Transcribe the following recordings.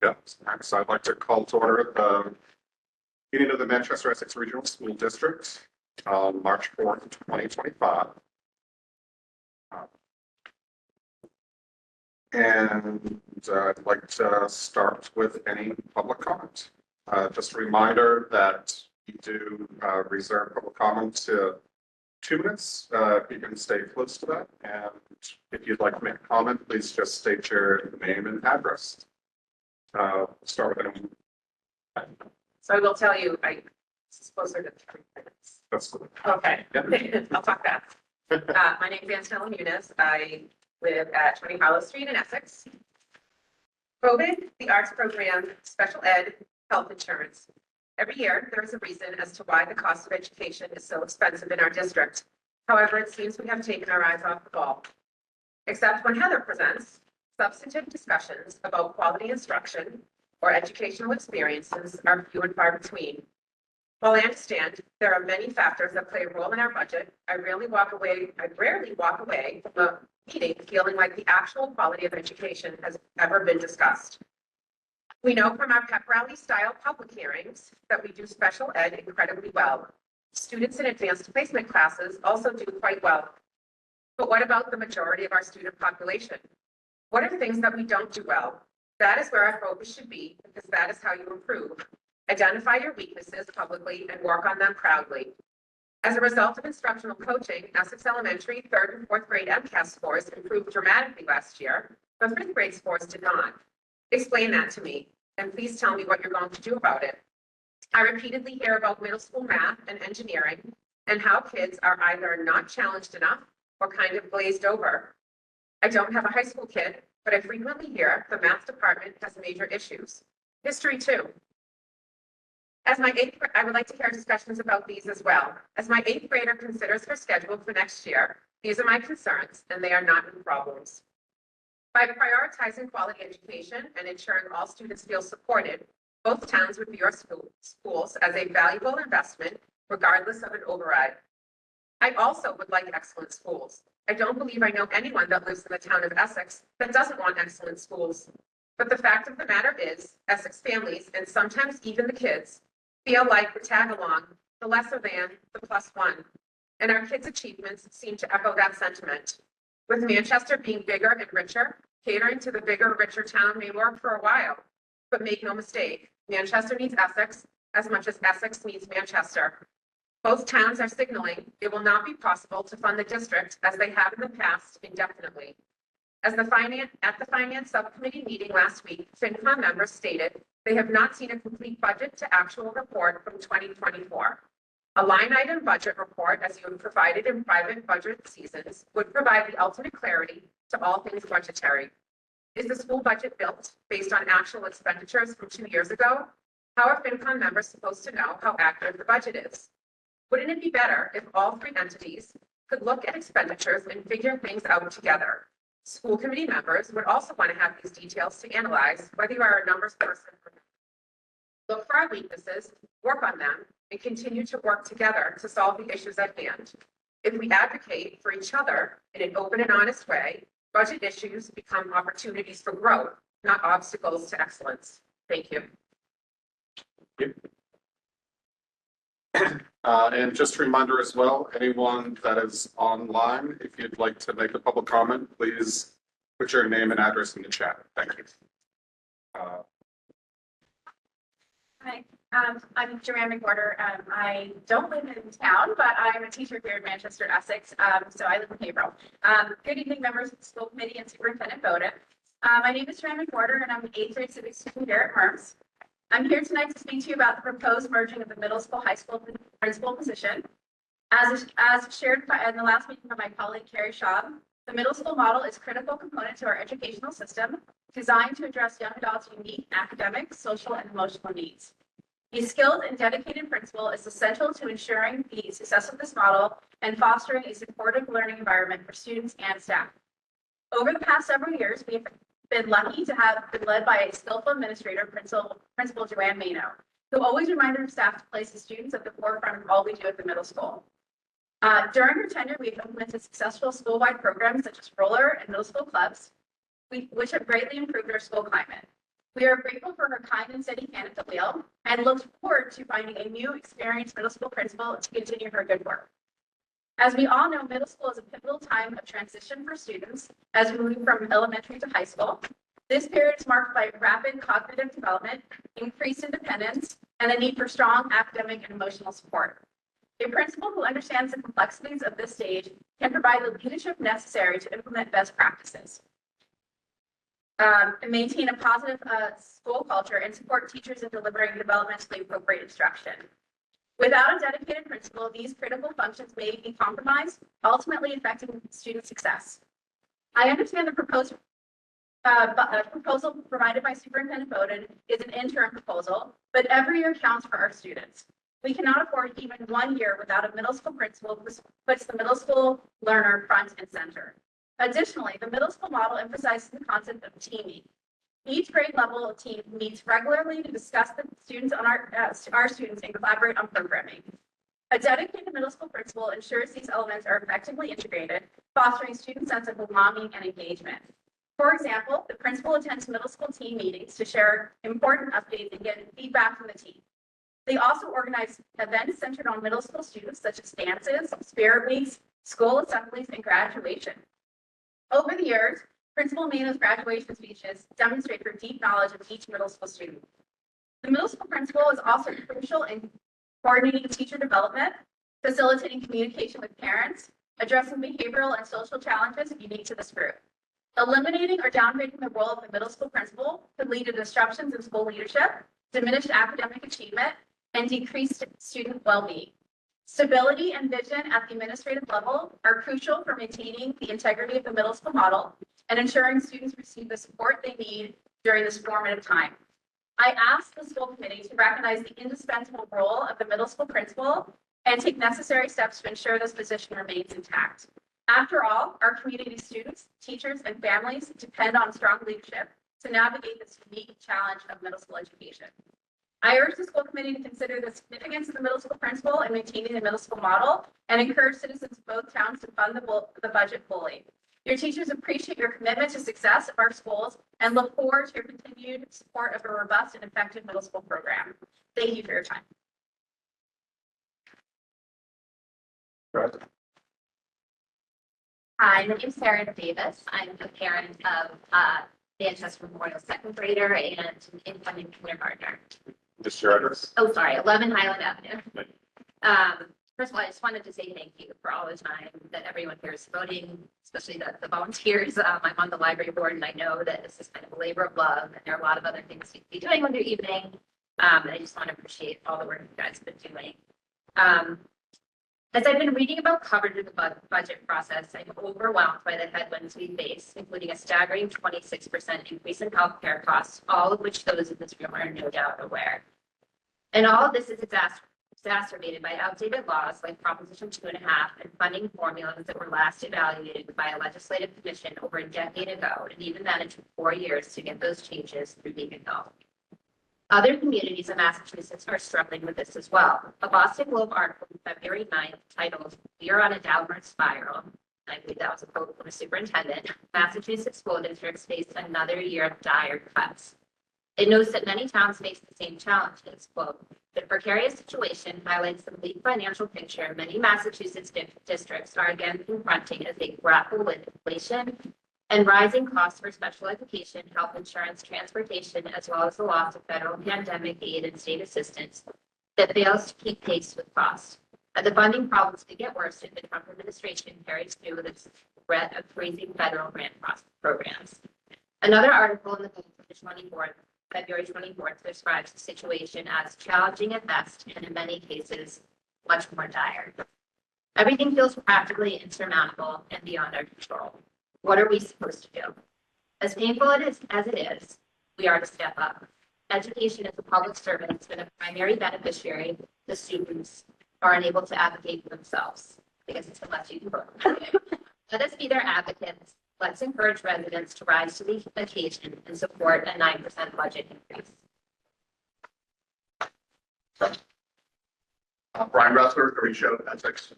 Yes, so I'd like to call to order the meeting of the Manchester-Essex Regional School District on March 4th, 2025. And I'd like to start with any public comment. Just a reminder that we do reserve public comment to 2 minutes. If you can stay close to that. And if you'd like to make a comment, please just state your name and address. Start with anyone. So I will tell you, it's closer to 3 minutes. That's good. Okay, Yeah. I'll talk fast. My name is Angela Muniz. I live at 20 Harlow Street in Essex. COVID, the arts program, special ed, health insurance. Every year, there is a reason as to why the cost of education is so expensive in our district. However, it seems we have taken our eyes off the ball. Except when Heather presents, substantive discussions about quality instruction or educational experiences are few and far between. While I understand there are many factors that play a role in our budget, I rarely walk away from a meeting feeling like the actual quality of education has ever been discussed. We know from our pep rally style public hearings that we do special ed incredibly well. Students in advanced placement classes also do quite well. But what about the majority of our student population? What are things that we don't do well? That is where our focus should be, because that is how you improve. Identify your weaknesses publicly and work on them proudly. As a result of instructional coaching, Essex Elementary 3rd and 4th grade MCAS scores improved dramatically last year, but 5th grade scores did not. Explain that to me, and please tell me what you're going to do about it. I repeatedly hear about middle school math and engineering and how kids are either not challenged enough or kind of glazed over. I don't have a high school kid, but I frequently hear the math department has major issues. History too. I would like to hear discussions about these as well. As my 8th grader considers her schedule for next year, these are my concerns, and they are not new problems. By prioritizing quality education and ensuring all students feel supported, both towns would view our schools as a valuable investment, regardless of an override. I also would like excellent schools. I don't believe I know anyone that lives in the town of Essex that doesn't want excellent schools. But the fact of the matter is, Essex families, and sometimes even the kids, feel like the tag along, the lesser than, the plus one. And our kids' achievements seem to echo that sentiment. With Manchester being bigger and richer, catering to the bigger, richer town may work for a while. But make no mistake, Manchester needs Essex as much as Essex needs Manchester. Both towns are signaling it will not be possible to fund the district as they have in the past indefinitely. At the finance subcommittee meeting last week, FinCom members stated they have not seen a complete budget to actual report from 2024. A line item budget report, as you have provided in private budget seasons, would provide the ultimate clarity to all things budgetary. Is the school budget built based on actual expenditures from 2 years ago? How are FinCom members supposed to know how accurate the budget is? Wouldn't it be better if all 3 entities could look at expenditures and figure things out together? School committee members would also want to have these details to analyze whether you are a numbers person or not. Look for our weaknesses, work on them, and continue to work together to solve the issues at hand. If we advocate for each other in an open and honest way, budget issues become opportunities for growth, not obstacles to excellence. Thank you. And just a reminder as well, anyone that is online, if you'd like to make a public comment, please put your name and address in the chat. Thank you. Hi, I'm Joanne McWhorter. I don't live in town, but I'm a teacher here in Manchester-Essex, so I live in Haverhill. Good evening, members of the school committee and Superintendent Bowden. My name is Joanne McWhorter, and I'm an 8th grade civics student here at MERMS. I'm here tonight to speak to you about the proposed merging of the middle school, high school principal position. As shared in the last meeting by my colleague Carrie Schaub, the middle school model is a critical component to our educational system, designed to address young adults' unique academic, social, and emotional needs. A skilled and dedicated principal is essential to ensuring the success of this model and fostering a supportive learning environment for students and staff. Over the past several years, we have been lucky to have been led by a skillful administrator, Principal Joanne Mano, who always reminded her staff to place the students at the forefront of all we do at the middle school. During her tenure, we've implemented successful school-wide programs such as roller and middle school clubs, which have greatly improved our school climate. We are grateful for her kind and steady hand at the wheel and look forward to finding a new experienced middle school principal to continue her good work. As we all know, middle school is a pivotal time of transition for students as we move from elementary to high school. This period is marked by rapid cognitive development, increased independence, and a need for strong academic and emotional support. A principal who understands the complexities of this stage can provide the leadership necessary to implement best practices, and maintain a positive school culture and support teachers in delivering developmentally appropriate instruction. Without a dedicated principal, these critical functions may be compromised, ultimately affecting student success. I understand the proposal provided by Superintendent Bowden is an interim proposal, but every year counts for our students. We cannot afford even 1 year without a middle school principal who puts the middle school learner front and center. Additionally, the middle school model emphasizes the concept of teaming. Each grade level team meets regularly to discuss the students on our students and collaborate on programming. A dedicated middle school principal ensures these elements are effectively integrated, fostering student sense of belonging and engagement. For example, the principal attends middle school team meetings to share important updates and get feedback from the team. They also organize events centered on middle school students, such as dances, spirit weeks, school assemblies, and graduation. Over the years, Principal Mano's graduation speeches demonstrate her deep knowledge of each middle school student. The middle school principal is also crucial in coordinating teacher development, facilitating communication with parents, addressing behavioral and social challenges unique to this group. Eliminating or downgrading the role of the middle school principal could lead to disruptions in school leadership, diminished academic achievement, and decreased student well-being. Stability and vision at the administrative level are crucial for maintaining the integrity of the middle school model and ensuring students receive the support they need during this formative time. I asked the school committee to recognize the indispensable role of the middle school principal and take necessary steps to ensure this position remains intact. After all, our community students, teachers, and families depend on strong leadership to navigate this unique challenge of middle school education. I urge the school committee to consider the significance of the middle school principal in maintaining the middle school model and encourage citizens of both towns to fund the budget fully. Your teachers appreciate your commitment to success of our schools and look forward to your continued support of a robust and effective middle school program. Thank you for your time. Right. Hi, my name is Sarah Davis. I'm a parent of Manchester Memorial second grader and an incoming kindergartner. Just your address. Oh, sorry, 11 Highland Avenue. First of all, I just wanted to say thank you for all the time that everyone here is voting, especially the volunteers. I'm on the library board, and I know that this is kind of a labor of love, and there are a lot of other things you could be doing on your evening. And I just want to appreciate all the work you guys have been doing. As I've been reading about coverage of the budget process, I'm overwhelmed by the headwinds we face, including a staggering 26% increase in healthcare costs, all of which those in this room are no doubt aware. And all of this is exacerbated by outdated laws like Proposition 2.5 and funding formulas that were last evaluated by a legislative commission over a decade ago, and even then it took 4 years to get those changes through legal health. Other communities in Massachusetts are struggling with this as well. A Boston Globe article on February 9th titled, "We are on a downward spiral." I believe that was a quote from the superintendent. Massachusetts school districts face another year of dire cuts. It notes that many towns face the same challenges. Quote, "The precarious situation highlights the bleak financial picture many Massachusetts districts are again confronting as they grapple with inflation and rising costs for special education, health insurance, transportation, as well as the loss of federal pandemic aid and state assistance that fails to keep pace with costs. And the funding problems could get worse if the Trump administration carries through with its threat of freezing federal grant programs." Another article in the February 24th, describes the situation as challenging at best and in many cases much more dire. Everything feels practically insurmountable and beyond our control. What are we supposed to do? As painful as it is, we are to step up. Education as a public servant has been a primary beneficiary. The students are unable to advocate for themselves. I guess it's unless you can vote. Let us be their advocates. Let's encourage residents to rise to the occasion and support a 9% budget increase. Brian Ressler, Green Show, Essex.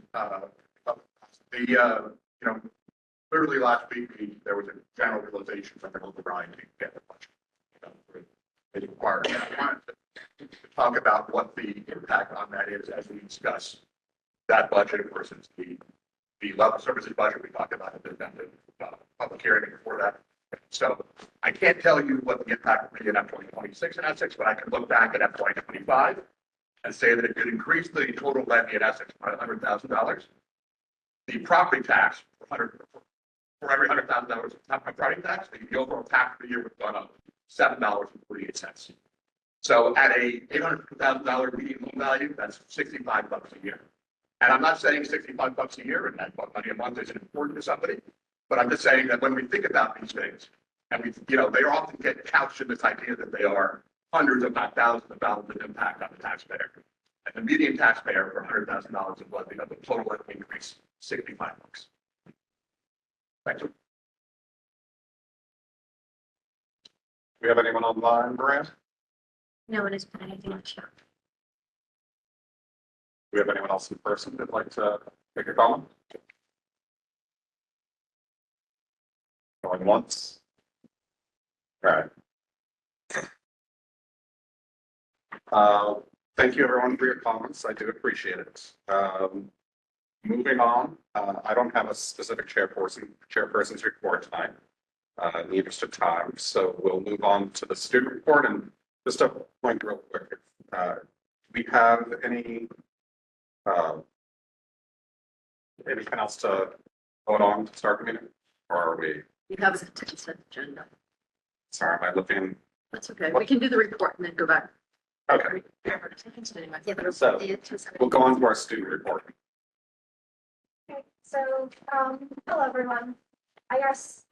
Clearly last week there was a general realization from the local Brian to get the budget. is required. And I wanted to talk about what the impact on that is as we discuss that budget versus the level services budget we talked about at the public hearing before that. So I can't tell you what the impact will be in FY26 in Essex, but I can look back at FY25 and say that it could increase the total levy in Essex by $100,000. The property tax for every $100,000 of property tax, the overall tax per year would have gone up $7.48. So at a $800,000 median home value, that's $65 a year. And I'm not saying $65 a year and that money a month isn't important to somebody, but I'm just saying that when we think about these things, and they often get couched in this idea that they are hundreds, if not thousands of dollars of impact on the taxpayer. And the median taxpayer for $100,000 of levy of the total levy increase, $65. Thank you. Do we have anyone online, Miranda? No one has put anything in the chat. Do we have anyone else in person that'd like to make a comment? Going once. All right. Thank you, everyone, for your comments. I do appreciate it. Moving on, I don't have a specific chairperson's report tonight, in the interest of time. So we'll move on to the student report. And just a point real quick. Do we have anything else to vote on to start the meeting? Or are we? You have a consent agenda. Sorry, am I looking? That's okay. We can do the report and then go back. Okay. Yeah, So we'll go on to our student report. Okay, so, hello, everyone. I guess,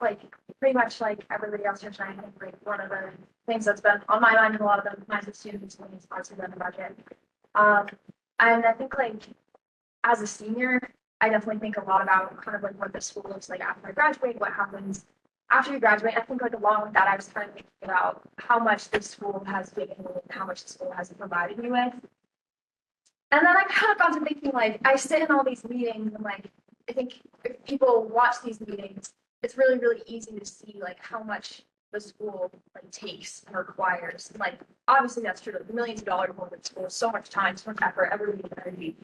pretty much like everybody else here tonight, I think, one of the things that's been on my mind and a lot of the minds of students when it's also been the budget. And I think, as a senior, I definitely think a lot about kind of what the school looks like after I graduate, what happens after you graduate. I think along with that, I was kind of thinking about how much the school has given me and how much the school has provided me with. And then I kind of got to thinking, I sit in all these meetings and I think if people watch these meetings, it's really, really easy to see how much the school takes and requires. And obviously that's true. The millions of dollars going to school, so much time, so much effort, every week, energy.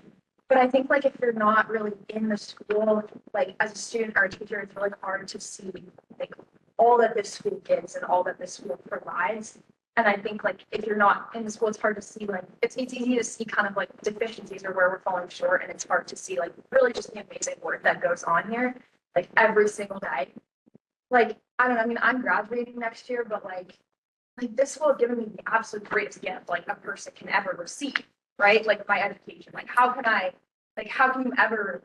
But I think if you're not really in the school, as a student or a teacher, it's really hard to see all that this school gives and all that this school provides. And I think if you're not in the school, it's hard to see it's easy to see kind of deficiencies or where we're falling short, and it's hard to see really just the amazing work that goes on here every single day. I don't know, I mean, I'm graduating next year, but this school has given me the absolute greatest gift a person can ever receive, right? My education. How can you ever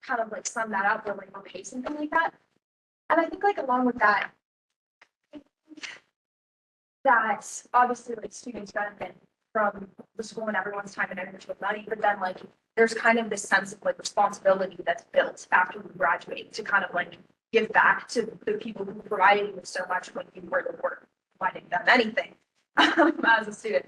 kind of sum that up or repay something like that? And I think along with that, that obviously students benefit from the school and everyone's time and energy with money, but then there's kind of this sense of responsibility that's built after you graduate to kind of give back to the people who provided you with so much when you were providing them anything as a student.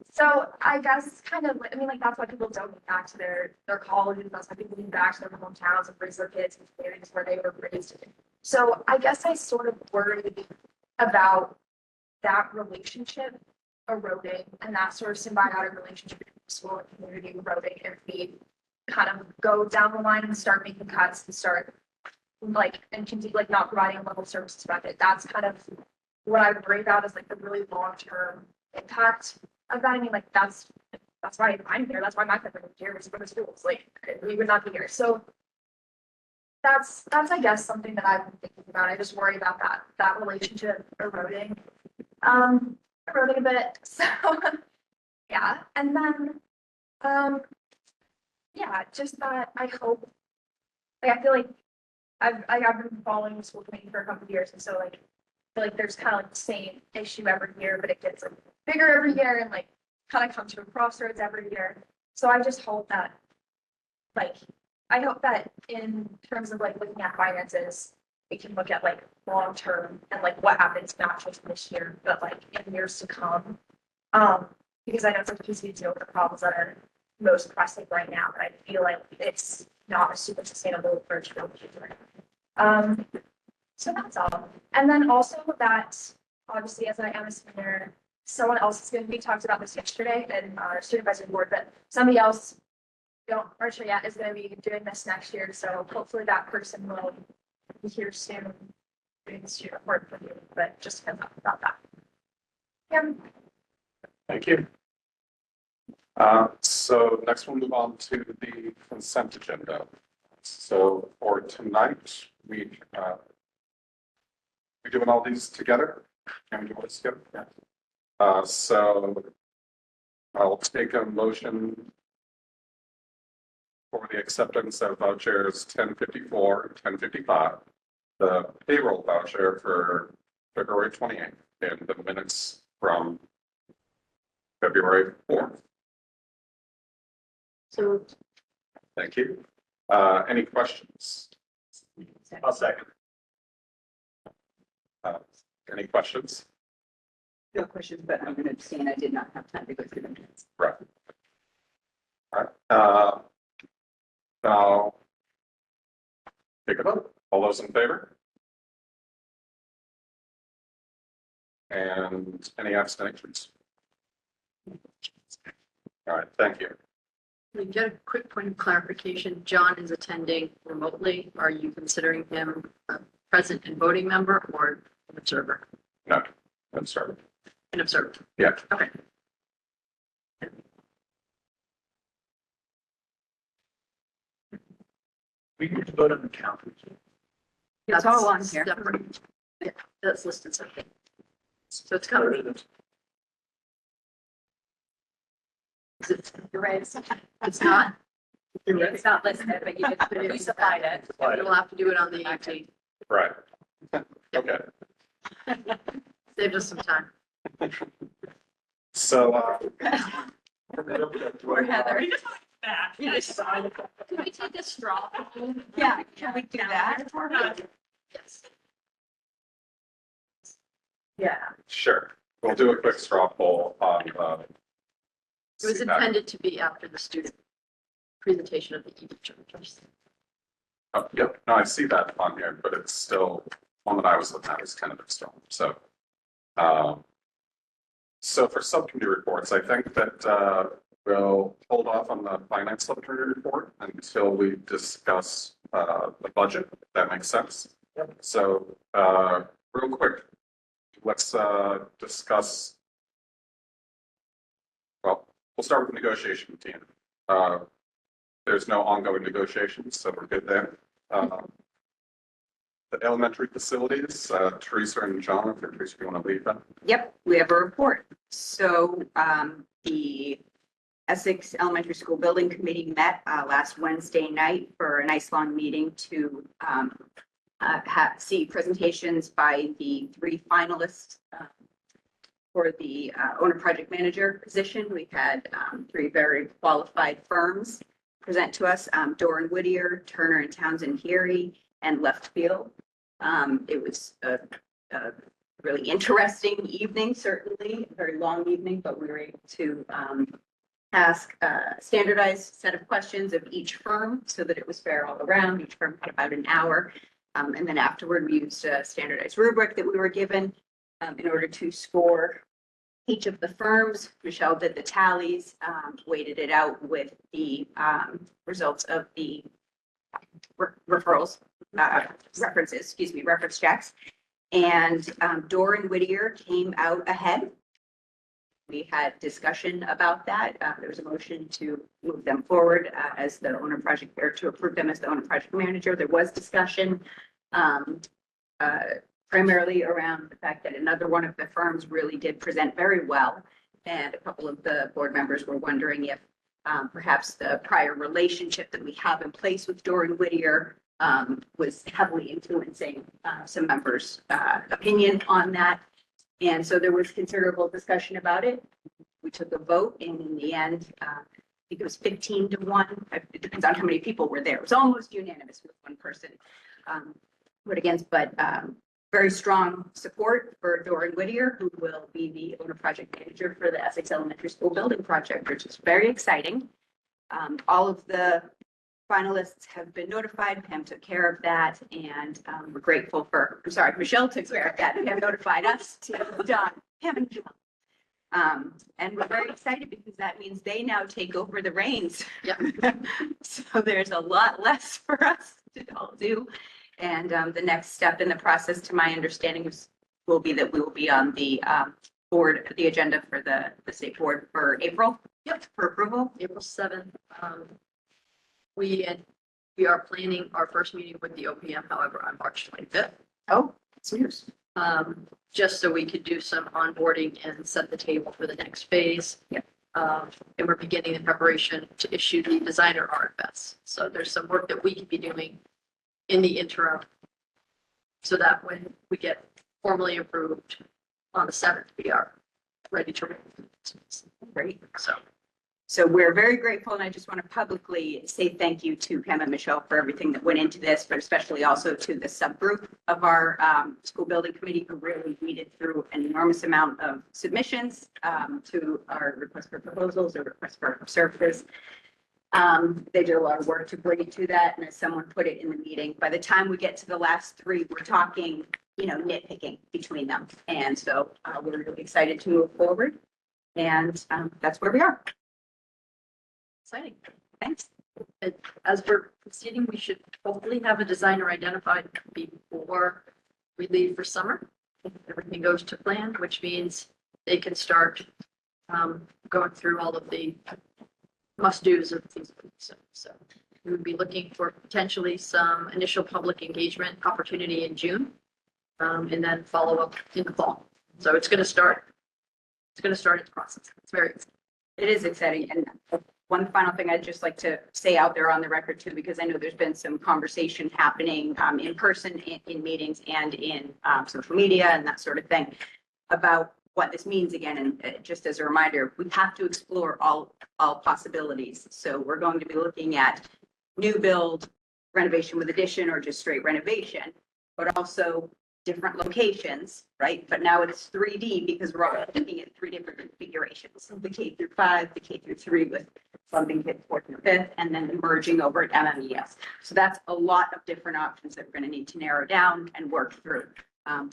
So I guess kind of, I mean, that's why people don't give back to their colleges. That's why people give back to their hometowns and raise their kids in communities where they were raised. So I guess I sort of worried about that relationship eroding and that sort of symbiotic relationship between school and community eroding if we kind of go down the line and start making cuts and start and continue not providing a level of services budget. That's kind of what I worry about is the really long-term impact of that. I mean, that's why I'm here. That's why my family is here, is for the schools. We would not be here. So that's I guess something that I've been thinking about. I just worry about that relationship eroding a bit. So yeah. And then yeah, just that I hope I feel I've been following the school committee for a couple of years, and so I feel there's kind of the same issue every year, but it gets bigger every year and kind of comes to a crossroads every year. So I just hope that I hope that in terms of looking at finances, we can look at long term and what happens not just this year, but in years to come. Because I know it's easy to deal with the problems that are most pressing right now, but I feel it's not a super sustainable approach for the future. So that's all. And then also that obviously as I am a senior, someone else is going to be talked about this yesterday in our student advisory board, but somebody else aren't sure yet is going to be doing this next year. So hopefully that person will be here soon doing the student report with you, but just heads up about that. Yeah. Thank you. So next we'll move on to the consent agenda. So for tonight, we doing all these together? Can we do this together? Yeah. So I'll take a motion for the acceptance of vouchers 1054, 1055, the payroll voucher for February 28th, and the minutes from February 4th. So Thank you. Any questions? I'll second. Any questions? No questions, but I'm going to abstain. I did not have time to go through them. Right. All right. Now, take a vote. All those in favor? And any abstentions? All right, thank you. we get a quick point of clarification. John is attending remotely. Are you considering him a present and voting member or an observer? No, I'm sorry. An observer. Yeah. Okay. We need to vote on the count. It's all on here. Separate. Yeah, that's listed separately. So it's covered. Is it, You're right. it's not? It's not listed, but you supplied it. We'll have to do it on the 18th. Right. Okay. Save us some time. So, Poor Heather. Can we take a straw? Yeah, can we do that? Yes. Yeah. sure. We'll do a quick straw poll on, It was CPAC. intended to be after the student presentation of the EV chargers. Oh, yep, no, I see that on here, but it's still, one that I was looking at was kind of still, so. So for subcommittee reports, I think that, we'll hold off on the finance subcommittee report until we discuss, the budget, if that makes sense. Yep. So, real quick, let's, discuss. Well, we'll start with the negotiation team. There's no ongoing negotiations, so we're good there. The elementary facilities, Teresa and John, if Teresa, you want to lead that? Yep, we have a report. So the Essex Elementary School Building Committee met last Wednesday night for a nice long meeting to see presentations by the three finalists for the owner project manager position. We had three very qualified firms present to us, Doran Whittier, Turner and Townsend Heary, and Left Field. It was a really interesting evening, certainly, a very long evening, but we were able to ask a standardized set of questions of each firm so that it was fair all around. Each firm had about an hour. And then afterward, we used a standardized rubric that we were given in order to score each of the firms. Michelle did the tallies, weighted it out with the results of the referrals, references, reference checks. And Doran Whittier came out ahead. We had discussion about that. There was a motion to move them forward as the owner project, or to approve them as the owner project manager. There was discussion primarily around the fact that another one of the firms really did present very well. And a couple of the board members were wondering if perhaps the prior relationship that we have in place with Doran Whittier was heavily influencing some members' opinion on that. And so there was considerable discussion about it. We took a vote, and in the end, I think it was 15-1. It depends on how many people were there. It was almost unanimous with one person vote against, but very strong support for Doran Whittier, who will be the owner project manager for the Essex Elementary School Building Project, which is very exciting. All of the finalists have been notified. Pam took care of that, and we're grateful for, I'm sorry, Michelle took care of that. Pam notified us to Don, Pam and John. And we're very excited because that means they now take over the reins. Yep. So there's a lot less for us to all do. And the next step in the process, to my understanding, will be that we will be on the board, the agenda for the state board for April. Yep. For approval. April 7th. We are planning our first meeting with the OPM, however, on March 25th. Oh, that's news. Just so we could do some onboarding and set the table for the next phase. Yep. And we're beginning the preparation to issue the designer RFS. So there's some work that we can be doing in the interim so that when we get formally approved on the 7th, we are ready to roll. Great. So So we're very grateful, and I just want to publicly say thank you to Pam and Michelle for everything that went into this, but especially also to the subgroup of our school building committee who really weeded through an enormous amount of submissions to our request for proposals or request for services. They did a lot of work to bring it to that, and as someone put it in the meeting, by the time we get to the last three, we're talking, nitpicking between them. And so we're really excited to move forward, and that's where we are. exciting. Thanks. As we're proceeding, we should hopefully have a designer identified before we leave for summer. If everything goes to plan, which means they can start going through all of the must-dos of these. So we would be looking for potentially some initial public engagement opportunity in June, and then follow up in the fall. So it's going to start its process. It's very exciting. It is exciting. And one final thing I'd just like to say out there on the record too, because I know there's been some conversation happening in person, in meetings and in social media and that sort of thing about what this means again. And just as a reminder, we have to explore all possibilities. So we're going to be looking at new build, renovation with addition, or just straight renovation, but also different locations, right? But now it's 3D because we're all looking at three different configurations. The K through 5, the K through 3 with bumping fifth, fourth, and fifth, and then the merging over at MMES. So that's a lot of different options that we're going to need to narrow down and work through.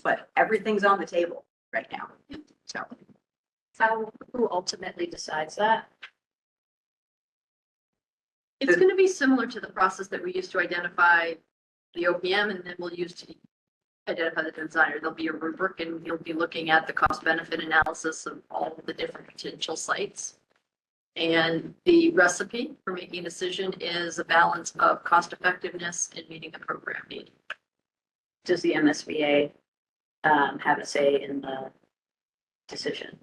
But everything's on the table right now. So who ultimately decides that? It's going to be similar to the process that we used to identify the OPM, and then we'll use to identify the designer. There'll be a rubric, and you'll be looking at the cost benefit analysis of all of the different potential sites. And the recipe for making a decision is a balance of cost effectiveness and meeting the program need. Does the MSBA have a say in the decision?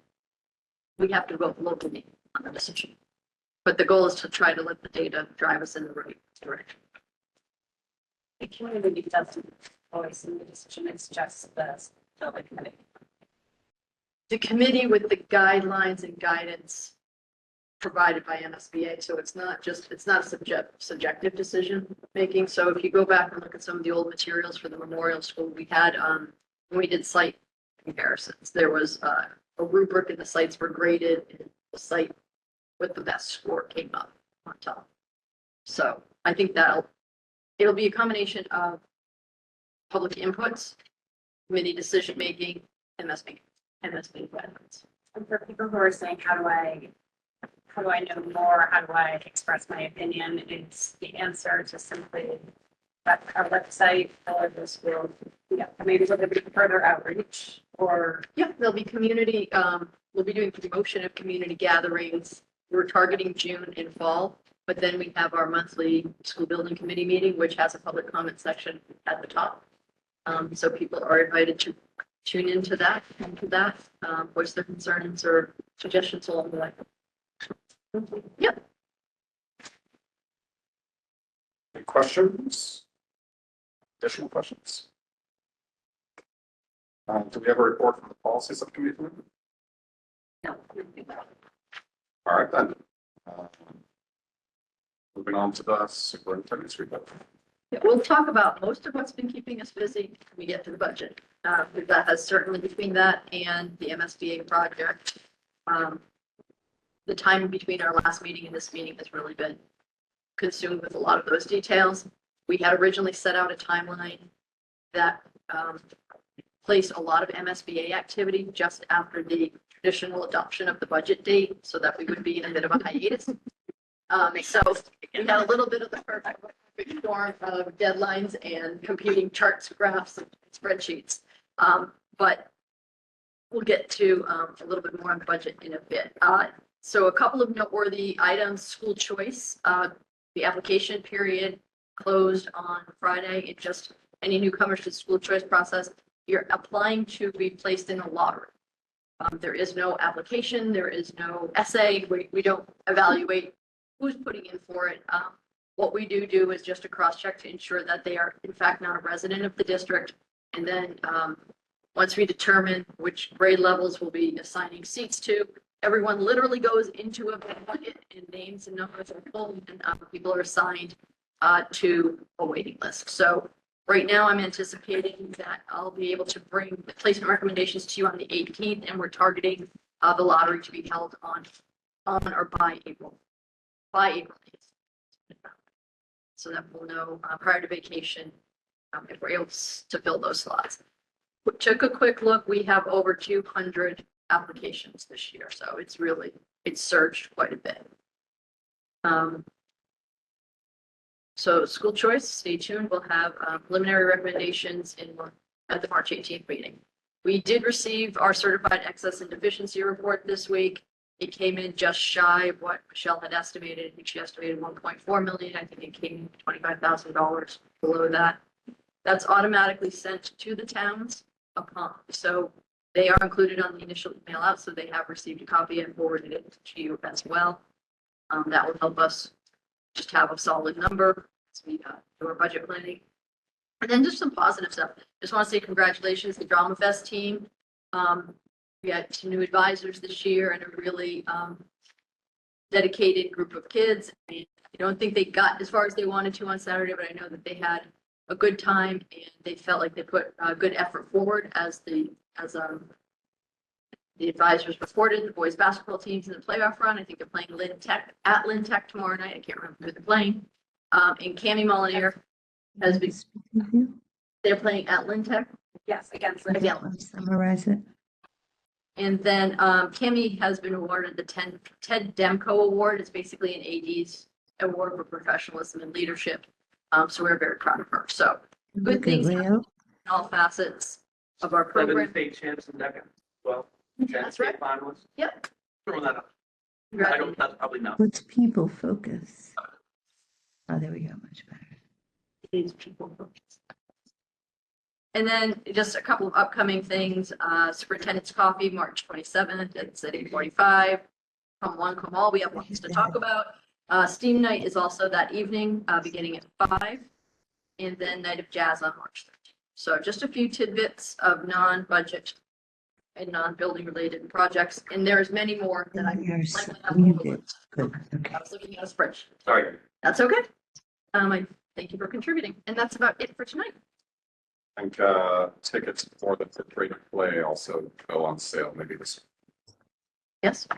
We have to vote locally on the decision. But the goal is to try to let the data drive us in the right direction. The community doesn't always see the decision, it's just the building committee. The committee with the guidelines and guidance provided by MSBA, so it's not a subjective decision making. So if you go back and look at some of the old materials for the memorial school, we had when we did site comparisons, there was a rubric and the sites were graded, and the site with the best score came up on top. So I think it'll be a combination of public inputs, committee decision making, MSB guidelines. And for people who are saying, how do I know more? How do I express my opinion? It's the answer to simply our website or the school. Yeah, maybe a little bit further outreach or. Yeah, there'll be community, we'll be doing promotion of community gatherings. We're targeting June and fall, but then we have our monthly school building committee meeting, which has a public comment section at the top. So people are invited to tune into that, voice their concerns or suggestions along the way. Yep. Any questions? Additional questions? Do we have a report from the policy subcommittee? No. All right, then. Moving on to the superintendent's report. Yeah, we'll talk about most of what's been keeping us busy when we get to the budget. That has certainly, between that and the MSBA project, the time between our last meeting and this meeting has really been consumed with a lot of those details. We had originally set out a timeline that placed a lot of MSBA activity just after the traditional adoption of the budget date so that we would be in a bit of a hiatus. So we had a little bit of the perfect storm of deadlines and computing charts, graphs, and spreadsheets. But we'll get to a little bit more on budget in a bit. So a couple of noteworthy items, school choice, the application period closed on Friday. It just, any newcomers to the school choice process, you're applying to be placed in a lottery. There is no application, there is no essay. We don't evaluate who's putting in for it. What we do is just a cross-check to ensure that they are in fact not a resident of the district. And then once we determine which grade levels we'll be assigning seats to, everyone literally goes into a bucket and names and numbers are pulled and people are assigned to a waiting list. So right now I'm anticipating that I'll be able to bring the placement recommendations to you on the 18th, and we're targeting the lottery to be held on or by April 8th. So that we'll know prior to vacation if we're able to fill those slots. We took a quick look. We have over 200 applications this year, so it's surged quite a bit. So school choice, stay tuned. We'll have preliminary recommendations at the March 18th meeting. We did receive our certified excess and deficiency report this week. It came in just shy of what Michelle had estimated. I think she estimated 1.4 million. I think it came in $25,000 below that. That's automatically sent to the towns so they are included on the initial email out. So they have received a copy and forwarded it to you as well. That will help us just have a solid number as we do our budget planning. And then just some positive stuff. Just want to say congratulations to the Drama Fest team. We had some new advisors this year and a really dedicated group of kids. I don't think they got as far as they wanted to on Saturday, but I know that they had a good time and they felt like they put a good effort forward as the advisors reported. The boys basketball teams in the playoff run. I think they're playing at Lynn Tech tomorrow night. I can't remember who they're playing. And Cami Molyneux has been. They're playing at Lynn Tech. Yes, against Lynn. Summarize it. And then Cami has been awarded the Ted Demko Award. It's basically an AD's award for professionalism and leadership. So we're very proud of her. So good things in all facets of our program. State champs in Deccan. Well, That's right. finalists. Yep. Throwing that up. Right. That's probably not. What's people focus? Oh, there we go. Much better. It is people focused. And then just a couple of upcoming things. Superintendent's Coffee, March 27th. It's at 8:45. Come one, come all. We have lots to talk about. Steam Night is also that evening, beginning at 5. And then Night of Jazz on March 13th. So just a few tidbits of non-budget and non-building related projects. And there's many more that I You're likely have muted. overlooked. Good. Okay. I was looking at a spreadsheet. Sorry. That's okay. I thank you for contributing. And that's about it for tonight. I think tickets for the fifth grade play also go on sale maybe this. Yes.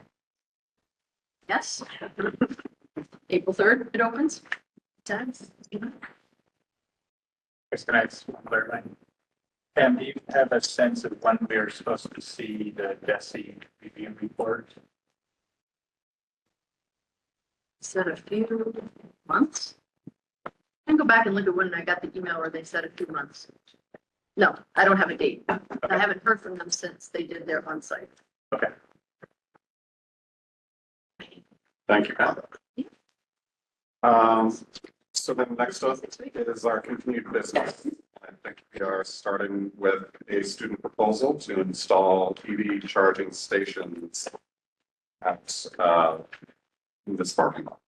Yes. April 3rd, it opens. Times. Can I ask one other thing? Pam, do you have a sense of when we are supposed to see the DESI review report? Said a few months. I can go back and look at when I got the email where they said a few months. No, I don't have a date. I haven't heard from them since they did their on-site. Okay. Thank you, Pat. So then next up is our continued business. I think we are starting with a student proposal to install EV charging stations at this parking lot.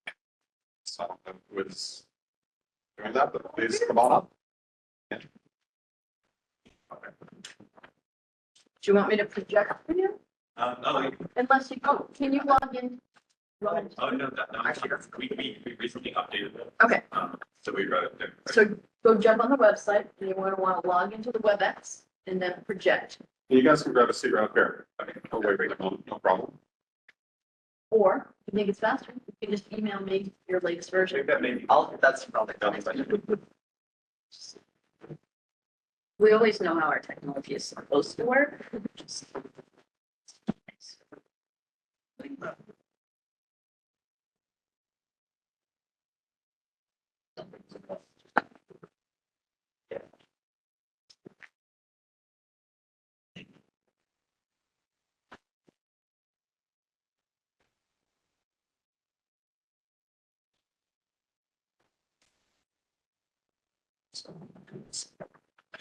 So with doing that, but please come on up. Yeah. Okay. Do you want me to project for you? No, Unless you, can you log in? oh, no, actually, we recently updated it. Okay, So we read it. so go jump on the website and you want to log into the WebEx and then project. You guys can grab a seat right here. Okay. Oh, wait, no problem. Or if you think it's faster, you can just email me your latest version. That's probably done. We always know how our technology is supposed to work.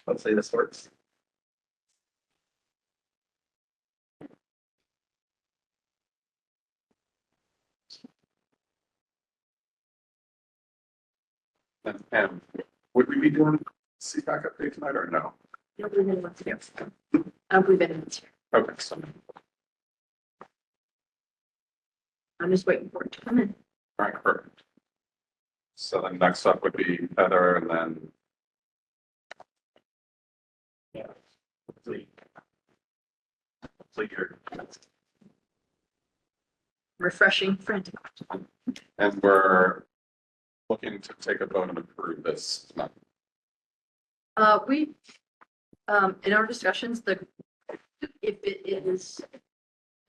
Hopefully this works. And Pam, would we be doing CPAC update tonight or no? Nobody really wants to go. I don't believe anyone's here. Okay, so, I'm just waiting for it to come in. all right, perfect. So then next up would be Heather and then, Yeah. Hopefully you're. Refreshing, frantic. and we're looking to take a vote and approve this tonight. In our discussions, if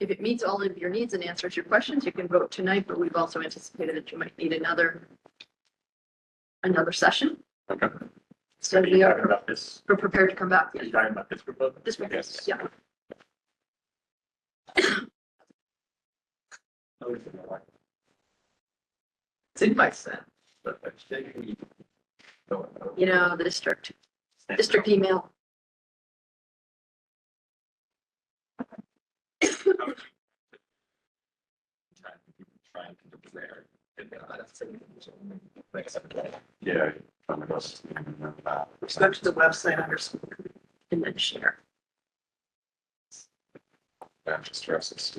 it meets all of your needs and answers your questions, you can vote tonight, but we've also anticipated that you might need another session. Okay. So Are you we talking are about this? we're prepared to come back. Are you talking about this proposal? This week, Yes. yeah. It's in my sense, but You know, the district email. trying to declare. Yeah. I'm gonna go. Just go to the website under school and then share. Manchester-Essex.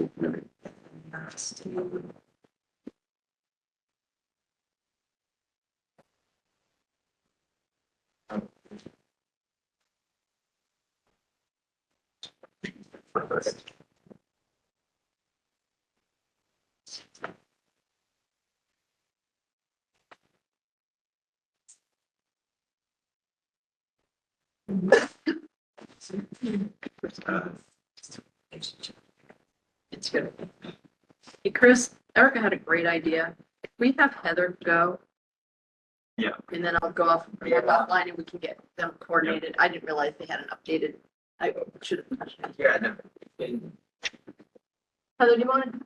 Perfect. It's good. Hey, Chris, Erica had a great idea. If we have Heather go. Yeah. And then I'll go off offline and we can get them coordinated. I didn't realize they had an updated. I should have. Yeah, no. Heather, do you want to?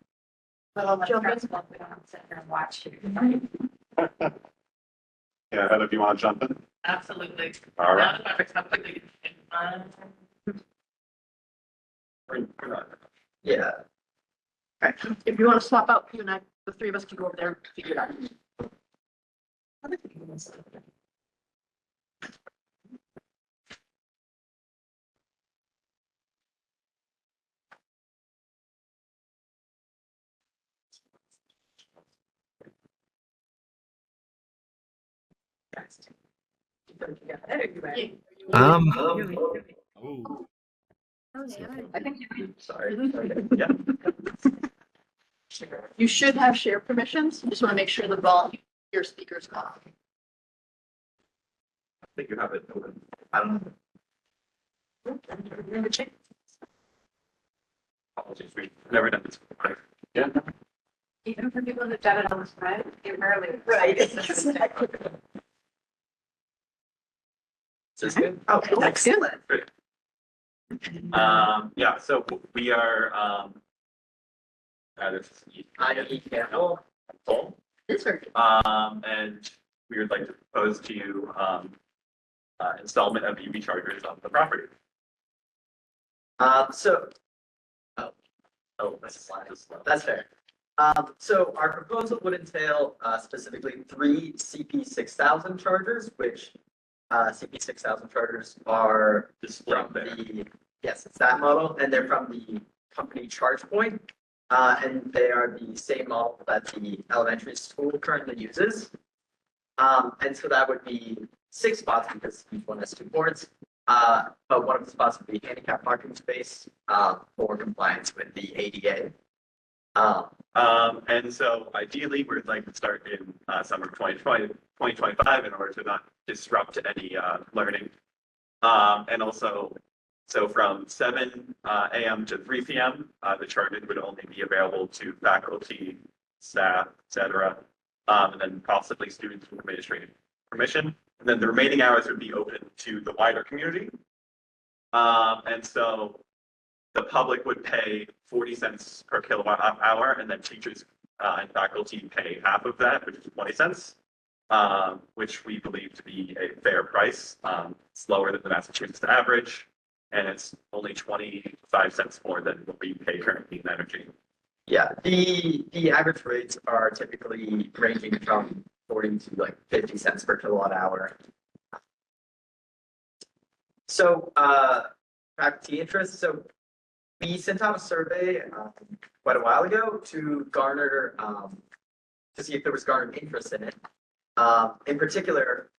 Well, Jump in. we don't have to sit here and watch. Yeah, Heather, do you want to jump in? Absolutely. All right. Now that I'm completely in mind. We're not. Yeah. Right. If you want to swap out, you and I, the three of us can go over there and figure it out. I think you. Sorry. Yeah. You should have share permissions. You just want to make sure the volume, your speaker's off. I think you have it open. I don't know. Apologies, we've never done this before. Yeah. Even for people who've done it on the side, it rarely. Right. Is this good? Oh, excellent. Yeah, so we are, this is IE Campbell. It's very good. And we would like to propose to you, installment of EV chargers on the property. That's fair. So our proposal would entail specifically 3 CP6000 chargers, which CP6000 chargers are from yes, it's that model, and they're from the company ChargePoint. And they are the same model that the elementary school currently uses. And so that would be 6 spots because each one has 2 ports. But one of the spots would be handicap parking space for compliance with the ADA. And so ideally, we'd like to start in summer 2025 in order to not disrupt any learning. And also So from 7 a.m. to 3 p.m., the charges would only be available to faculty, staff, etc., and then possibly students with administrative permission. And then the remaining hours would be open to the wider community. And so the public would pay 40 cents per kilowatt hour, and then teachers and faculty pay half of that, which is 20 cents, which we believe to be a fair price. It's lower than the Massachusetts average, and it's only 25 cents more than what we pay currently in energy. Yeah, the average rates are typically ranging from 40 to like 50 cents per kilowatt hour. So, faculty interest. So we sent out a survey quite a while ago to garner, to see if there was garnered interest in it. In particular,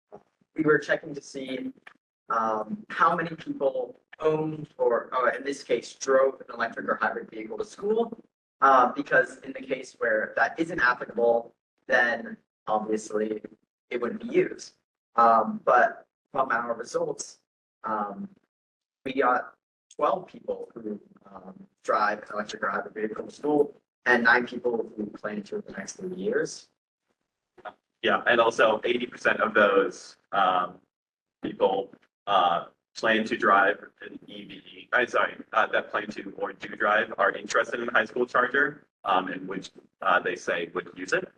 we were checking to see how many people owned or, in this case, drove an electric or hybrid vehicle to school. Because in the case where that isn't applicable, then obviously it wouldn't be used. But from our results, we got 12 people who drive an electric or hybrid vehicle to school, and 9 people who plan to in the next 3 years. Yeah, and also 80% of those people plan to drive an EV. That plan to or do drive are interested in a high school charger, in which they say would use it.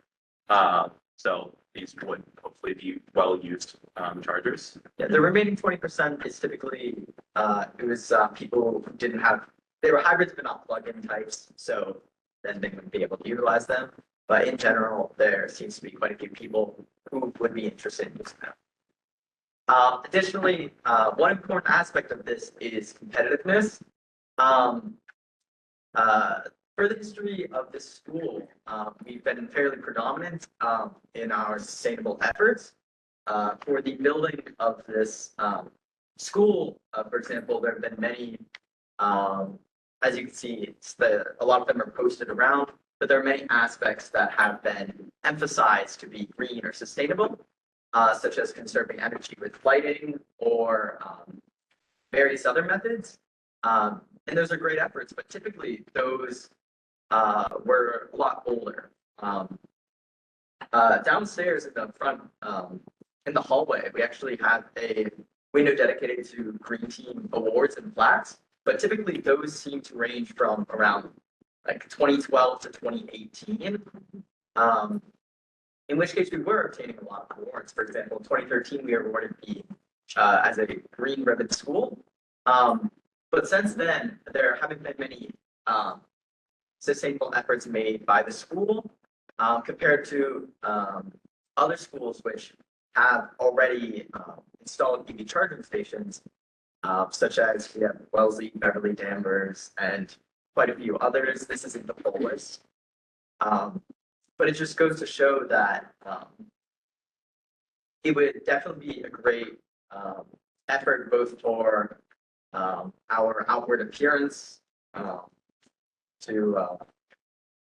So these would hopefully be well-used chargers. Yeah, the remaining 20% is typically it was people who didn't have, they were hybrids but not plug-in types, so then they wouldn't be able to utilize them. But in general, there seems to be quite a few people who would be interested in using them. Additionally, one important aspect of this is competitiveness. For the history of this school, we've been fairly predominant in our sustainable efforts. For the building of this school, for example, there have been many, as you can see, a lot of them are posted around, but there are many aspects that have been emphasized to be green or sustainable, such as conserving energy with lighting or various other methods. And those are great efforts, but typically those were a lot older. Downstairs in the front, in the hallway, we actually have a window dedicated to Green Team awards and plaques, but typically those seem to range from around like 2012 to 2018. In which case we were obtaining a lot of awards. For example, in 2013, we were awarded the as a Green Ribbon School. But since then, there haven't been many sustainable efforts made by the school compared to other schools which have already installed EV charging stations, such as we have Wellesley, Beverly, Danvers, and quite a few others. This isn't the full list. But it just goes to show that it would definitely be a great effort both for our outward appearance to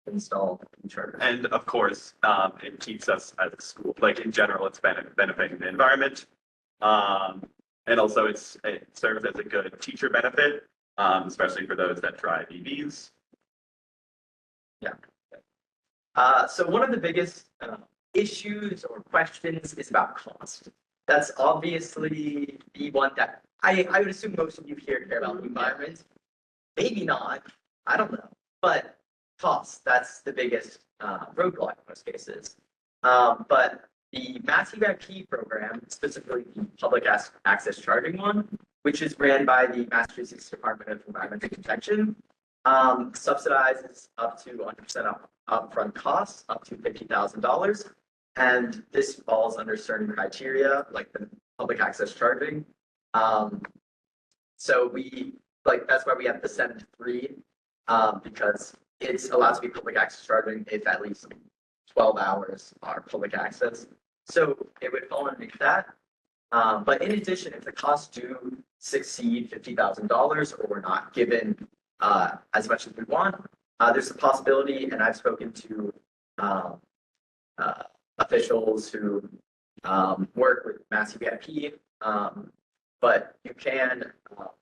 install chargers. And of course, it keeps us as a school, like in general, it's benefiting the environment. And also it serves as a good teacher benefit, especially for those that drive EVs. Yeah. So one of the biggest issues or questions is about cost. That's obviously the one that I would assume most of you here care about the environment. Maybe not, I don't know. But cost, that's the biggest roadblock in most cases. But the Mass EVIP program, specifically the public access charging one, which is ran by the Massachusetts Department of Environmental Protection, subsidizes up to 100% upfront costs, up to $50,000. And this falls under certain criteria, like the public access charging. So that's why we have the 7 to 3, because it's allowed to be public access charging if at least 12 hours are public access. So it would fall underneath that. But in addition, if the costs do exceed $50,000 or we're not given as much as we want, there's a possibility, and I've spoken to officials who work with Mass EVIP but you can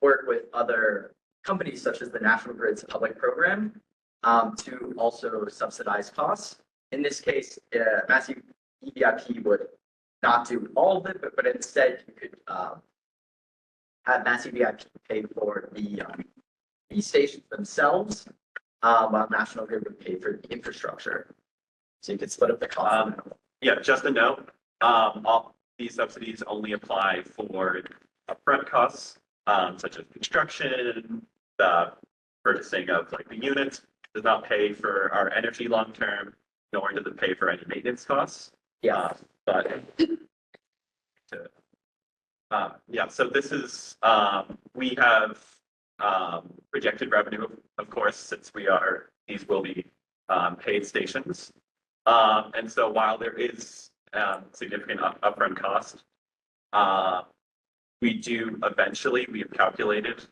work with other companies such as the National Grid's public program to also subsidize costs. In this case, Massey EVIP would not do all of it, but instead you could have Massey EVIP pay for the stations themselves, while National Grid would pay for the infrastructure. So you could split up the cost. Yeah, just a note, all these subsidies only apply for upfront costs, such as construction, the purchasing of like the units, does not pay for our energy long-term, nor does it pay for any maintenance costs. Yeah. But yeah, so this is, we have projected revenue, of course, since these will be paid stations. And so while there is significant upfront cost, we have calculated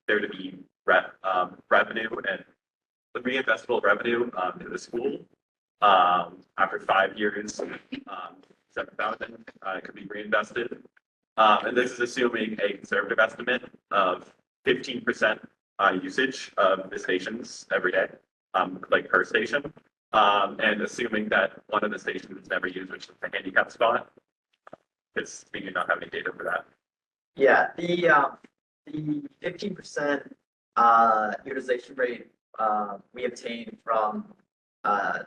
there to be revenue and the reinvestable revenue to the school after 5 years, 7,000 could be reinvested. And this is assuming a conservative estimate of 15% usage of the stations every day, like per station. And assuming that one of the stations is never used, which is the handicap spot, because we do not have any data for that. Yeah, the 15% utilization rate we obtained from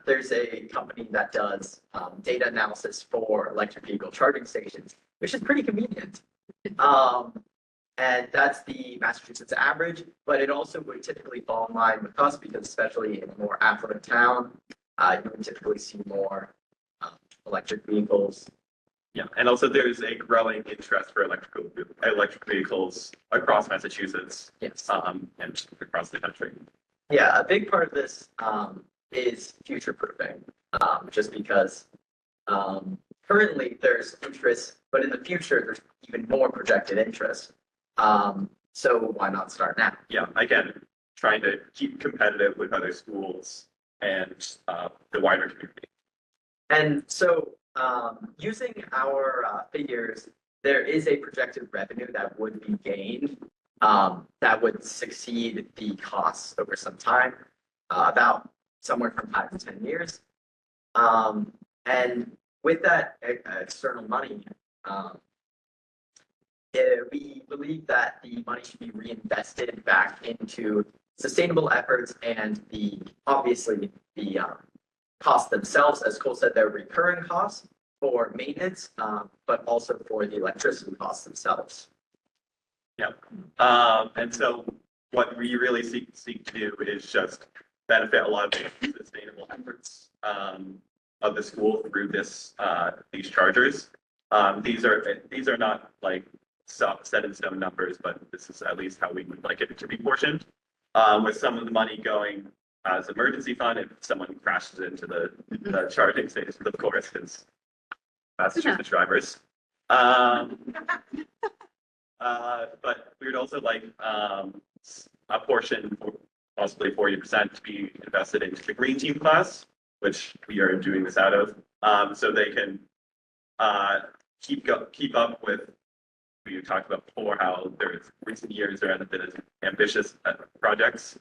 there's a company that does data analysis for electric vehicle charging stations, which is pretty convenient. And that's the Massachusetts average, but it also would typically fall in line with us because especially in a more affluent town, you would typically see more electric vehicles. Yeah, and also there's a growing interest for electric vehicles across Massachusetts. Yes. And across the country. Yeah, a big part of this is future proofing, just because currently there's interest, but in the future there's even more projected interest. So why not start now? Yeah, again, trying to keep competitive with other schools and the wider community. And so using our figures, there is a projected revenue that would be gained that would succeed the costs over some time, about somewhere from 5 to 10 years. And with that external money, we believe that the money should be reinvested back into sustainable efforts and obviously the costs themselves. As Cole said, they're recurring costs for maintenance, but also for the electricity costs themselves. Yeah. And so what we really seek to do is just benefit a lot of the sustainable efforts of the school through these chargers. These are not like set in stone numbers, but this is at least how we would like it to be portioned. With some of the money going as emergency fund if someone crashes into the charging stations, of course, because Massachusetts drivers. But we would also like a portion, possibly 40%, to be invested into the green team class, which we are doing this out of, so they can keep up with. We talked about before how recent years there hasn't been as ambitious projects.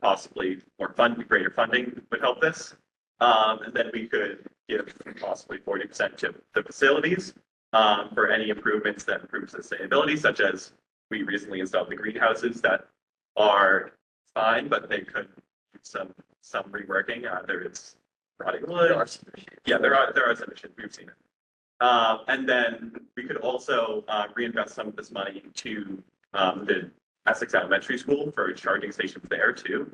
Possibly greater funding would help this, and then we could give possibly 40% to the facilities for any improvements that improve sustainability, such as we recently installed the greenhouses that are fine, but they could do some reworking. There is rotting wood. Yeah, there are some issues. We've seen it. And then we could also reinvest some of this money to the Essex Elementary School for charging stations there too,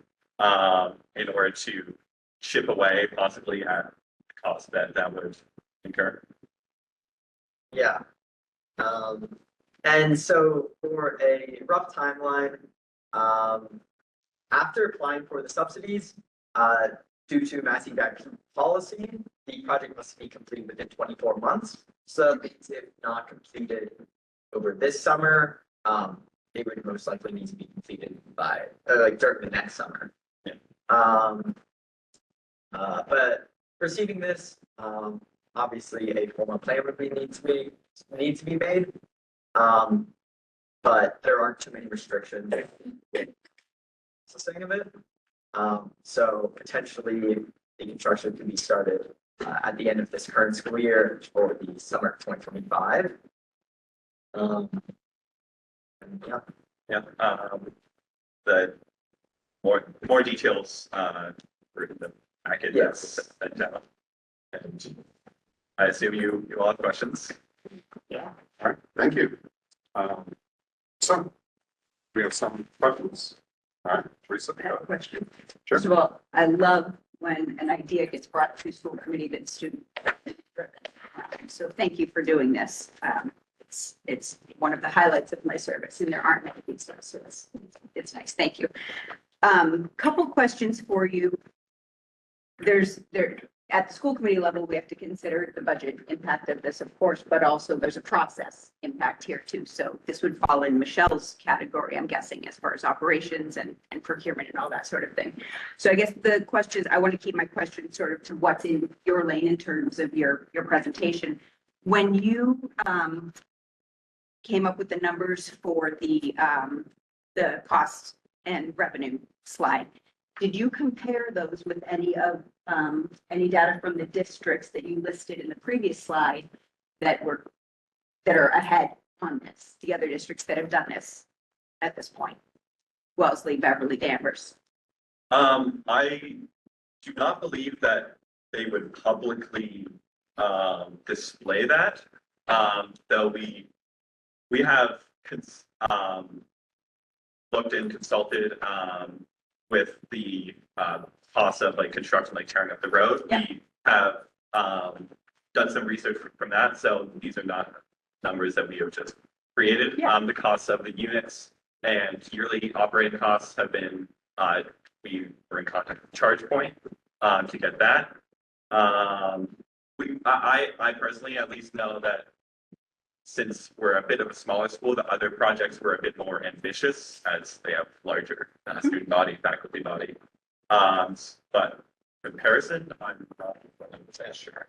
in order to chip away possibly at the cost that would incur. Yeah. And so for a rough timeline, after applying for the subsidies, due to Mass EVIP policy, the project must be completed within 24 months. So if not completed over this summer, it would most likely need to be completed by during the next summer. Yeah. But receiving this, obviously a formal plan would need to be made. but there aren't too many restrictions with processing of it. So potentially the construction could be started at the end of this current school year or the summer of 2025. And yeah, Yeah, the more details, for the packet. Yes. And I assume you all have questions. All right, thank you. So we have some questions. All right, Teresa. I have a question. Sure. First of all, I love when an idea gets brought to school committee that's student driven. So thank you for doing this. It's one of the highlights of my service, and there aren't many these days, so it's nice. Thank you. Couple questions for you. At the school committee level, we have to consider the budget impact of this, of course, but also there's a process impact here too. So this would fall in Michelle's category, I'm guessing, as far as operations and procurement and all that sort of thing. So I guess the question is, I want to keep my question sort of to what's in your lane in terms of your presentation. When you came up with the numbers for the cost and revenue slide, did you compare those with any data from the districts that you listed in the previous slide that are ahead on this, the other districts that have done this at this point? Wellesley, Beverly, Danvers. I do not believe that they would publicly display that. Though we have looked and consulted with the cost of like construction, like tearing up the road. Yeah. We have done some research from that. So these are not numbers that we have just created. Yeah. The costs of the units and yearly operating costs have been, we were in contact with ChargePoint to get that. I personally at least know that since we're a bit of a smaller school, the other projects were a bit more ambitious as they have larger student body, faculty body. But comparison, I'm not 100% sure.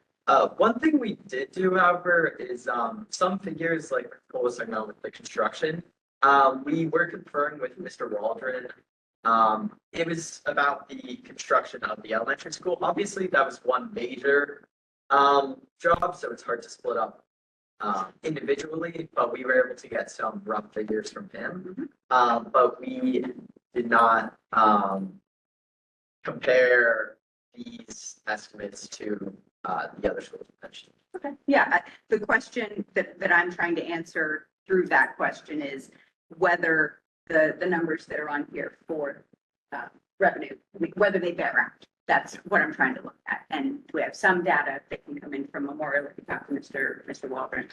one thing we did do, however, is some figures like Nicole was talking about with the construction. We were conferring with Mr. Waldron. It was about the construction of the elementary school. Obviously, that was one major job, so it's hard to split up individually, but we were able to get some rough figures from him. But we did not compare these estimates to the other schools mentioned. Okay. Yeah, the question that I'm trying to answer through that question is whether the numbers that are on here for revenue, whether they bear out. That's what I'm trying to look at. And we have some data that can come in from Memorial, like you talked to Mr. Waldron.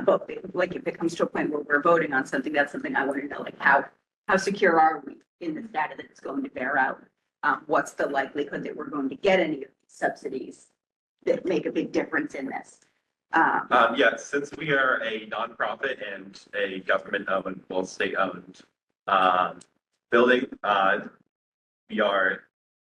But like if it comes to a point where we're voting on something, that's something I want to know, like how secure are we in this data that it's going to bear out? What's the likelihood that we're going to get any of these subsidies that make a big difference in this? Yeah, since we are a nonprofit and a government-owned, well, state-owned building, we are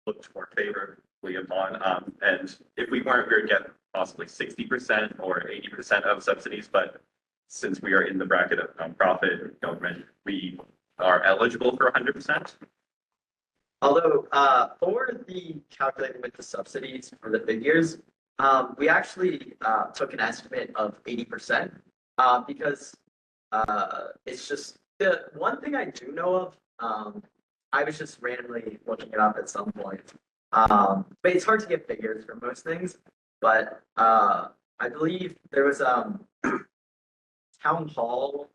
looked more favorably upon. And if we weren't, we would get possibly 60% or 80% of subsidies. But since we are in the bracket of nonprofit government, we are eligible for 100%. Although for the calculating with the subsidies for the figures, we actually took an estimate of 80% because it's just the one thing I do know of. I was just randomly looking it up at some point, but it's hard to get figures for most things. But I believe there was town hall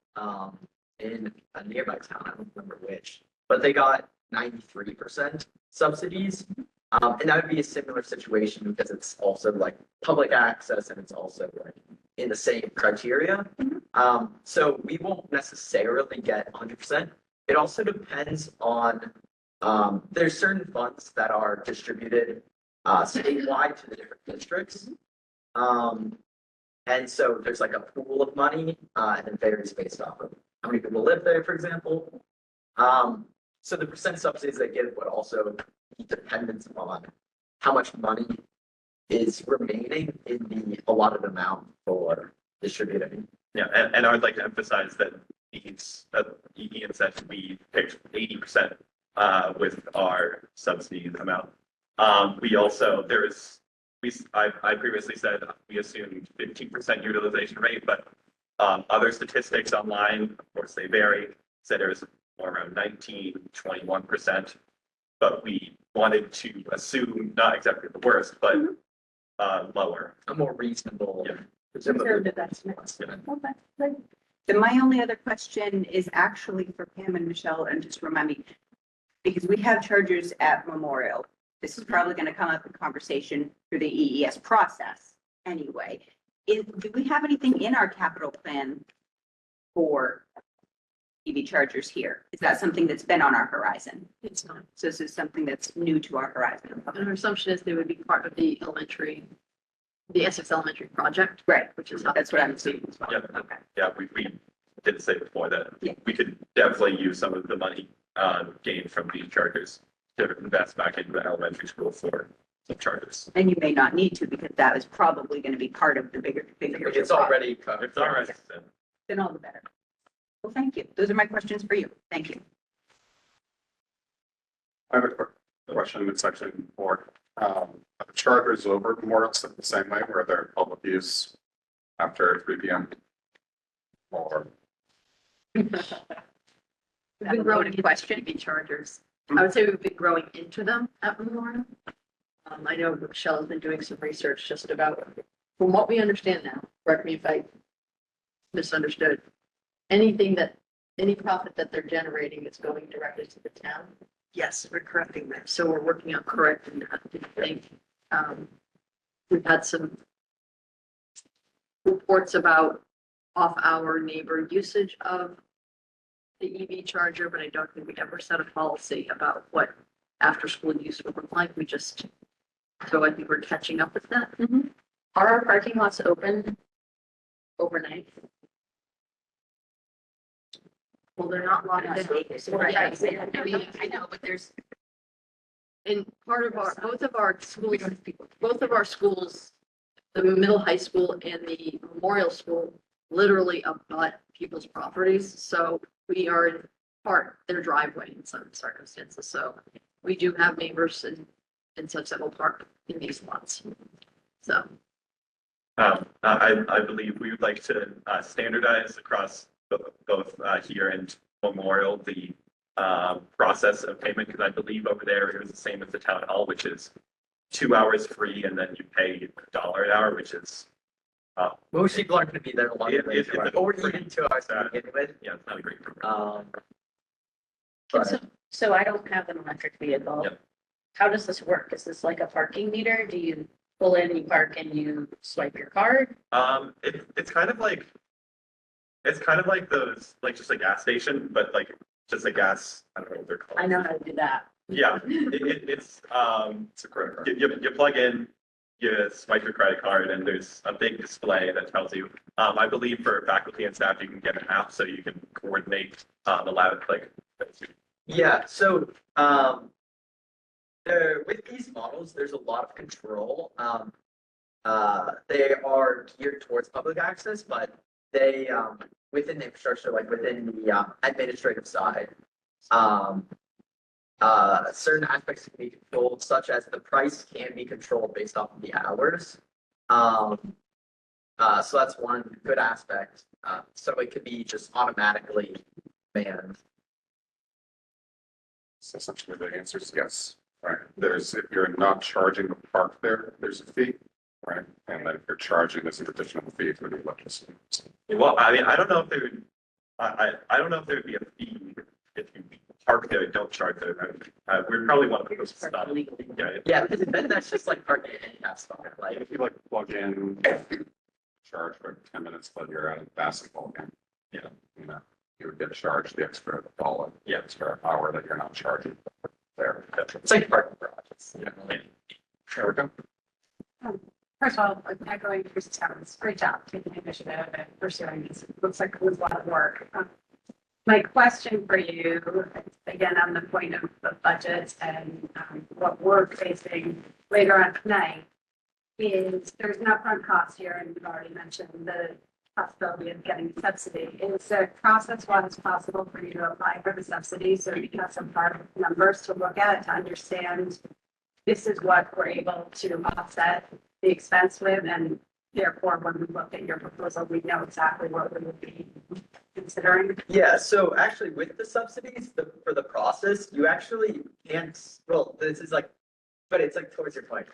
in a nearby town. I don't remember which, but they got 93% subsidies. And that would be a similar situation because it's also like public access and it's also like in the same criteria. So we won't necessarily get 100%. It also depends on, there's certain funds that are distributed statewide to the different districts. And so there's like a pool of money and it varies based off of how many people live there, for example. So the percent subsidies they give would also be dependent on how much money is remaining in the allotted amount for distributing. Yeah, and I would like to emphasize that Ian said we picked 80% with our subsidy amount. We also, I previously said we assumed 15% utilization rate, but other statistics online, of course, they vary, said it was more around 19, 21%. But we wanted to assume not exactly the worst, but lower. A more reasonable. Yeah. Conservative estimate. Yeah. Okay, great. Then my only other question is actually for Pam and Michelle, and just remind me, because we have chargers at Memorial. This is probably going to come up in conversation through the EES process anyway. Do we have anything in our capital plan for EV chargers here? Is that something that's been on our horizon? It's not. So this is something that's new to our horizon. And our assumption is they would be part of the Essex Elementary project. Right, Which is. that's what I'm seeing as well. Yeah. Okay. Yeah, we did say before that Yeah. we could definitely use some of the money gained from these chargers to invest back into the elementary school for some chargers. And you may not need to, because that is probably going to be part of the bigger picture. It's already covered. It's all right. Then all the better. Well, thank you. Those are my questions for you. Thank you. I have a quick question. It's actually for, are the chargers over Memorial set the same way where they're public use after 3 p.m.? Or We've been growing into EV chargers. I would say we've been growing into them at Memorial. I know Michelle has been doing some research just about, from what we understand now, correct me if I misunderstood, any profit that they're generating is going directly to the town. Yes, we're correcting that. So we're working on correcting that. I think we've had some reports about off-hour neighbor usage of the EV charger, but I don't think we ever set a policy about what after-school use would look like. So I think we're catching up with that. Are our parking lots open overnight? Well, they're not locked in. Right. I mean, I know, but there's, And both of our schools, the middle high school and the Memorial School, literally abut people's properties. So we are in part their driveway in some circumstances. So we do have neighbors in such that will park in these lots. So. I believe we would like to standardize across both here and Memorial the process of payment, because I believe over there it was the same as the town hall, which is 2 hours free and then you pay $1 an hour, which is Most people aren't going to be there longer It's than a or pretty even 2 hours to begin with. yeah, it's not a great program. But So I don't have an electric vehicle. Yep. How does this work? Is this like a parking meter? Do you pull in, you park, and you swipe your card? It's kind of like those, like just a gas station, but like just a gas, I don't know what they're called. I know how to do that. Yeah, it's it's a credit card. you plug in, you swipe your credit card, and there's a big display that tells you. I believe for faculty and staff, you can get an app so you can coordinate like. yeah, so with these models, there's a lot of control. They are geared towards public access, but they within the infrastructure, like within the administrative side, certain aspects can be controlled, such as the price can be controlled based off of the hours. So that's one good aspect. So it could be just automatically banned. So essentially the answer is yes, right? If you're not charging to park there, there's a fee, right? And then if you're charging, there's an additional fee for the electricity. Well, I mean, I don't know if there would, I don't know if there would be a fee if you park there and don't charge there. We're probably one of those stuff. Yeah, Yeah, because then that's just like parking in gas spot, Like like. if you like plug in, charge for 10 minutes, but you're at a basketball game, you know, you would get charged the extra $1, the extra hour that you're not charging there. It's like parking garages. Yeah. There we go. First of all, I'm echoing Chris's comments. Great job taking the initiative and pursuing this. It looks like it was a lot of work. My question for you, again, on the point of the budget and what we're facing later on tonight, is there's an upfront cost here, and you've already mentioned the possibility of getting a subsidy. Is it process-wise possible for you to apply for the subsidy so you have some hard numbers to look at to understand this is what we're able to offset the expense with, and therefore, when we look at your proposal, we know exactly what we would be considering? Yeah, so actually with the subsidies, for the process, you actually can't, well, this is like, but it's like towards your point.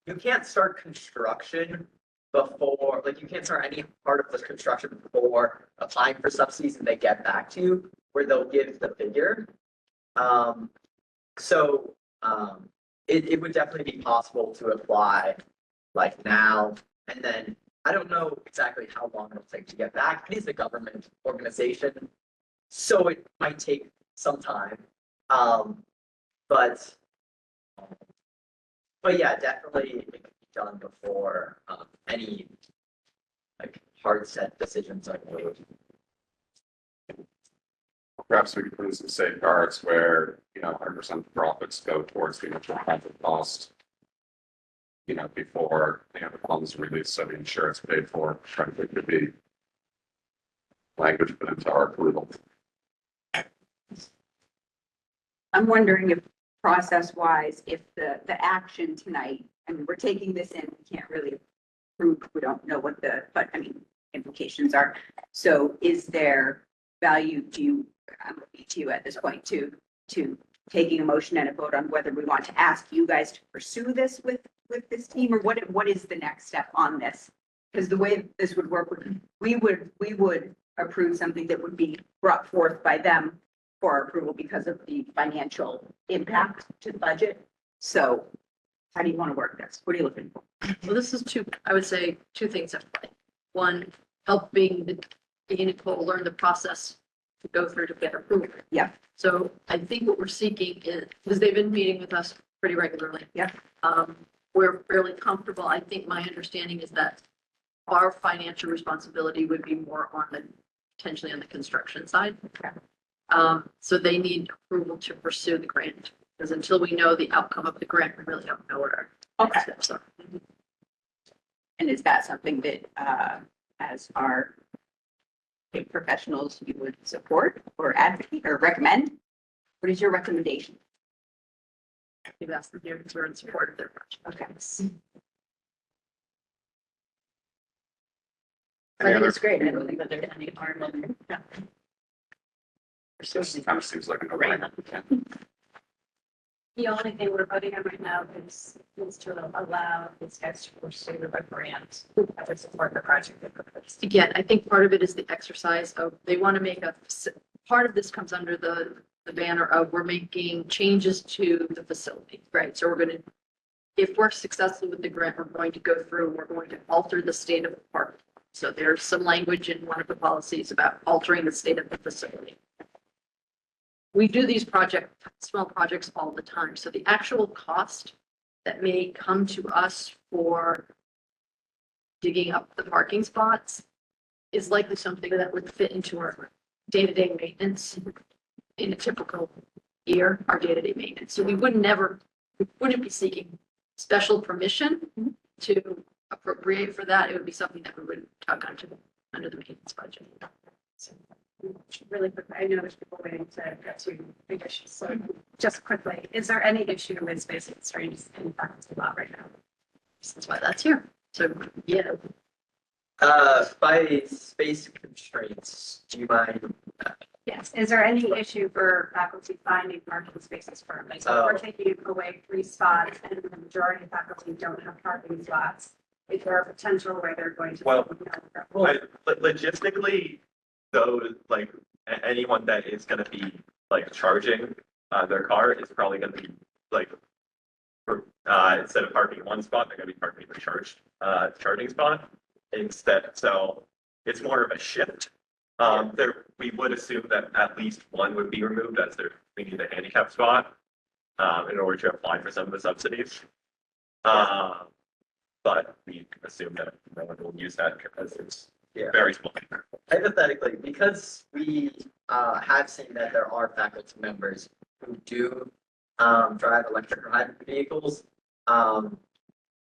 You can't start construction before, like you can't start any part of the construction before applying for subsidies and they get back to you where they'll give the figure. So it would definitely be possible to apply like now, and then I don't know exactly how long it'll take to get back. It is a government organization, so it might take some time. But yeah, definitely it can be done before any like hard set decisions are made. Perhaps we could put in some safeguards where, 100% of profits go towards the initial project cost. Before, the funds are released, so the insurance paid for, frankly, could be language put into our approval. I'm wondering if process-wise, if the action tonight, I mean, we're taking this in, we can't really prove, we don't know what implications are. So is there value, I'm looking to you at this point to taking a motion and a vote on whether we want to ask you guys to pursue this with this team, or what is the next step on this? Because the way this would work, we would approve something that would be brought forth by them for approval because of the financial impact to the budget. So how do you want to work this? What are you looking for? Well, this is I would say two things at play. One, helping the Nicole learn the process to go through to get approval. Yeah. So I think what we're seeking is, because they've been meeting with us pretty regularly. Yeah. We're fairly comfortable. I think my understanding is that our financial responsibility would be more potentially on the construction side. Okay. So they need approval to pursue the grant, because until we know the outcome of the grant, we really don't know what our next steps are. And is that something that, as our professionals, you would support or advocate or recommend? What is your recommendation? We've asked them here because we're in support of their project. Okay. I think it's great. I don't think that there's any harm in it. Yeah. This kind of seems like a no-brainer. The only thing we're voting on right now is to allow these guys to pursue the grant to support the project. Again, I think part of it is the exercise of, they want to make part of this comes under the banner of we're making changes to the facility, right? So if we're successful with the grant, we're going to go through, we're going to alter the state of the park. So there's some language in one of the policies about altering the state of the facility. We do these small projects all the time. So the actual cost that may come to us for digging up the parking spots is likely something that would fit into our day-to-day maintenance in a typical year, our day-to-day maintenance. So we wouldn't be seeking special permission to appropriate for that. It would be something that we would tuck under the maintenance budget. So, really quick, I know there's people waiting to get to big issues. So just quickly, is there any issue with space constraints in faculty law right now? That's why that's here. So, yeah. By space constraints, do you mind? Yes. Is there any issue for faculty finding parking spaces for them? So we're taking away 3 spots and the majority of faculty don't have parking slots. Is there a potential where they're going to? Well, logistically, though, like anyone that is going to be like charging their car is probably going to be like, instead of parking in one spot, they're going to be parking in the charging spot instead. So it's more of a shift. We would assume that at least one would be removed as we need a handicap spot in order to apply for some of the subsidies. But we assume that no one will use that because it's very small. Hypothetically, because we have seen that there are faculty members who do drive electric or hybrid vehicles,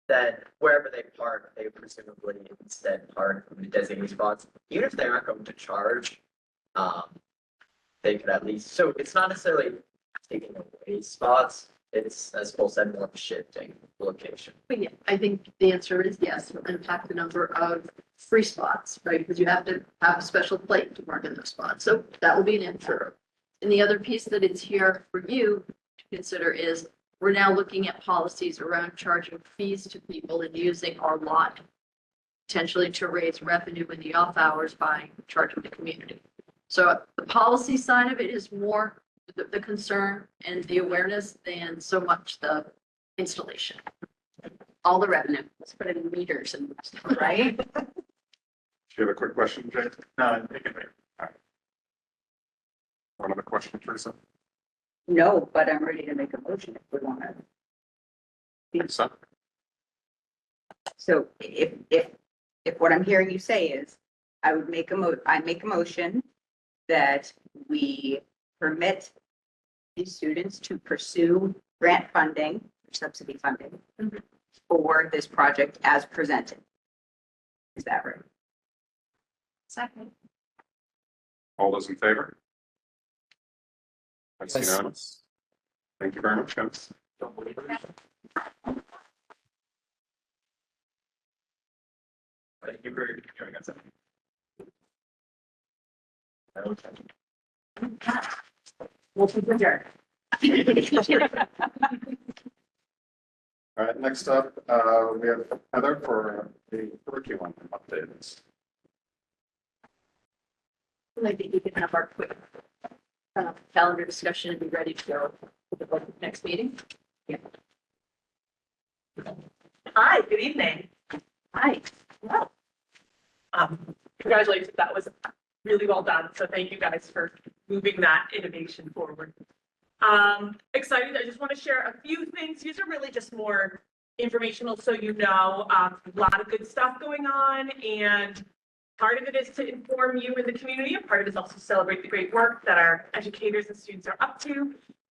that wherever they park, they presumably instead park in the designated spots. Even if they aren't going to charge, they could at least, so it's not necessarily taking away spots. It's, as Paul said, more of a shifting location. But yeah, I think the answer is yes, it'll impact the number of free spots, right? Because you have to have a special plate to park in those spots. So that will be an answer. And the other piece that it's here for you to consider is we're now looking at policies around charging fees to people and using our lot potentially to raise revenue in the off hours by charging the community. So the policy side of it is more the concern and the awareness than so much the installation. All the revenue, let's put it in meters and stuff, right? Do you have a quick question, Jake? No, they can wait. One other question, Teresa? No, but I'm ready to make a motion if we want to. Lisa? So if what I'm hearing you say is, I would make I make a motion that we permit these students to pursue grant funding, or subsidy funding for this project as presented. Is that right? Second. All those in favor? That's Yes. unanimous. Thank you very much, guys. Thank you for joining us. We'll keep adjourned. All right, next up, we have Heather for the curriculum updates. I think we can have our quick calendar discussion and be ready to go for the next meeting. Yeah. Hi, good evening. Hi. Wow. Congratulations, that was really well done. So thank you guys for moving that innovation forward. Excited, I just want to share a few things. These are really just more informational, so you know, a lot of good stuff going on, and part of it is to inform you in the community, and part of it is also celebrate the great work that our educators and students are up to.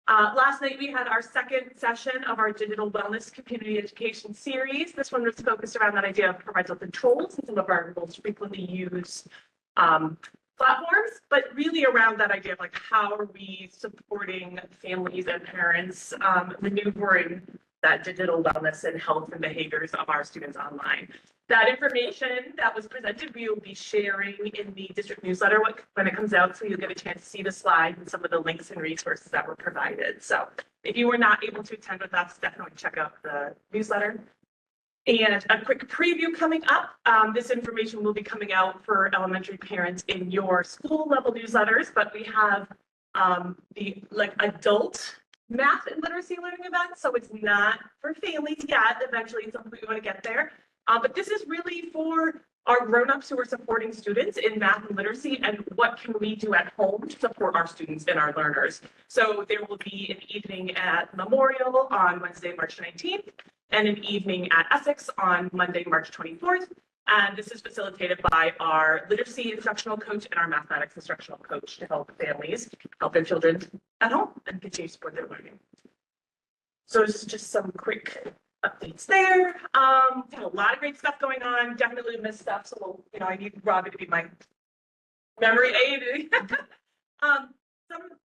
Last night, we had our second session of our digital wellness community education series. This one was focused around that idea of parental controls and some of our most frequently used platforms, but really around that idea of like, how are we supporting families and parents maneuvering that digital wellness and health and behaviors of our students online. That information that was presented, we will be sharing in the district newsletter when it comes out, so you'll get a chance to see the slides and some of the links and resources that were provided. So if you were not able to attend with us, definitely check out the newsletter. And a quick preview coming up. This information will be coming out for elementary parents in your school level newsletters, but we have the adult math and literacy learning event. So it's not for families yet. Eventually, it's something we want to get there. But this is really for our grown-ups who are supporting students in math and literacy, and what can we do at home to support our students and our learners. So there will be an evening at Memorial on Wednesday, March 19th, and an evening at Essex on Monday, March 24th. And this is facilitated by our literacy instructional coach and our mathematics instructional coach to help families help their children at home and continue to support their learning. So this is just some quick updates there. Got a lot of great stuff going on. Definitely missed stuff. So, I need Robbie to be my memory aid.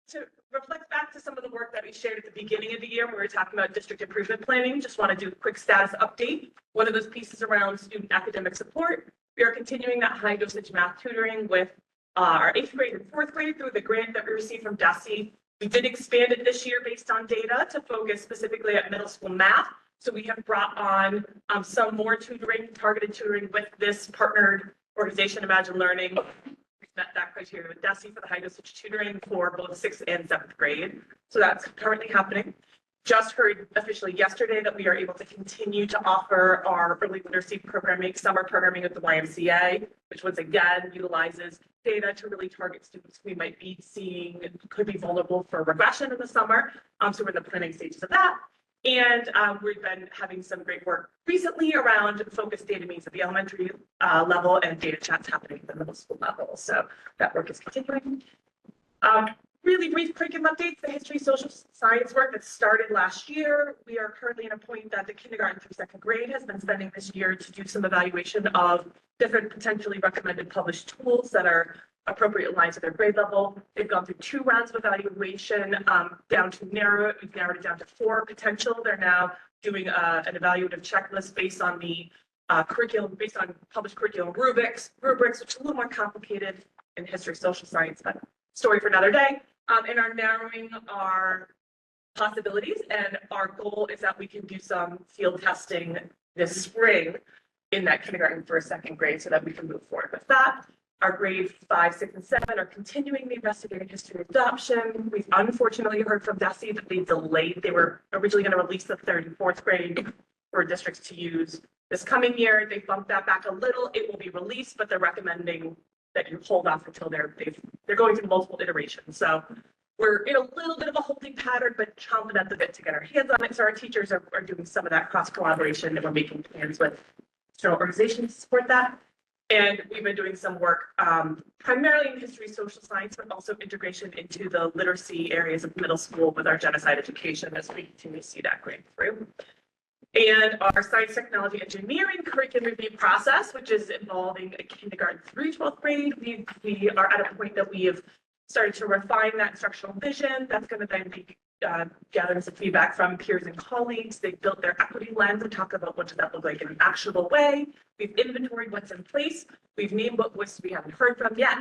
To reflect back to some of the work that we shared at the beginning of the year when we were talking about district improvement planning, just want to do a quick status update. One of those pieces around student academic support. We are continuing that high dosage math tutoring with our 8th grade and 4th grade through the grant that we received from DESE. We did expand it this year based on data to focus specifically at middle school math. So we have brought on some more tutoring, targeted tutoring with this partnered organization, Imagine Learning. Met that criteria with DESE for the high dosage tutoring for both 6th and 7th grade. So that's currently happening. Just heard officially yesterday that we are able to continue to offer our early literacy programming, summer programming at the YMCA, which once again utilizes data to really target students we might be seeing could be vulnerable for regression in the summer. So we're in the planning stages of that. And we've been having some great work recently around focused data means at the elementary level and data chats happening at the middle school level. So that work is continuing. really brief curriculum updates, the history, social science work that started last year. We are currently at a point that the kindergarten through second grade has been spending this year to do some evaluation of different potentially recommended published tools that are appropriate aligned to their grade level. They've gone through 2 rounds of evaluation down to narrow it. We've narrowed it down to 4 potential. They're now doing an evaluative checklist based on the curriculum, based on published curriculum rubrics, which is a little more complicated in history, social science, but story for another day. And are narrowing our possibilities. And our goal is that we can do some field testing this spring in that kindergarten for second grade so that we can move forward with that. Our grade 5, 6, and 7 are continuing the investigative history adoption. We've unfortunately heard from DESE that they delayed. They were originally going to release the 3rd and 4th grade for districts to use this coming year. They bumped that back a little. It will be released, but they're recommending that you hold off until they're going through multiple iterations. So we're in a little bit of a holding pattern, but chomping at the bit to get our hands on it. So our teachers are doing some of that cross collaboration, and we're making plans with external organizations to support that. And we've been doing some work primarily in history, social science, but also integration into the literacy areas of middle school with our genocide education as we continue to see that going through. And our science, technology, engineering curriculum review process, which is involving a kindergarten through 12th grade. We are at a point that we have started to refine that instructional vision. That's going to then be gathering some feedback from peers and colleagues. They've built their equity lens and talk about what does that look like in an actionable way. We've inventoried what's in place. We've named what voices we haven't heard from yet.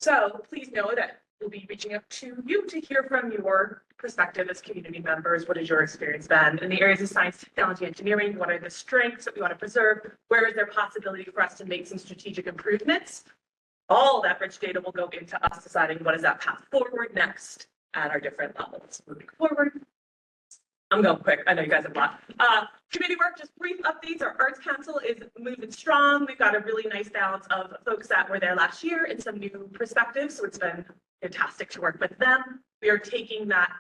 So please know that we'll be reaching out to you to hear from your perspective as community members. What has your experience been in the areas of science, technology, engineering? What are the strengths that we want to preserve? Where is there possibility for us to make some strategic improvements? All that rich data will go into us deciding what is that path forward next at our different levels moving forward. I'm going quick. I know you guys have a lot. Committee work, just brief updates. Our Arts Council is moving strong. We've got a really nice balance of folks that were there last year and some new perspectives. So it's been fantastic to work with them. We are taking that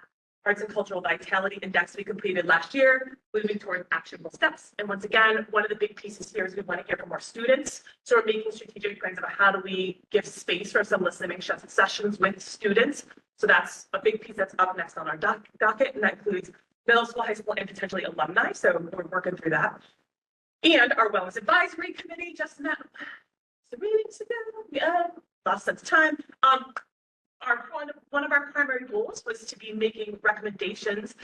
Arts and Cultural Vitality Index we completed last year, moving towards actionable steps. And once again, one of the big pieces here is we want to hear from our students. So we're making strategic plans about how do we give space for some listening sessions with students. So that's a big piece that's up next on our docket, and that includes middle school, high school, and potentially alumni. So we're working through that. And our Wellness Advisory Committee just met 3 weeks ago. Yeah, lost sense of time. One of our primary goals was to be making recommendations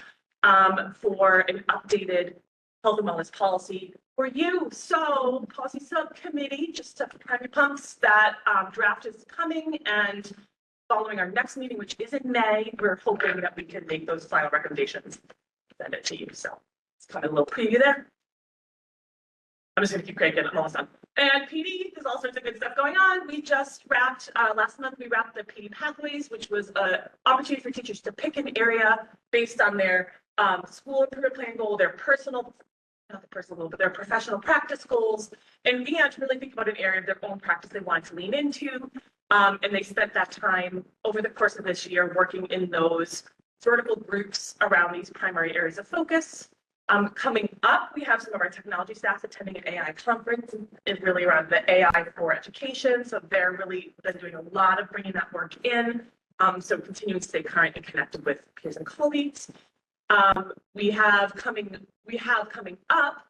for an updated health and wellness policy for you. So policy subcommittee, just to prime your pumps, that draft is coming, and following our next meeting, which is in May, we're hoping that we can make those final recommendations, send it to you. So it's kind of a little preview there. I'm just going to keep cranking. I'm almost done. And PD, there's all sorts of good stuff going on. We just wrapped, last month, we wrapped the PD Pathways, which was an opportunity for teachers to pick an area based on their school improvement plan goal, their personal, not the personal goal, but their professional practice goals. And we had to really think about an area of their own practice they wanted to lean into. And they spent that time over the course of this year working in those vertical groups around these primary areas of focus. Coming up, we have some of our technology staff attending an AI conference and really around the AI for education. So they're really been doing a lot of bringing that work in. So continuing to stay current and connected with peers and colleagues. We have coming up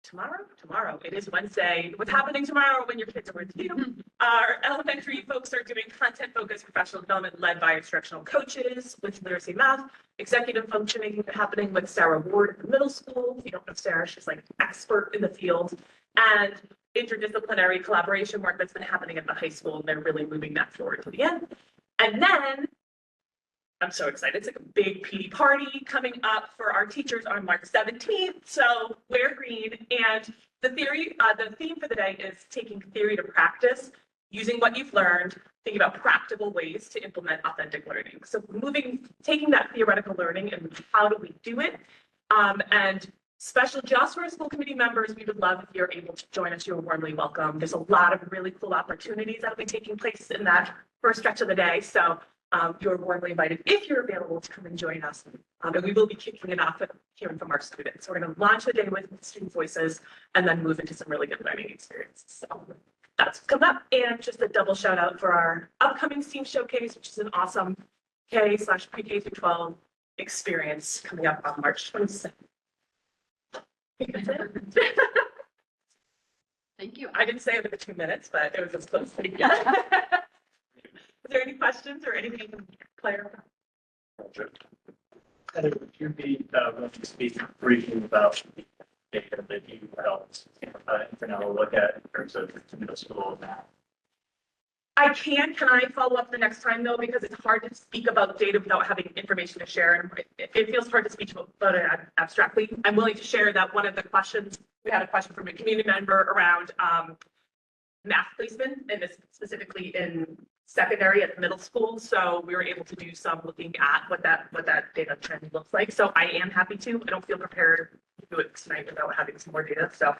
tomorrow, it is Wednesday. What's happening tomorrow when your kids are with you? Our elementary folks are doing content-focused professional development led by instructional coaches with literacy math, executive functioning happening with Sarah Ward at the middle school. If you don't know Sarah, she's like expert in the field, and interdisciplinary collaboration work that's been happening at the high school. And they're really moving that forward to the end. And then I'm so excited. It's like a big PD party coming up for our teachers on March 17th. So wear green. And the theme for the day is taking theory to practice, using what you've learned, thinking about practical ways to implement authentic learning. So taking that theoretical learning and how do we do it? And special just for our school committee members, we would love if you're able to join us. You're warmly welcome. There's a lot of really cool opportunities that will be taking place in that first stretch of the day. So you're warmly invited if you're available to come and join us. And we will be kicking it off with hearing from our students. So we're going to launch the day with student voices and then move into some really good learning experiences. So that's coming up. And just a double shout out for our upcoming STEAM Showcase, which is an awesome K/pre-K through 12 experience coming up on March 27th. Thank you. I didn't say it in the 2 minutes, but it was as close. Is there any questions or anything to clarify? Heather, would you be willing to speak briefly about the data that you helped Fernella look at in terms of middle school math? I can I follow up the next time though, because it's hard to speak about data without having information to share. And it feels hard to speak about it abstractly. I'm willing to share that one of the questions, we had a question from a community member around math placement, and this specifically in secondary at the middle school. So we were able to do some looking at what that data trend looks like. So I am happy to. I don't feel prepared to do it tonight without having some more data. So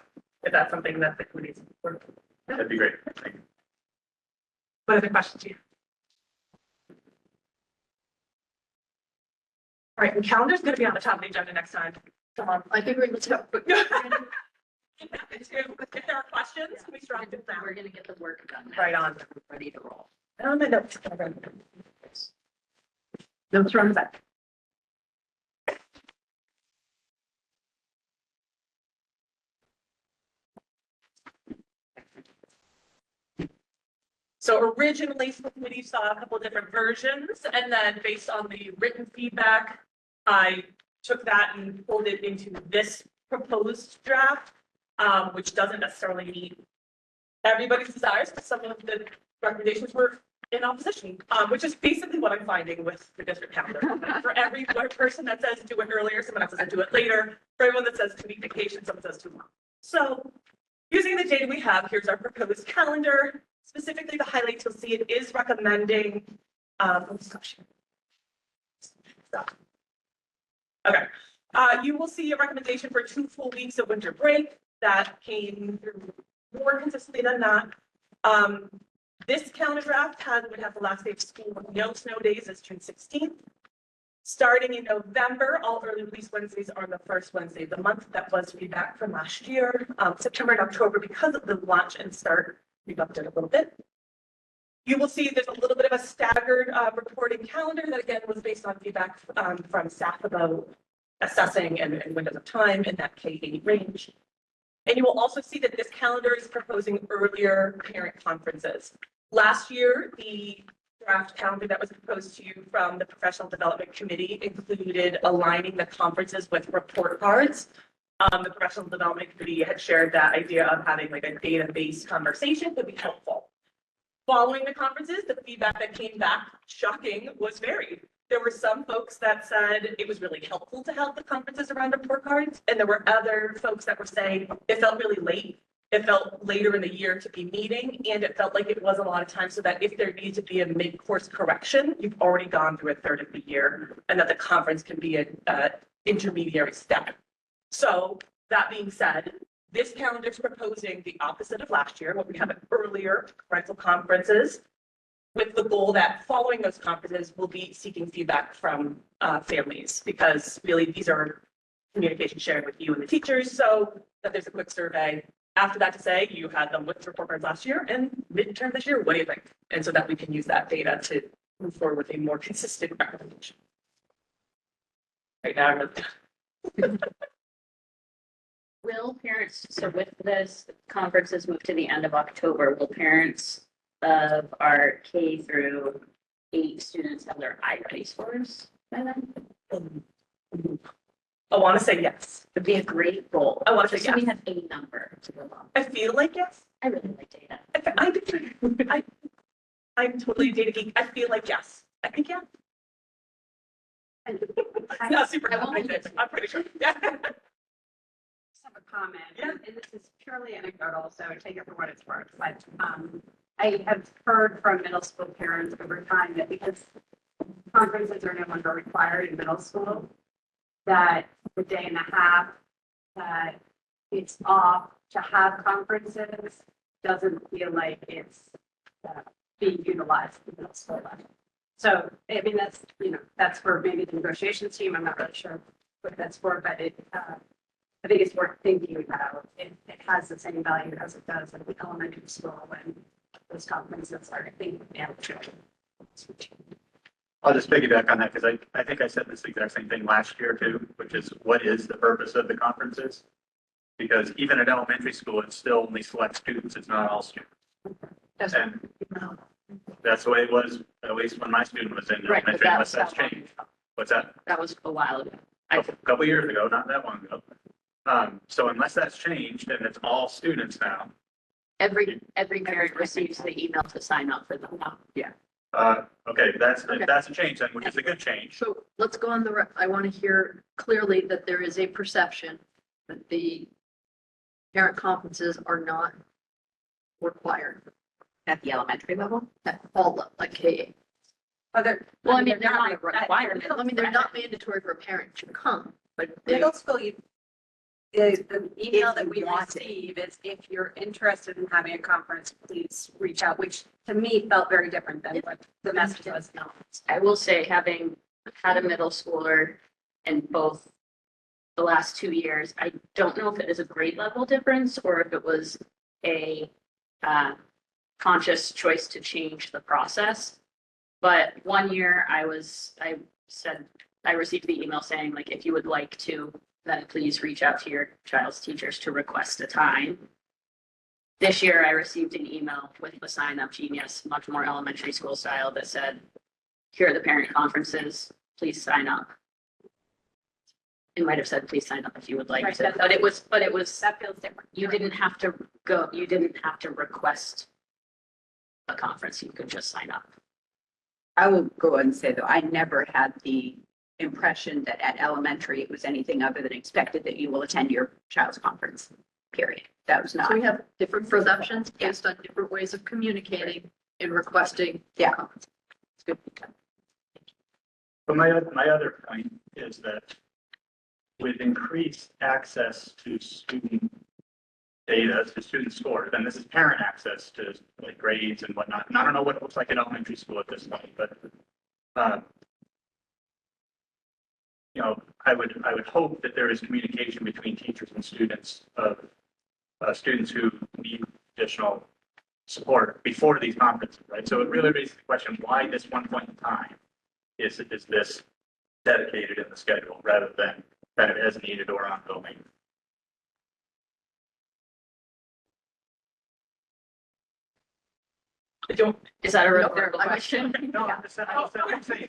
if that's something that the committee is working. That'd be great. Thank you. What other questions do you have? All right, and calendar's going to be on the top of the agenda next time. Come on. I think we're going to talk, but If there are questions, can we drop them down? we're going to get the work done. Right on. We're ready to roll. No. Notes are on the back. So originally, school committee saw a couple of different versions, and then based on the written feedback, I took that and pulled it into this proposed draft, which doesn't necessarily meet everybody's desires, but some of the recommendations were in opposition, which is basically what I'm finding with the district calendar. For every person that says do it earlier, someone else says do it later. For everyone that says 2 week vacation, someone says too long. So using the data we have, here's our proposed calendar. Specifically, the highlights you'll see it is recommending. Okay, you will see a recommendation for 2 full weeks of winter break that came through more consistently than that. This calendar draft would have the last day of school with no snow days as June 16th. Starting in November, all early release Wednesdays are the first Wednesday of the month. That was feedback from last year. September and October, because of the launch and start, we've upped it a little bit. You will see there's a little bit of a staggered reporting calendar that again was based on feedback from staff about assessing and windows of time in that K-8 range. And you will also see that this calendar is proposing earlier parent conferences. Last year, the draft calendar that was proposed to you from the Professional Development Committee included aligning the conferences with report cards. The Professional Development Committee had shared that idea of having like a data-based conversation would be helpful. Following the conferences, the feedback that came back, shocking, was varied. There were some folks that said it was really helpful to have the conferences around report cards, and there were other folks that were saying it felt really late. It felt later in the year to be meeting, and it felt like it was a lot of time so that if there needs to be a mid-course correction, you've already gone through a third of the year, and that the conference can be an intermediary step. So that being said, this calendar is proposing the opposite of last year, where we have earlier parental conferences, with the goal that following those conferences, we'll be seeking feedback from families, because really these are communication shared with you and the teachers, so that there's a quick survey. After that to say, you had them with report cards last year and midterm this year, what do you think? And so that we can use that data to move forward with a more consistent recommendation. Right now, I'm really Will parents, so with this conferences move to the end of October, will parents of our K through 8 students have their iReady scores by then? I want to say yes. It'd be a great goal. I want to say So we yes. have a number to go on. I feel like yes. I really like data. I'm totally a data geek. I feel like yes. I think yeah. It's not super complicated. I'm pretty sure. Yeah. Just have a comment, and this is purely anecdotal, so take it for what it's worth. But I have heard from middle school parents over time that because conferences are no longer required in middle school, that the day and a half that it's off to have conferences doesn't feel like it's being utilized at the middle school level. So, I mean, that's, that's for maybe the negotiations team. I'm not really sure what that's for, but I think it's worth thinking about. It has the same value as it does at the elementary school when those conferences are being managed. I'll just piggyback on that because I think I said this exact same thing last year too, which is what is the purpose of the conferences? Because even at elementary school, it's still only select students, it's not all students. And that's the way it was, at least when my student was in Right, but elementary, unless that's that's changed. What's that? That was a while ago. A couple years ago, not that long ago. So unless that's changed and it's all students now, Every parent receives the email to sign up for them now. okay, that's Okay. a change then, which is a good change. So let's go on I want to hear clearly that there is a perception that the parent conferences are not required At the elementary level? at all, like K. Other, Well, I mean, they're they're not a requirement. I mean, they're not mandatory for a parent to come, but they, Middle school, the email If that you we want it. receive is if you're interested in having a conference, please reach out, which to me felt very different than what the message was. I will say, having had a middle schooler in both the last 2 years, I don't know if it is a grade level difference or if it was a conscious choice to change the process. But 1 year I received the email saying like, if you would like to, then please reach out to your child's teachers to request a time. This year I received an email with the sign up genius, much more elementary school style, that said, here are the parent conferences, please sign up. It might have said, please sign up if you would like Right, to, but it was, That feels different. you didn't have to go, you didn't have to request a conference, you could just sign up. I will go and say though, I never had the impression that at elementary it was anything other than expected that you will attend your child's conference, period. That was not. so we have different perceptions based on different ways of communicating and requesting. Yeah. It's good. But my other point is that with increased access to student data, to student scores, and this is parent access to like grades and whatnot, and I don't know what it looks like in elementary school at this point, but I would hope that there is communication between teachers and students of students who need additional support before these conferences, right? So it really raises the question, why this one point in time is this dedicated in the schedule rather than kind of as needed or ongoing? Is that a No, rhetorical I was- question? No, I'm saying.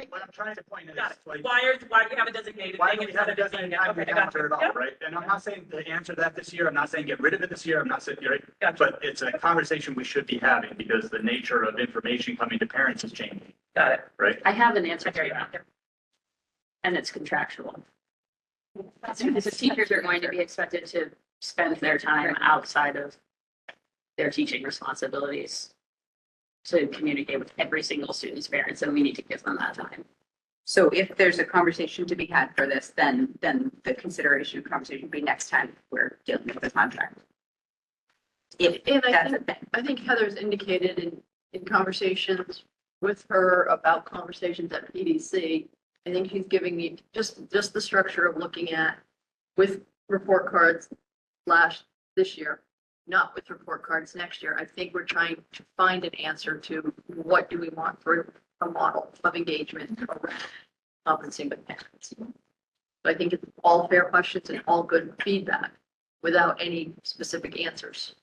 What I'm trying to point Got is it. like. Why do we have a designated Why thing do we instead have of it just being? doesn't have Okay, the I got answer you. at all, Yep. right? And I'm not saying to answer that this year, I'm not saying get rid of it this year, I'm not saying, right? Gotcha. But it's a conversation we should be having because the nature of information coming to parents is changing, Got it. right? I have an answer I hear to you. that, and it's contractual. The teachers are going to be expected to spend their time outside of their teaching responsibilities to communicate with every single student's parents, and we need to give them that time. So if there's a conversation to be had for this, then the consideration conversation would be next time we're dealing with the contract. If And that's a thing. I think Heather's indicated in conversations with her about conversations at PDC, I think she's giving me just the structure of looking at with report cards this year, not with report cards next year. I think we're trying to find an answer to what do we want for a model of engagement around conferencing with parents. So I think it's all fair questions and all good feedback without any specific answers.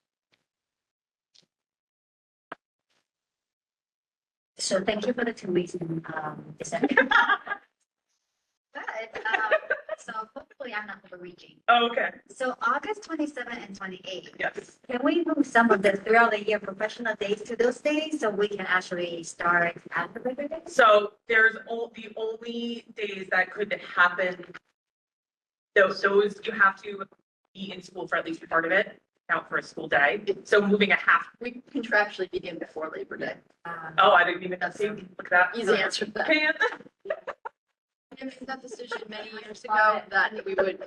So thank you for the 2 weeks in December. But, so hopefully I'm not overreaching. Oh, okay. So August 27 and 28. Yes. Can we move some of the throughout the year professional days to those days so we can actually start after Labor Day? So there's the only days that could happen. Those you have to be in school for at least part of it, count for a school day. So moving a half. We contractually begin before Labor Day. Oh, I didn't even see. Look at that. Easy answer to that. Can. I made that decision many years ago that we would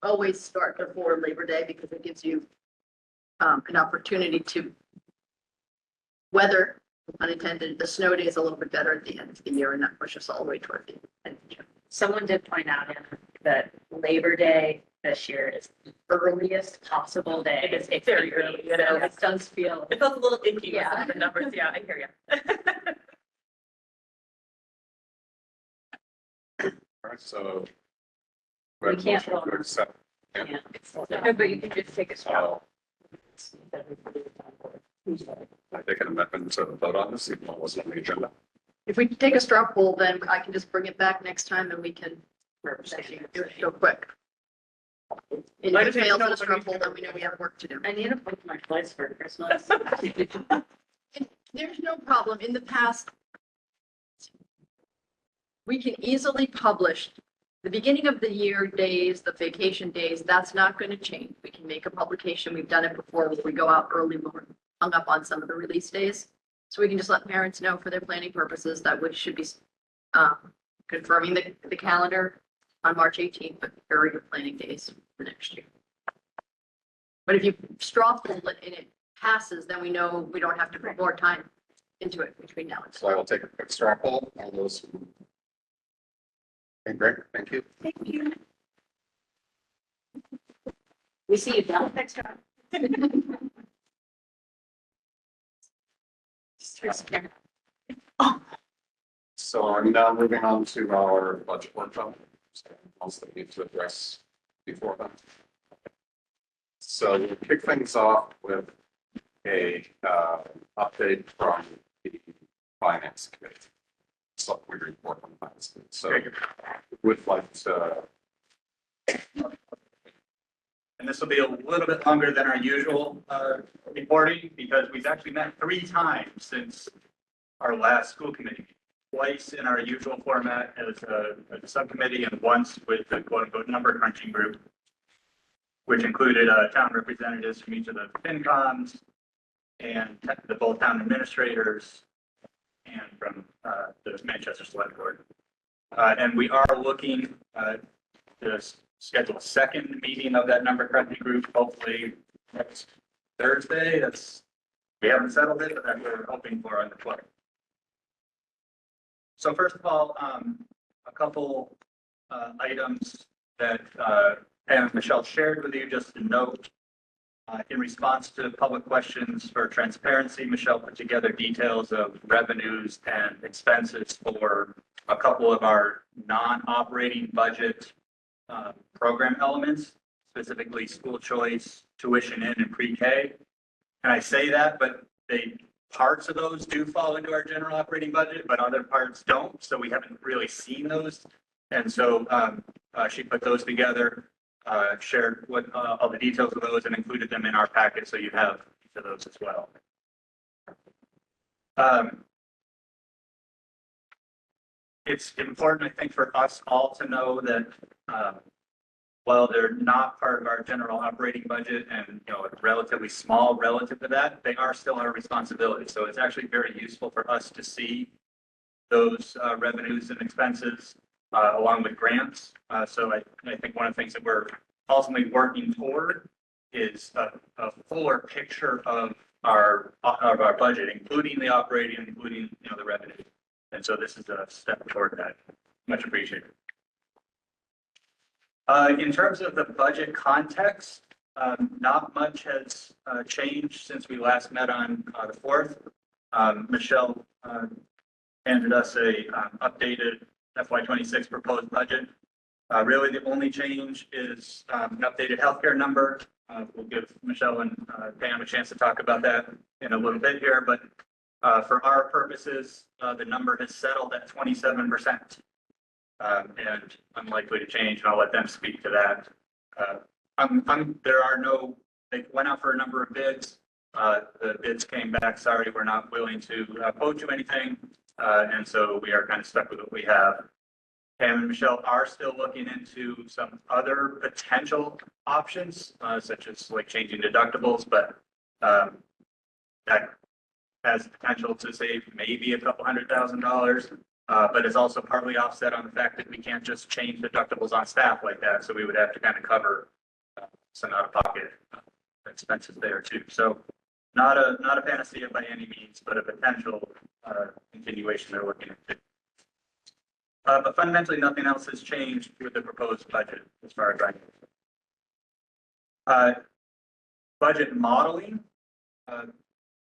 always start before Labor Day because it gives you an opportunity to weather, unintended, the snow day is a little bit better at the end of the year and not push us all the way toward the end of June. Someone did point out that Labor Day this year is the earliest possible day. It is it very could be. early, So yeah. it does feel, It felt a little icky with Yeah. some of the numbers. Yeah, I hear you. right, so. We can't motion vote to on it. accept. Yeah. No, but you can just take a straw. I take an amendment to vote on this, even though it wasn't on the agenda. If we take a straw poll, then I can just bring it back next time and we can go quick. And if it fails in a straw poll, then we know we have work to do. I need to book my flights for Christmas. There's no problem. In the past, we can easily publish the beginning of the year days, the vacation days. That's not going to change. We can make a publication. We've done it before where we go out early when we're hung up on some of the release days. So we can just let parents know for their planning purposes that we should be confirming the calendar on March 18th, but very good planning days for next year. But if you straw poll it and it passes, then we know we don't have to put more time into it between now and then. So I will take a quick straw poll. All those. Okay, great, thank you. Thank you. We see you down. Next time. So I'm now moving on to our budget workshop. Else that we need to address before that. So we'll kick things off with a update from the finance committee. So we report on finance committee. So would like to. And this will be a little bit longer than our usual reporting because we've actually met 3 times since our last school committee meeting. Twice in our usual format as a subcommittee and once with the quote unquote number crunching group, which included town representatives from each of the FinComs and the both town administrators and from the Manchester Select Board. And we are looking to schedule a second meeting of that number crunching group, hopefully next Thursday. We haven't settled it, but that's what we're hoping for on the 12th. So first of all, a couple items that Pam and Michelle shared with you, just to note. In response to public questions for transparency, Michelle put together details of revenues and expenses for a couple of our non-operating budget program elements, specifically school choice, tuition in, and pre-K. And I say that, but parts of those do fall into our general operating budget, but other parts don't. So we haven't really seen those. And so she put those together, shared what all the details of those and included them in our packet. So you have each of those as well. It's important, I think, for us all to know that while they're not part of our general operating budget and, relatively small relative to that, they are still our responsibility. So it's actually very useful for us to see those revenues and expenses along with grants. So I think one of the things that we're ultimately working toward is a fuller picture of our budget, including the operating, including, the revenue. And so this is a step toward that. Much appreciated. In terms of the budget context, not much has changed since we last met on the 4th. Michelle handed us a updated FY26 proposed budget. Really, the only change is an updated healthcare number. We'll give Michelle and Pam a chance to talk about that in a little bit here, but for our purposes, the number has settled at 27%. And unlikely to change, and I'll let them speak to that. They went out for a number of bids. The bids came back, sorry, we're not willing to quote you anything. And so we are kind of stuck with what we have. Pam and Michelle are still looking into some other potential options, such as like changing deductibles, but that has the potential to save maybe a couple $100,000. But it's also partly offset on the fact that we can't just change deductibles on staff like that. So we would have to kind of cover some out-of-pocket expenses there too. So not a panacea by any means, but a potential continuation they're looking at. But fundamentally, nothing else has changed with the proposed budget as far as I know. Budget modeling.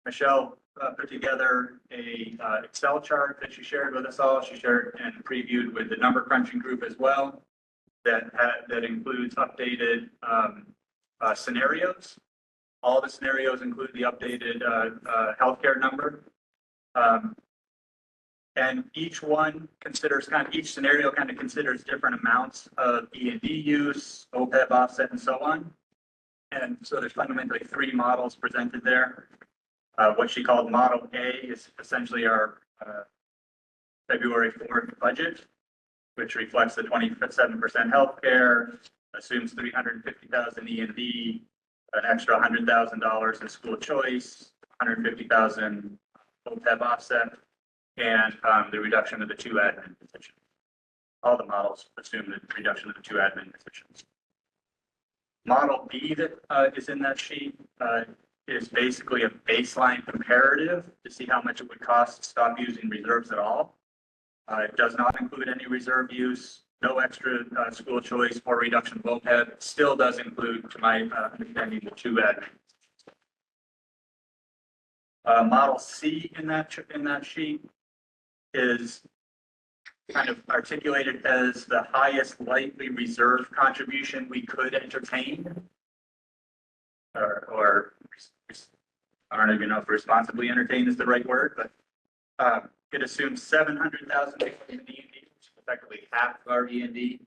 Michelle put together a Excel chart that she shared with us all. She shared and previewed with the number crunching group as well. That includes updated scenarios. All the scenarios include the updated healthcare number. And each scenario kind of considers different amounts of E&D use, OPEB offset, and so on. And so there's fundamentally three models presented there. What she called Model A is essentially our February 4th budget, which reflects the 27% healthcare, assumes 350,000 E&D, an extra $100,000 in school choice, 150,000 OPEB offset, and the reduction of the 2 admin positions. All the models assume the reduction of the 2 admin positions. Model B that is in that sheet is basically a baseline comparative to see how much it would cost to stop using reserves at all. It does not include any reserve use, no extra school choice or reduction of OPEB. It still does include, to my understanding, the 2 admin. Model C in that sheet is kind of articulated as the highest likely reserve contribution we could entertain, or I don't even know if responsibly entertain is the right word, but it assumes 700,000 in E&D, which is effectively half of our E&D,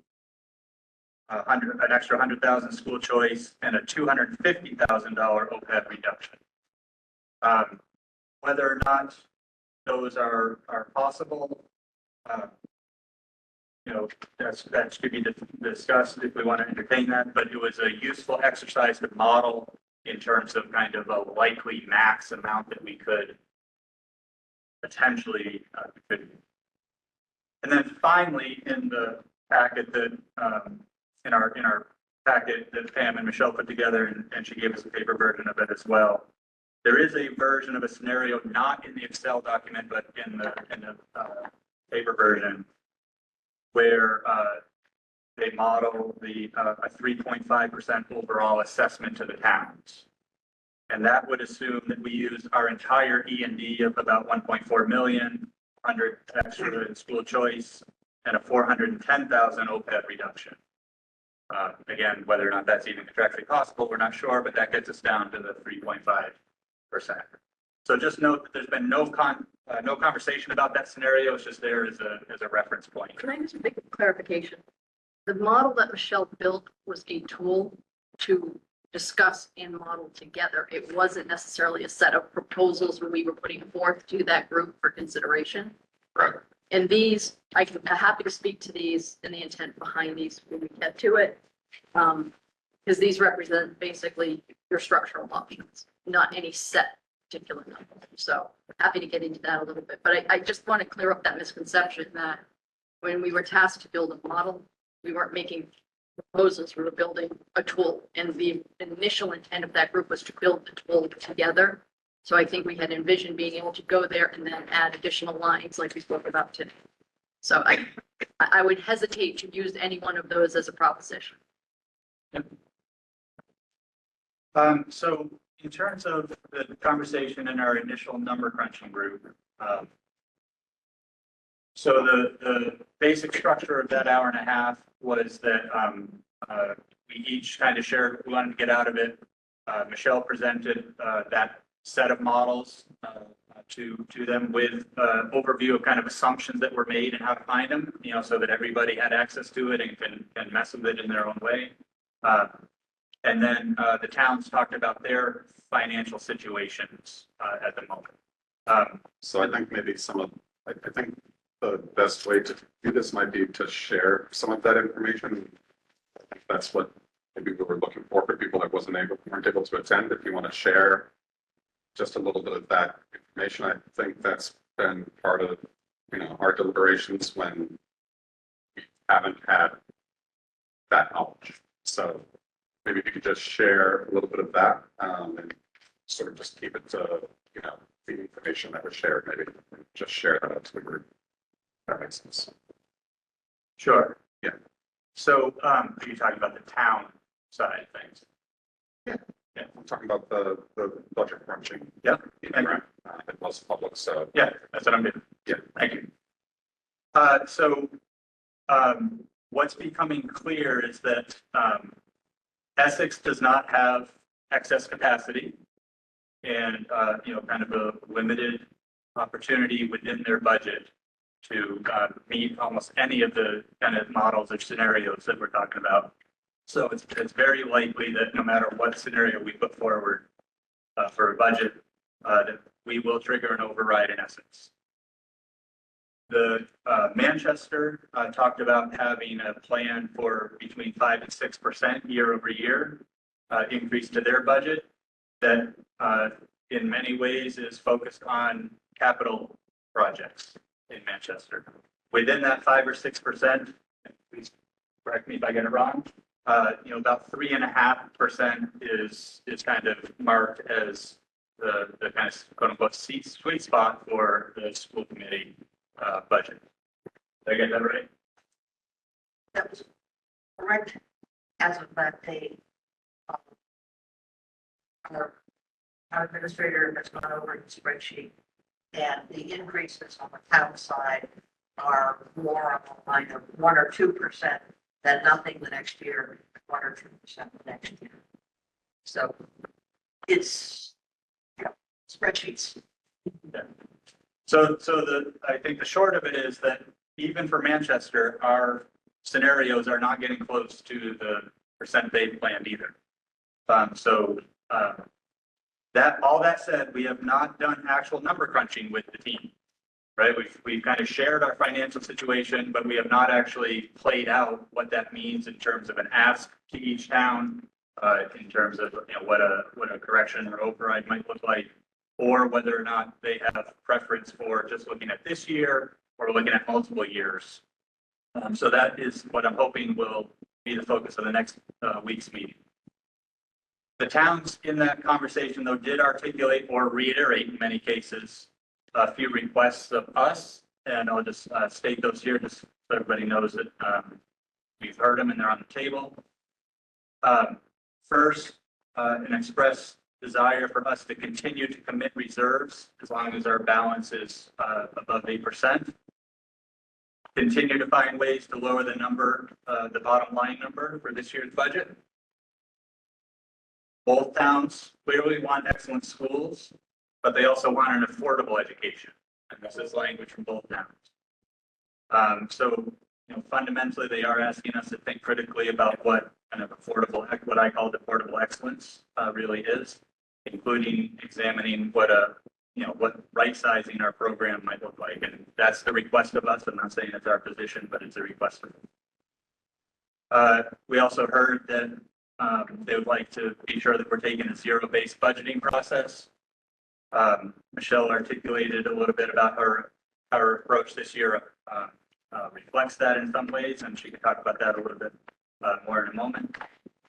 an extra 100,000 school choice, and a $250,000 OPEB reduction. Whether or not those are possible, that should be discussed if we want to entertain that, but it was a useful exercise to model in terms of kind of a likely max amount that we could potentially and then finally in the packet that in our packet that Pam and Michelle put together, and she gave us a paper version of it as well. There is a version of a scenario not in the Excel document, but in the paper version, where they model a 3.5% overall assessment to the towns. And that would assume that we use our entire E&D of about 1.4 million, 100 extra in school choice, and a 410,000 OPEB reduction. Again, whether or not that's even contractually possible, we're not sure, but that gets us down to the 3.5%. So just note that there's been no conversation about that scenario. It's just there as a reference point. Can I just make a clarification? The model that Michelle built was a tool to discuss and model together. It wasn't necessarily a set of proposals when we were putting forth to that group for consideration. Right. And these, I'm happy to speak to these and the intent behind these when we get to it. Because these represent basically your structural options, not any set particular number. So happy to get into that a little bit, but I just want to clear up that misconception that when we were tasked to build a model, we weren't making proposals, we were building a tool, and the initial intent of that group was to build the tool together. So I think we had envisioned being able to go there and then add additional lines like we spoke about today. So I would hesitate to use any one of those as a proposition. Yep. So in terms of the conversation in our initial number crunching group, so the basic structure of that hour and a half was that we each kind of shared what we wanted to get out of it. Michelle presented that set of models to them with overview of kind of assumptions that were made and how to find them, so that everybody had access to it and can mess with it in their own way. And then the towns talked about their financial situations at the moment. So I think maybe I think the best way to do this might be to share some of that information. I think that's what maybe we were looking for people that weren't able to attend. If you want to share just a little bit of that information, I think that's been part of our deliberations when we haven't had that knowledge. So maybe we could just share a little bit of that and sort of just keep it to the information that was shared. Maybe just share that out to the group. That makes sense. Sure. Yeah. So are you talking about the town side of things? Yeah. I'm talking about the budget crunching. Yeah. And most public, so. Yeah, that's what I'm doing. Yeah. Thank you. What's becoming clear is that Essex does not have excess capacity and, kind of a limited opportunity within their budget to meet almost any of the kind of models or scenarios that we're talking about. So it's very likely that no matter what scenario we put forward for a budget, that we will trigger an override in Essex. The Manchester talked about having a plan for between 5 and 6% year over year increase to their budget that in many ways is focused on capital projects in Manchester. Within that 5 or 6%, please correct me if I get it wrong, about 3.5% is kind of marked as the kind of quote unquote sweet spot for the school committee budget. Did I get that right? That was correct as of that date. Our administrator has gone over the spreadsheet, and the increases on the town side are more on the line of 1 or 2% than nothing the next year, 1 or 2% the next year. So it's, spreadsheets. Yeah. So I think the short of it is that even for Manchester, our scenarios are not getting close to the percent they've planned either. That all that said, we have not done actual number crunching with the team, right? We've kind of shared our financial situation, but we have not actually played out what that means in terms of an ask to each town, in terms of what a correction or override might look like, or whether or not they have preference for just looking at this year or looking at multiple years. So that is what I'm hoping will be the focus of the next week's meeting. The towns in that conversation, though, did articulate or reiterate in many cases a few requests of us, and I'll just state those here just so everybody knows that we've heard them and they're on the table. First, an express desire for us to continue to commit reserves as long as our balance is above 8%. Continue to find ways to lower the number, the bottom line number for this year's budget. Both towns clearly want excellent schools, but they also want an affordable education. And this is language from both towns. Fundamentally, they are asking us to think critically about what kind of what I call affordable excellence really is, including examining what right sizing our program might look like. And that's the request of us. I'm not saying it's our position, but it's a request of us. We also heard that they would like to be sure that we're taking a zero-based budgeting process. Michelle articulated a little bit about her approach this year reflects that in some ways, and she can talk about that a little bit more in a moment,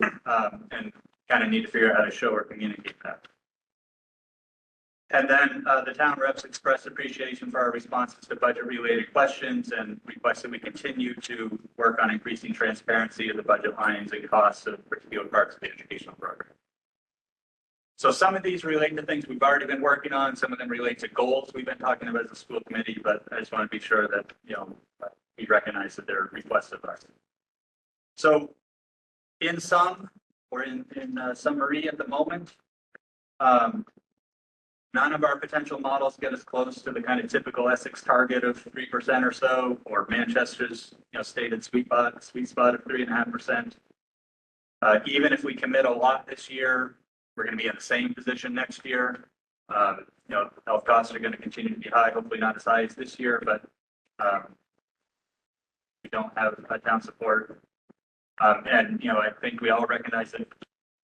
and kind of need to figure out how to show or communicate that. And then the town reps expressed appreciation for our responses to budget-related questions and requested we continue to work on increasing transparency of the budget lines and costs of particular parts of the educational program. So some of these relate to things we've already been working on. Some of them relate to goals we've been talking about as a school committee, but I just want to be sure that we recognize that they're requests of ours. So in sum, or in summary at the moment, none of our potential models get us close to the kind of typical Essex target of 3% or so, or Manchester's stated sweet spot of 3.5%. Even if we commit a lot this year, we're going to be in the same position next year. Health costs are going to continue to be high, hopefully not as high as this year, but we don't have town support. And I think we all recognize that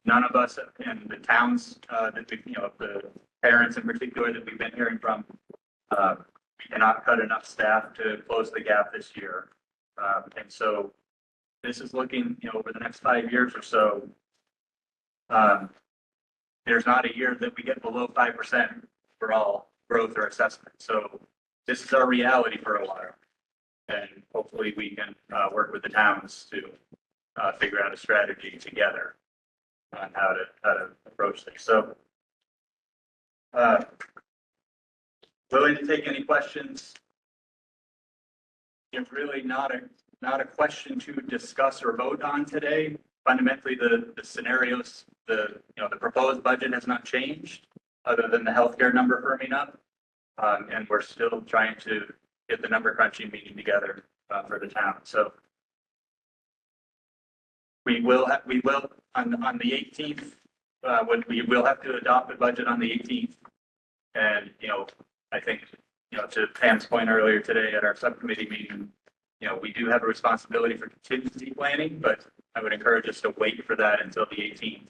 none of us in the towns that we, the parents in particular that we've been hearing from, we cannot cut enough staff to close the gap this year. And so this is looking, over the next 5 years or so, there's not a year that we get below 5% for all growth or assessment. So this is our reality for a while. And hopefully we can work with the towns to figure out a strategy together. on how to approach things. So willing to take any questions. It's really not a question to discuss or vote on today. Fundamentally, the scenarios, the proposed budget has not changed other than the healthcare number firming up. And we're still trying to get the number crunching meeting together for the town. So we will on the 18th, when we will have to adopt a budget on the 18th. And, I think, to Pam's point earlier today at our subcommittee meeting, we do have a responsibility for contingency planning, but I would encourage us to wait for that until the 18th.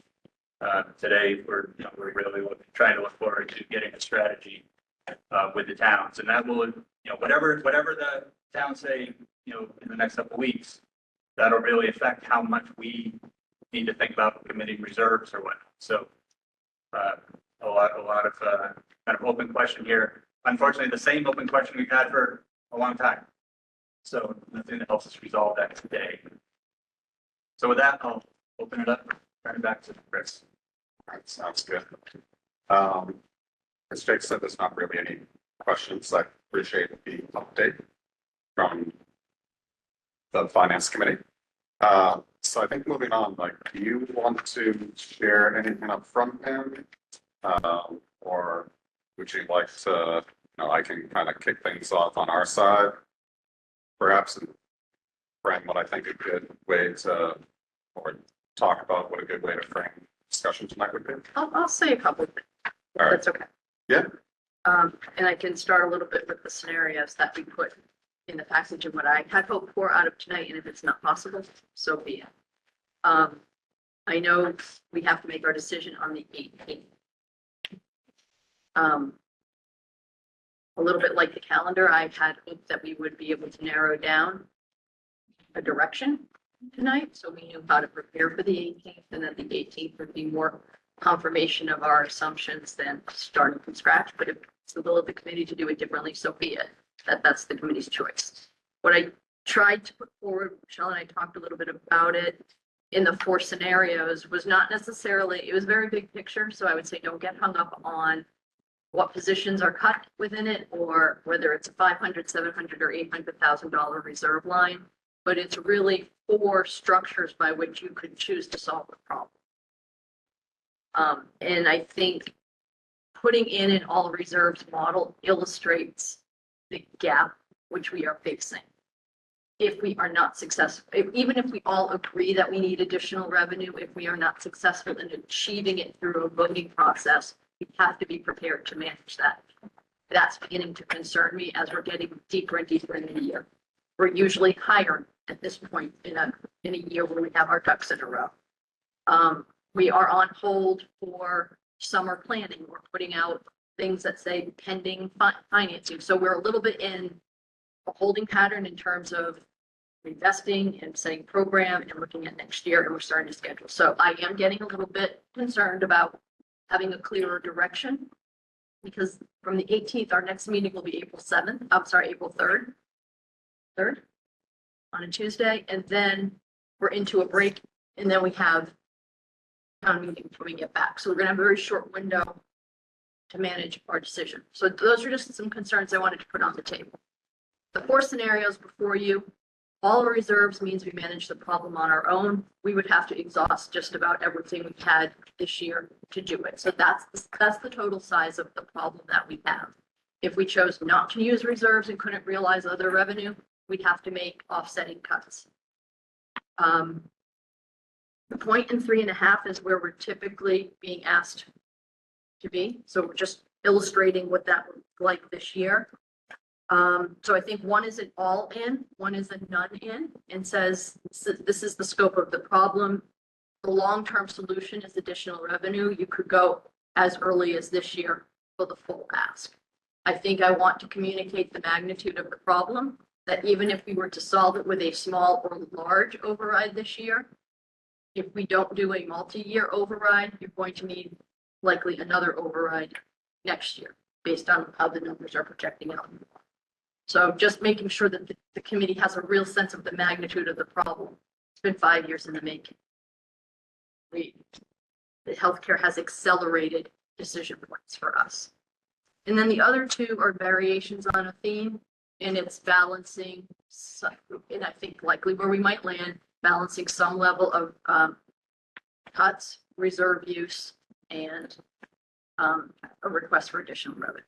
Today, we're really trying to look forward to getting a strategy with the towns, and that will, whatever the towns say, in the next couple of weeks, that'll really affect how much we need to think about committing reserves or whatnot. So, a lot of kind of open question here. Unfortunately, the same open question we've had for a long time. So nothing that helps us resolve that today. So with that, I'll open it up, turn it back to Chris. All right, sounds good. As Jake said, there's not really any questions. I appreciate the update from the finance committee. So I think moving on, do you want to share anything up from him? Or would you like to, I can kind of kick things off on our side, perhaps, and frame what I think a good way to, or talk about what a good way to frame discussion tonight would be. I'll say a couple of things. All right. That's okay. Yeah. And I can start a little bit with the scenarios that we put in the package and what I had hoped for out of tonight, and if it's not possible, so be it. I know we have to make our decision on the 18th. A little bit like the calendar, I had hoped that we would be able to narrow down a direction tonight, so we knew how to prepare for the 18th, and that the 18th would be more confirmation of our assumptions than starting from scratch. But if it's the will of the committee to do it differently, so be it. That's the committee's choice. What I tried to put forward, Michelle and I talked a little bit about it in the 4 scenarios, was not necessarily, it was very big picture. So I would say don't get hung up on what positions are cut within it, or whether it's a $500, $700, or $800,000 reserve line. But it's really 4 structures by which you could choose to solve the problem. And I think putting in an all reserves model illustrates the gap which we are facing. If we are not successful, even if we all agree that we need additional revenue, if we are not successful in achieving it through a voting process, we have to be prepared to manage that. That's beginning to concern me as we're getting deeper and deeper in the year. We're usually higher at this point in a year where we have our ducks in a row. We are on hold for summer planning. We're putting out things that say pending financing. So we're a little bit in a holding pattern in terms of investing and setting program and looking at next year, and we're starting to schedule. So I am getting a little bit concerned about having a clearer direction, because from the 18th, our next meeting will be April 7th. I'm sorry, April 3rd. 3rd on a Tuesday, and then we're into a break, and then we have town meeting when we get back. So we're going to have a very short window to manage our decision. So those are just some concerns I wanted to put on the table. The 4 scenarios before you, all our reserves means we manage the problem on our own. We would have to exhaust just about everything we've had this year to do it. So that's the total size of the problem that we have. If we chose not to use reserves and couldn't realize other revenue, we'd have to make offsetting cuts. The point in 3.5 is where we're typically being asked to be. So we're just illustrating what that would look like this year. So I think one is an all in, one is a none in, and says this is the scope of the problem. The long-term solution is additional revenue. You could go as early as this year for the full ask. I think I want to communicate the magnitude of the problem, that even if we were to solve it with a small or large override this year, if we don't do a multi-year override, you're going to need likely another override next year based on how the numbers are projecting out. So just making sure that the committee has a real sense of the magnitude of the problem. It's been 5 years in the making. the healthcare has accelerated decision points for us. And then the other two are variations on a theme, and it's balancing, and I think likely where we might land, balancing some level of cuts, reserve use, and a request for additional revenue.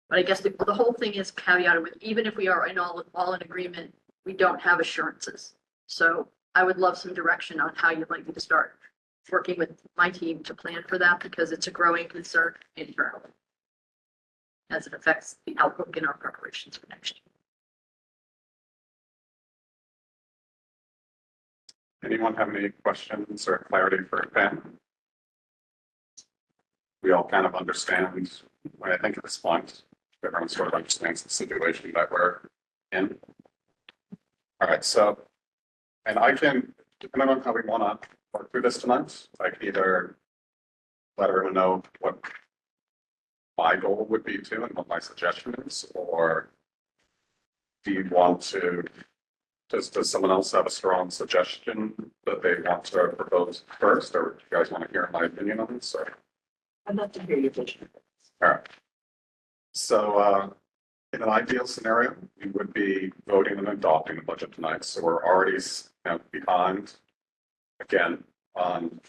But I guess the whole thing is caveated with, even if we are all in agreement, we don't have assurances. So I would love some direction on how you'd like me to start working with my team to plan for that, because it's a growing concern internally as it affects the outlook in our preparations for next year. Anyone have any questions or clarity for Pam? We all kind of understand, I think at this point, everyone sort of understands the situation that we're in. All right, so, and I can, depending on how we want to work through this tonight, I can either let everyone know what my goal would be to and what my suggestion is, or do you want to, does someone else have a strong suggestion that they want to propose first, or do you guys want to hear my opinion on this? Or? I'd love to hear your vision. All right. So in an ideal scenario, we would be voting and adopting the budget tonight. So we're already behind, again, on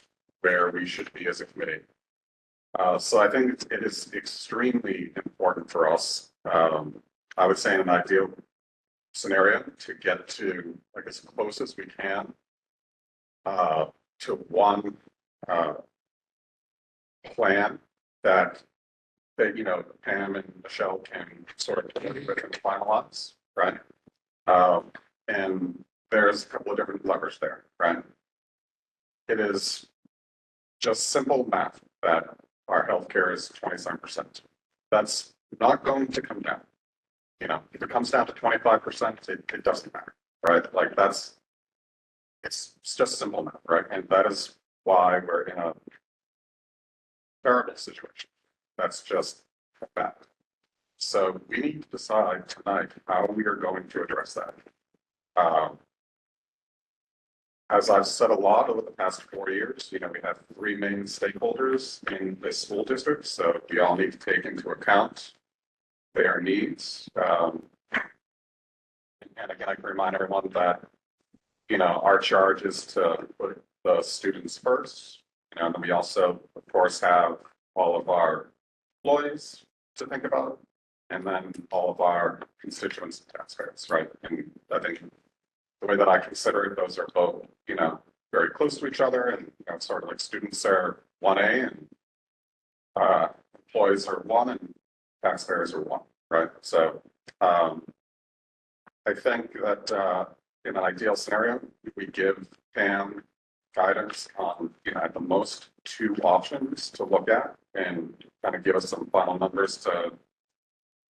where we should be as a committee. So I think it is extremely important for us, I would say in an ideal scenario, to get to, like, as close as we can to one plan that you know, Pam and Michelle can sort of put and finalize, right? And there's a couple of different levers there, right? It is just simple math that our healthcare is 27%. That's not going to come down. You know, if it comes down to 25%, it doesn't matter, right? Like it's just simple math, right? And that is why we're in a terrible situation. That's just a fact. So we need to decide tonight how we are going to address that. As I've said a lot over the past 4 years, you know, we have three main stakeholders in this school district, so we all need to take into account their needs. And again, I can remind everyone that, you know, our charge is to put the students first. You know, and then we also, of course, have all of our employees to think about, and then all of our constituents and taxpayers, right? And I think the way that I consider it, those are both, you know, very close to each other, and you know, it's sort of like students are 1A and employees are 1 and taxpayers are 1, right? So I think that in an ideal scenario, we give Pam guidance on, you know, at the most 2 options to look at and kind of give us some final numbers to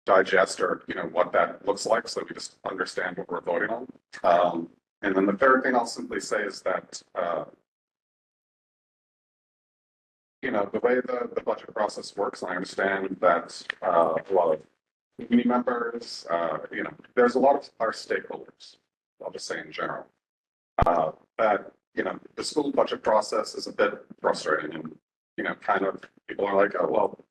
digest, or, you know, what that looks like, so we just understand what we're voting on. And then the third thing I'll simply say is that, you know, the way the budget process works, I understand that a lot of community members, you know, there's a lot of our stakeholders, I'll just say in general, that, you know, the school budget process is a bit frustrating, and, you know, kind of people are like, oh, well,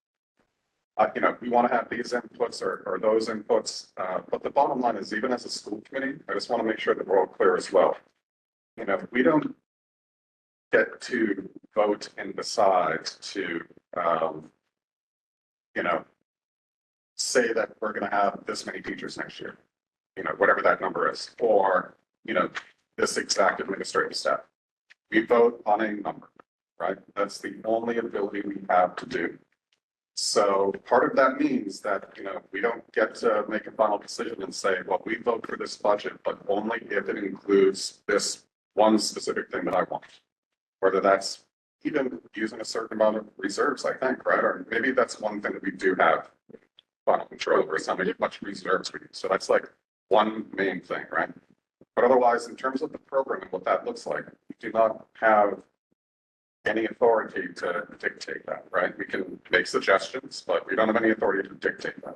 you know, we want to have these inputs or those inputs. But the bottom line is, even as a school committee, I just want to make sure that we're all clear as well. You know, we don't get to vote and decide to, you know, say that we're going to have this many teachers next year, you know, whatever that number is, or, you know, this exact administrative staff. We vote on a number, right? That's the only ability we have to do. So part of that means that, you know, we don't get to make a final decision and say, well, we vote for this budget, but only if it includes this one specific thing that I want. Whether that's even using a certain amount of reserves, I think, right? Or maybe that's one thing that we do have final control over, is how much reserves we use. So that's like one main thing, right? But otherwise, in terms of the program and what that looks like, we do not have any authority to dictate that, right? We can make suggestions, but we don't have any authority to dictate that.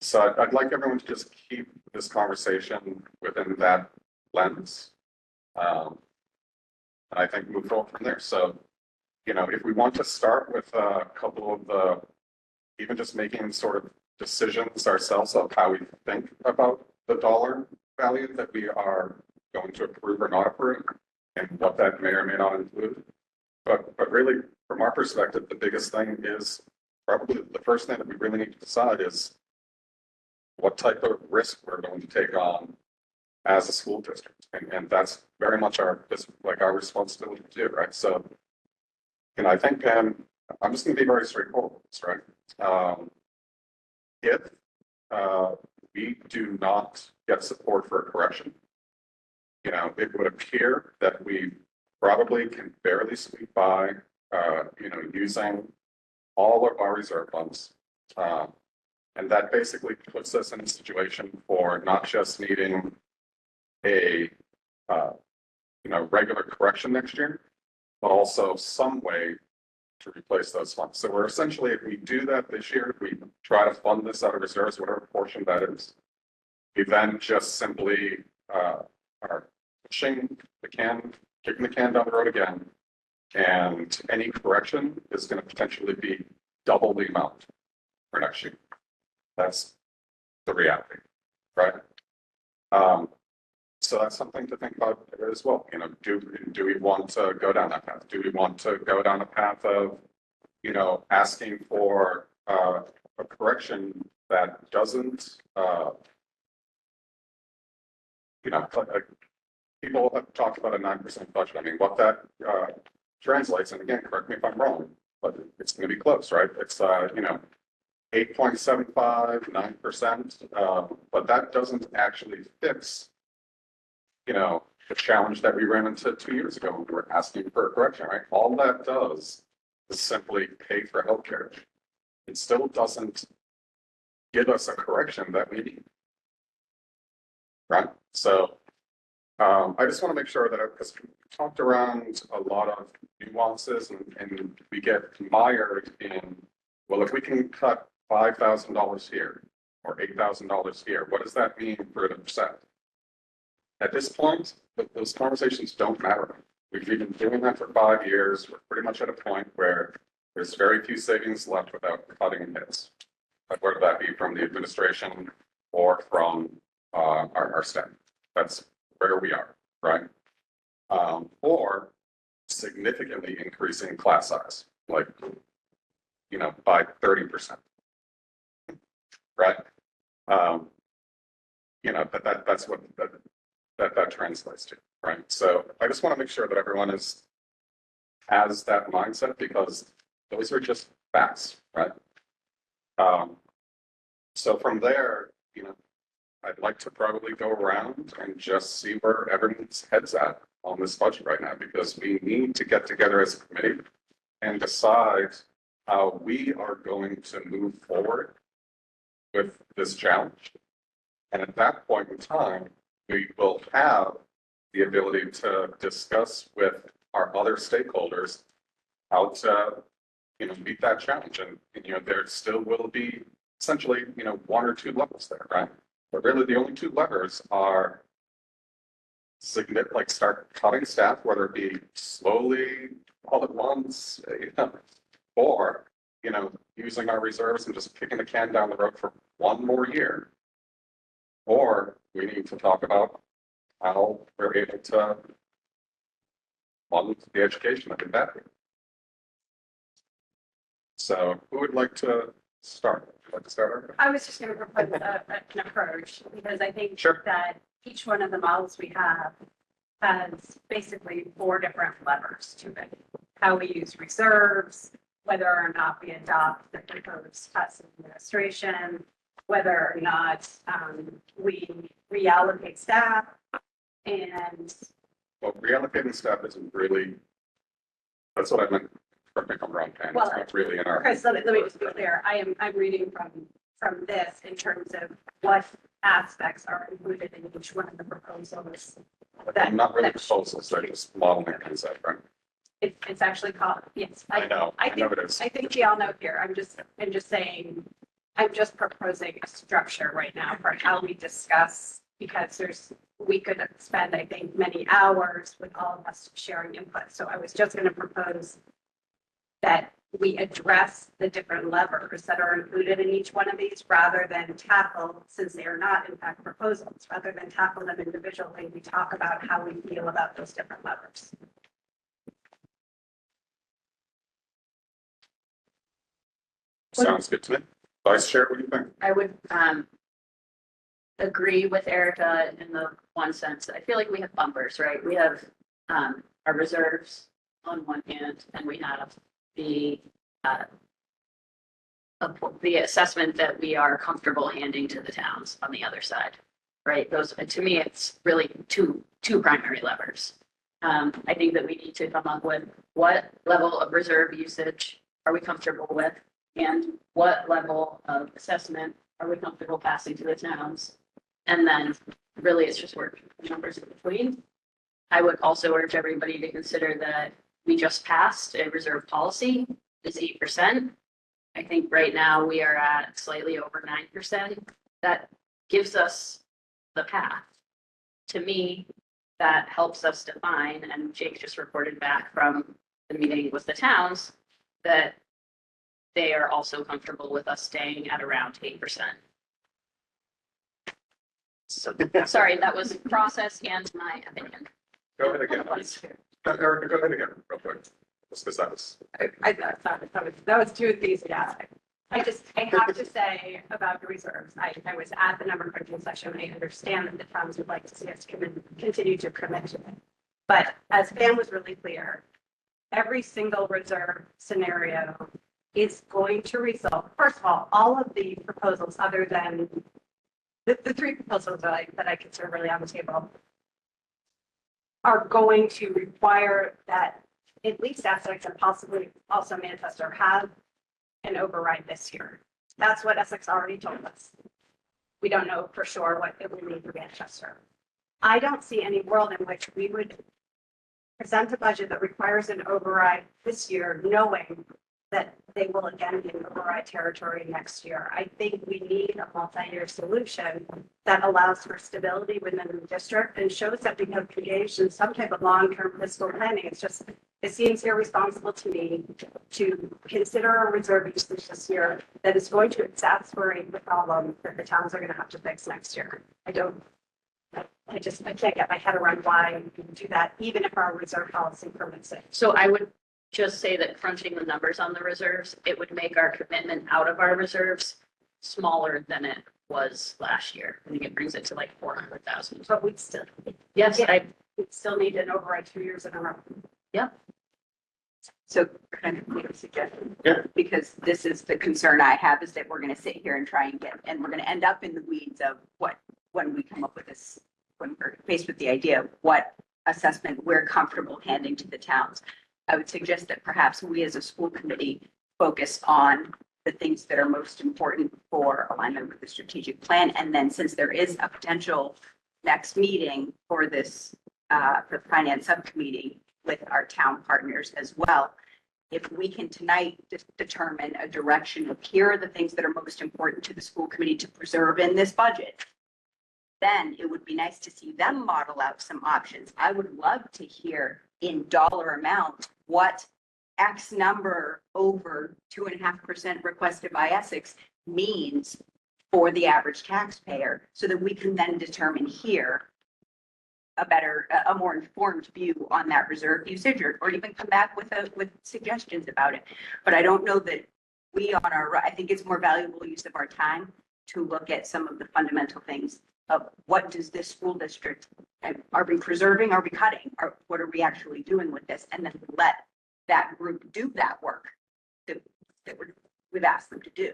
So I'd like everyone to just keep this conversation within that lens. And I think move forward from there. So, if we want to start with a couple of the, even just making sort of decisions ourselves of how we think about the dollar value that we are going to approve or not approve, and what that may or may not include. But really, from our perspective, the biggest thing is probably the first thing that we really need to decide is what type of risk we're going to take on as a school district. And that's very much our responsibility to do, right? So, I think, I'm just going to be very straightforward, right? If we do not get support for a correction, it would appear that we probably can barely squeak by, using all of our reserve funds. And that basically puts us in a situation for not just needing a, regular correction next year, but also some way to replace those funds. So we're essentially, if we do that this year, if we try to fund this out of reserves, whatever portion that is, we then just simply are pushing the can, kicking the can down the road again, and any correction is going to potentially be double the amount for next year. That's the reality, right? So that's something to think about as well. Do we want to go down that path? Do we want to go down a path of, asking for a correction that doesn't, people have talked about a 9% budget. I mean, what that translates, and again, correct me if I'm wrong, but it's going to be close, right? It's 8.75, 9%, but that doesn't actually fix, the challenge that we ran into 2 years ago when we were asking for a correction, right? All that does is simply pay for healthcare. It still doesn't give us a correction that we need, right? So I just want to make sure that, because we talked around a lot of nuances and we get mired in, well, if we can cut $5,000 here or $8,000 here, what does that mean for the percent? At this point, those conversations don't matter. We've been doing that for 5 years. We're pretty much at a point where there's very few savings left without cutting hits, whether that be from the administration or from our staff. That's where we are, right? Or significantly increasing class size, like, by 30%, right? That's what that translates to, right? So I just want to make sure that everyone has that mindset, because those are just facts, right? So from there, I'd like to probably go around and just see where everyone's head's at on this budget right now, because we need to get together as a committee and decide how we are going to move forward with this challenge. And at that point in time, we will have the ability to discuss with our other stakeholders how to, meet that challenge. And there still will be essentially, 1 or 2 levels there, right? But really, the only 2 levers are start cutting staff, whether it be slowly, all at once, or, using our reserves and just kicking the can down the road for 1 more year. Or we need to talk about how we're able to fund the education of that. So who would like to start? Would you like to start? I was just going to propose an approach, because I think Sure. that each one of the models we have has basically 4 different levers to it. How we use reserves, whether or not we adopt the proposed cuts in administration, whether or not we reallocate staff, and Well, reallocating staff isn't really, that's what I meant. Correct me if I'm wrong, Pam. It's not really in our. Chris, let me just be clear. I'm reading from this in terms of what aspects are included in each one of the proposals. Not really proposals, they're just modeling a concept, right? It's actually called, yes. I know it is. I think we all know here. I'm just saying, I'm just proposing a structure right now for how we discuss, because we could spend, I think, many hours with all of us sharing input. So I was just going to propose we address the different levers that are included in each one of these rather than tackle, since they are not in fact proposals, rather than tackle them individually, we talk about how we feel about those different levers. Sounds good to me. Vice Chair, what do you think? I would agree with Erica in the one sense. I feel like we have bumpers, right? We have our reserves on one hand, and we have the assessment that we are comfortable handing to the towns on the other side, right? Those, to me, it's really two primary levers. I think that we need to come up with what level of reserve usage are we comfortable with, and what level of assessment are we comfortable passing to the towns? And then really it's just working the numbers in between. I would also urge everybody to consider that we just passed a reserve policy, is 8%. I think right now we are at slightly over 9%. That gives us the path. To me, that helps us define, and Jake just reported back from the meeting with the towns, that they are also comfortable with us staying at around 8%. So, sorry, that was process and my opinion. Go ahead again. Erica, go ahead again, real quick. Just because that was. I thought that was too enthusiastic. I have to say about the reserves, I was at the number crunching session. I understand that the towns would like to see us continue to commit to it. But as Pam was really clear, every single reserve scenario is going to result, first of all of the proposals other than the three proposals that I consider really on the table are going to require that at least Essex and possibly also Manchester have an override this year. That's what Essex already told us. We don't know for sure what it will mean for Manchester. I don't see any world in which we would present a budget that requires an override this year, knowing that they will again be in override territory next year. I think we need a multi-year solution that allows for stability within the district and shows that we have engaged in some type of long-term fiscal planning. It seems irresponsible to me to consider a reserve usage this year that is going to exacerbate the problem that the towns are going to have to fix next year. I can't get my head around why we do that, even if our reserve policy permits it. So I would just say that crunching the numbers on the reserves, it would make our commitment out of our reserves smaller than it was last year. I think it brings it to like 400,000. But we'd still, Yes, we'd still need an override 2 years in a row. Yep. So kind of make a suggestion. Yeah. Because this is the concern I have, is that we're going to sit here and try and and we're going to end up in the weeds of when we come up with this, when we're faced with the idea of what assessment we're comfortable handing to the towns. I would suggest that perhaps we as a school committee focus on the things that are most important for alignment with the strategic plan. And then since there is a potential next meeting for this, for the finance subcommittee with our town partners as well, if we can tonight determine a direction of here are the things that are most important to the school committee to preserve in this budget, then it would be nice to see them model out some options. I would love to hear in dollar amount what X number over 2.5% requested by Essex means for the average taxpayer, so that we can then determine here a more informed view on that reserve usage, or even come back with suggestions about it. But I don't know that I think it's more valuable use of our time to look at some of the fundamental things of what does this school district, are we preserving, are we cutting, or what are we actually doing with this? And then let that group do that work that we've asked them to do.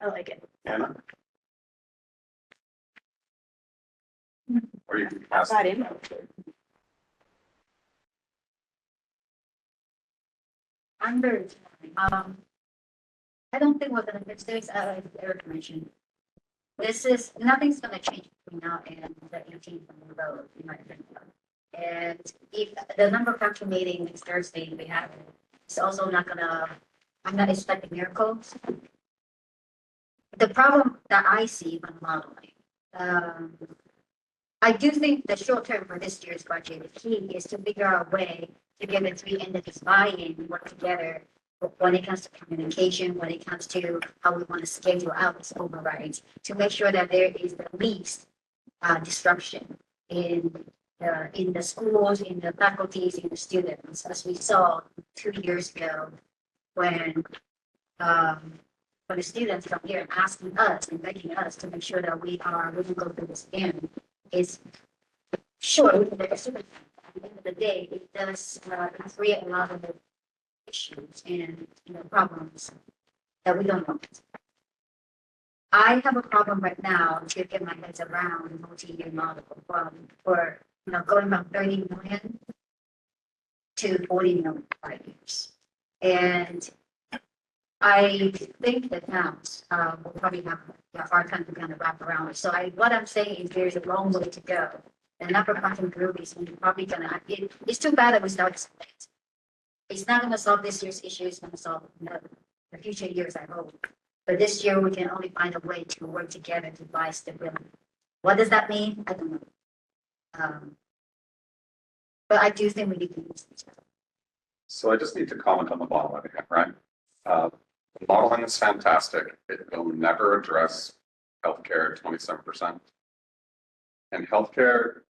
I like it. Anna? Or you can pass. Got in. I'm very, I don't think we're gonna fix this, as Eric mentioned. Nothing's gonna change between now and the 18th on the road, in my opinion. And if the number crunching meeting next Thursday we have, it's also not gonna, I'm not expecting miracles. The problem that I see when modeling, I do think the short term for this year's budget, the key is to figure out a way to get the three entities buy-in, work together when it comes to communication, when it comes to how we want to schedule out this overrides, to make sure that there is the least disruption in the schools, in the faculties, in the students, as we saw 2 years ago when the students come here asking us and begging us to make sure that we can go through this again, is sure we can make a super. At the end of the day, it does create a lot of issues and problems that we don't want. I have a problem right now to get my heads around the multi-year model for going from 30 million to 40 million in 5 years. And I think that towns will probably have a hard time to kind of wrap around it. So what I'm saying is there's a long way to go. The number of quantum group is probably gonna, it's too bad that we started so late. It's not gonna solve this year's issue, it's gonna solve the future years, I hope. But this year, we can only find a way to work together to buy stability. What does that mean? I don't know. But I do think we need to use this. So I just need to comment on the modeling again, right? The modeling is fantastic. It will never address healthcare 27%. And healthcare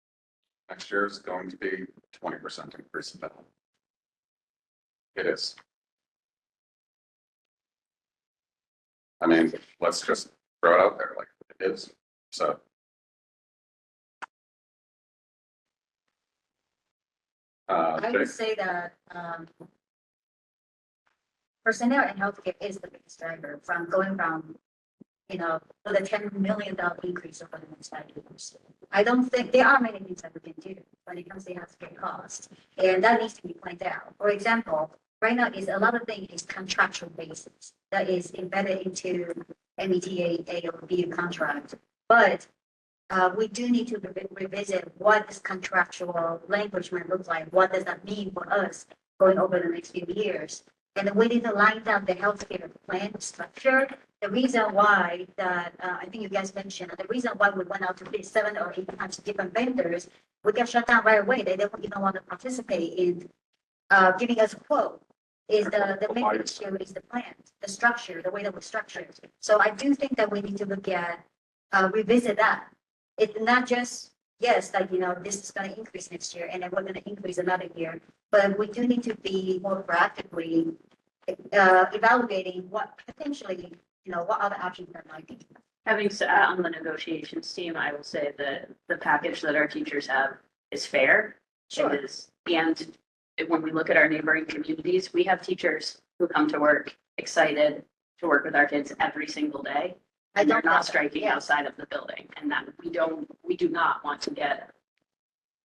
next year is going to be 20% increase in bill. It is. I mean, let's just throw it out there like it is. So. I would say that personnel in healthcare is the biggest driver from going from, with a $10 million increase over the next 5 years. I don't think there are many things that we can do when it comes to healthcare costs, and that needs to be pointed out. For example, right now is a lot of things is contractual basis that is embedded into META or BU contract, but we do need to revisit what this contractual language might look like. What does that mean for us going over the next few years? And then we need to line down the healthcare plan structure. The reason why that I think you guys mentioned, the reason why we went out to bid 7 or 8 times different vendors, we got shut down right away. They don't even want to participate in giving us a quote. Is the main issue is the plan, the structure, the way that we're structured. So I do think that we need to look at revisit that. It's not just, yes, that, this is going to increase next year and then we're going to increase another year, but we do need to be more proactively evaluating what potentially, what other options there might be. Having sat on the negotiations team, I will say that the package that our teachers have is fair. Sure. It is, and when we look at our neighboring communities, we have teachers who come to work excited to work with our kids every single day. And they're not striking outside of the building, and that we do not want to get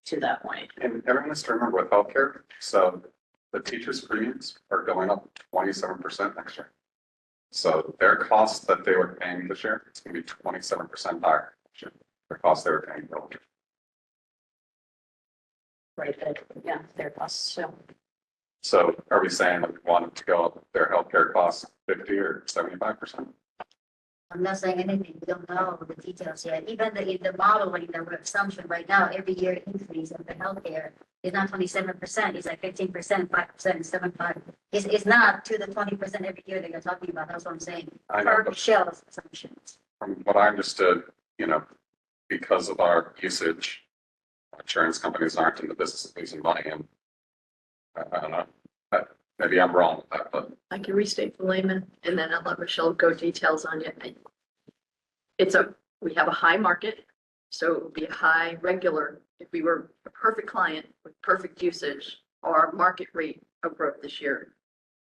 to that point. And everyone has to remember with healthcare, so the teachers' premiums are going up 27% next year. So their costs that they were paying this year, it's going to be 27% higher next year. The costs they were paying for healthcare. Right, yeah, their costs, so. So are we saying that we want to go up their healthcare costs 50 or 75%? I'm not saying anything. We don't know the details yet. Even the modeling, the assumption right now, every year increase of the healthcare is not 27%. It's like 15%, 5%, 7.5%. It's not to the 20% every year that you're talking about. That's what I'm saying. I know, Per Michelle's assumptions. From what I understood, because of our usage, insurance companies aren't in the business of losing money, and I don't know. Maybe I'm wrong with that, but I can restate the layman and then I'll let Michelle go details on it. We have a high market, so it would be a high regular. If we were a perfect client with perfect usage, our market rate of growth this year,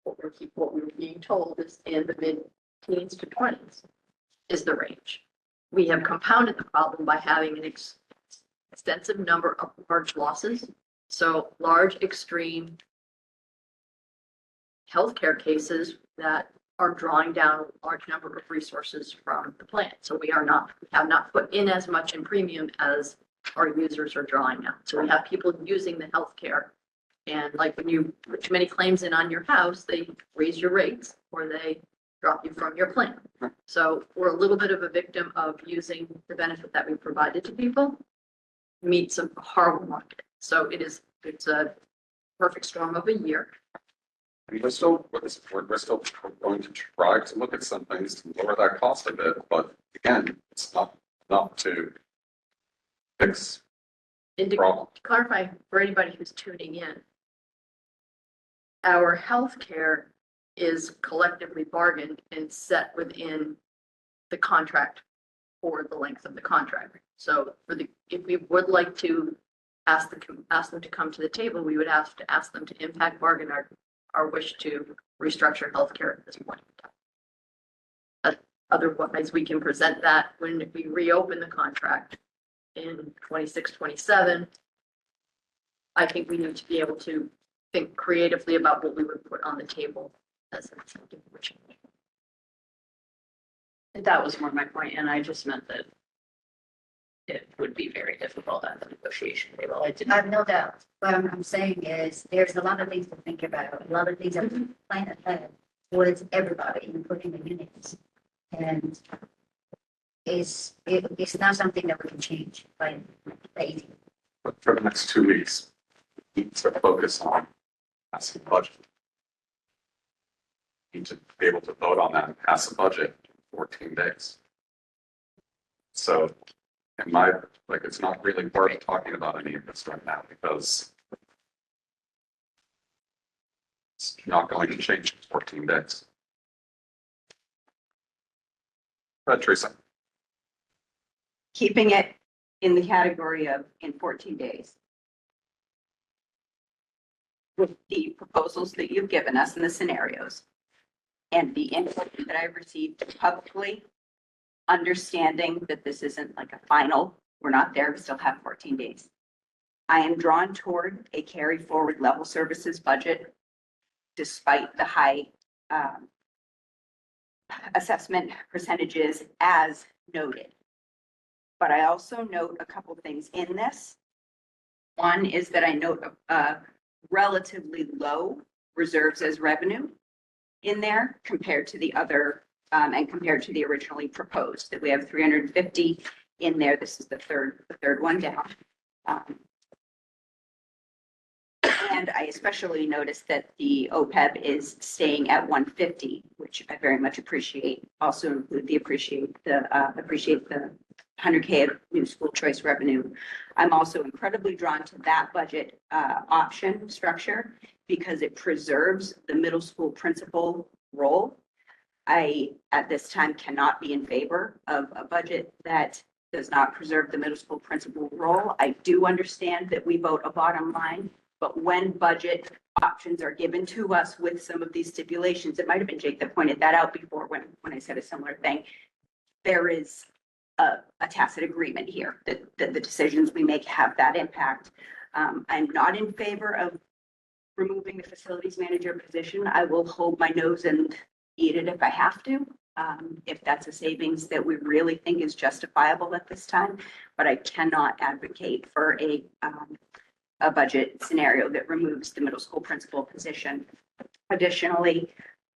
what we were being told is in the mid-teens to 20s is the range. We have compounded the problem by having an extensive number of large losses. So large, extreme healthcare cases that are drawing down a large number of resources from the plan. So we have not put in as much in premium as our users are drawing out. So we have people using the healthcare, and like when you put too many claims in on your house, they raise your rates or they drop you from your plan. So we're a little bit of a victim of using the benefit that we provided to people. meets a horrible market. So it's a perfect storm of a year. And we're still going to try to look at some things to lower that cost a bit, but again, it's not enough to fix And the problem. to clarify for anybody who's tuning in, our healthcare is collectively bargained and set within the contract for the length of the contract. So if we would like to ask them to come to the table, we would have to ask them to impact bargain our wish to restructure healthcare at this point. Otherwise, we can present that when we reopen the contract in 26, 27. I think we need to be able to think creatively about what we would put on the table as an incentive for change. That was more my point, and I just meant that it would be very difficult at the negotiation table. I didn't. I have no doubt. What I'm saying is, there's a lot of things to think about, a lot of things that we plan ahead with everybody, including the unions. And it's not something that we can change by easy. But for the next 2 weeks, we need to focus on passing the budget. We need to be able to vote on that and pass the budget in 14 days. So, it's not really worth talking about any of this right now because it's not going to change in 14 days. Teresa. Keeping it in the category of in 14 days. With the proposals that you've given us and the scenarios and the input that I've received publicly, understanding that this isn't like a final, we're not there, we still have 14 days. I am drawn toward a carry forward level services budget despite the high assessment percentages as noted. But I also note a couple things in this. One is that I note a relatively low reserves as revenue in there compared to the other and compared to the originally proposed, that we have 350 in there. This is the third one down. And I especially noticed that the OPEB is staying at 150, which I very much appreciate. Also include appreciate the 100K of new school choice revenue. I'm also incredibly drawn to that budget option structure because it preserves the middle school principal role. I, at this time, cannot be in favor of a budget that does not preserve the middle school principal role. I do understand that we vote a bottom line, but when budget options are given to us with some of these stipulations, it might have been Jake that pointed that out before when I said a similar thing. There is a tacit agreement here that the decisions we make have that impact. I'm not in favor of removing the facilities manager position. I will hold my nose and eat it if I have to, if that's a savings that we really think is justifiable at this time. But I cannot advocate for a budget scenario that removes the middle school principal position. Additionally,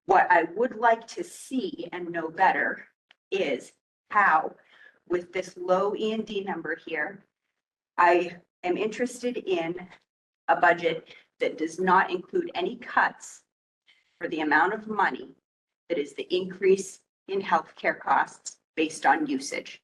what I would like to see and know better is how, with this low E&D number here, I am interested in a budget that does not include any cuts for the amount of money that is the increase in healthcare costs based on usage.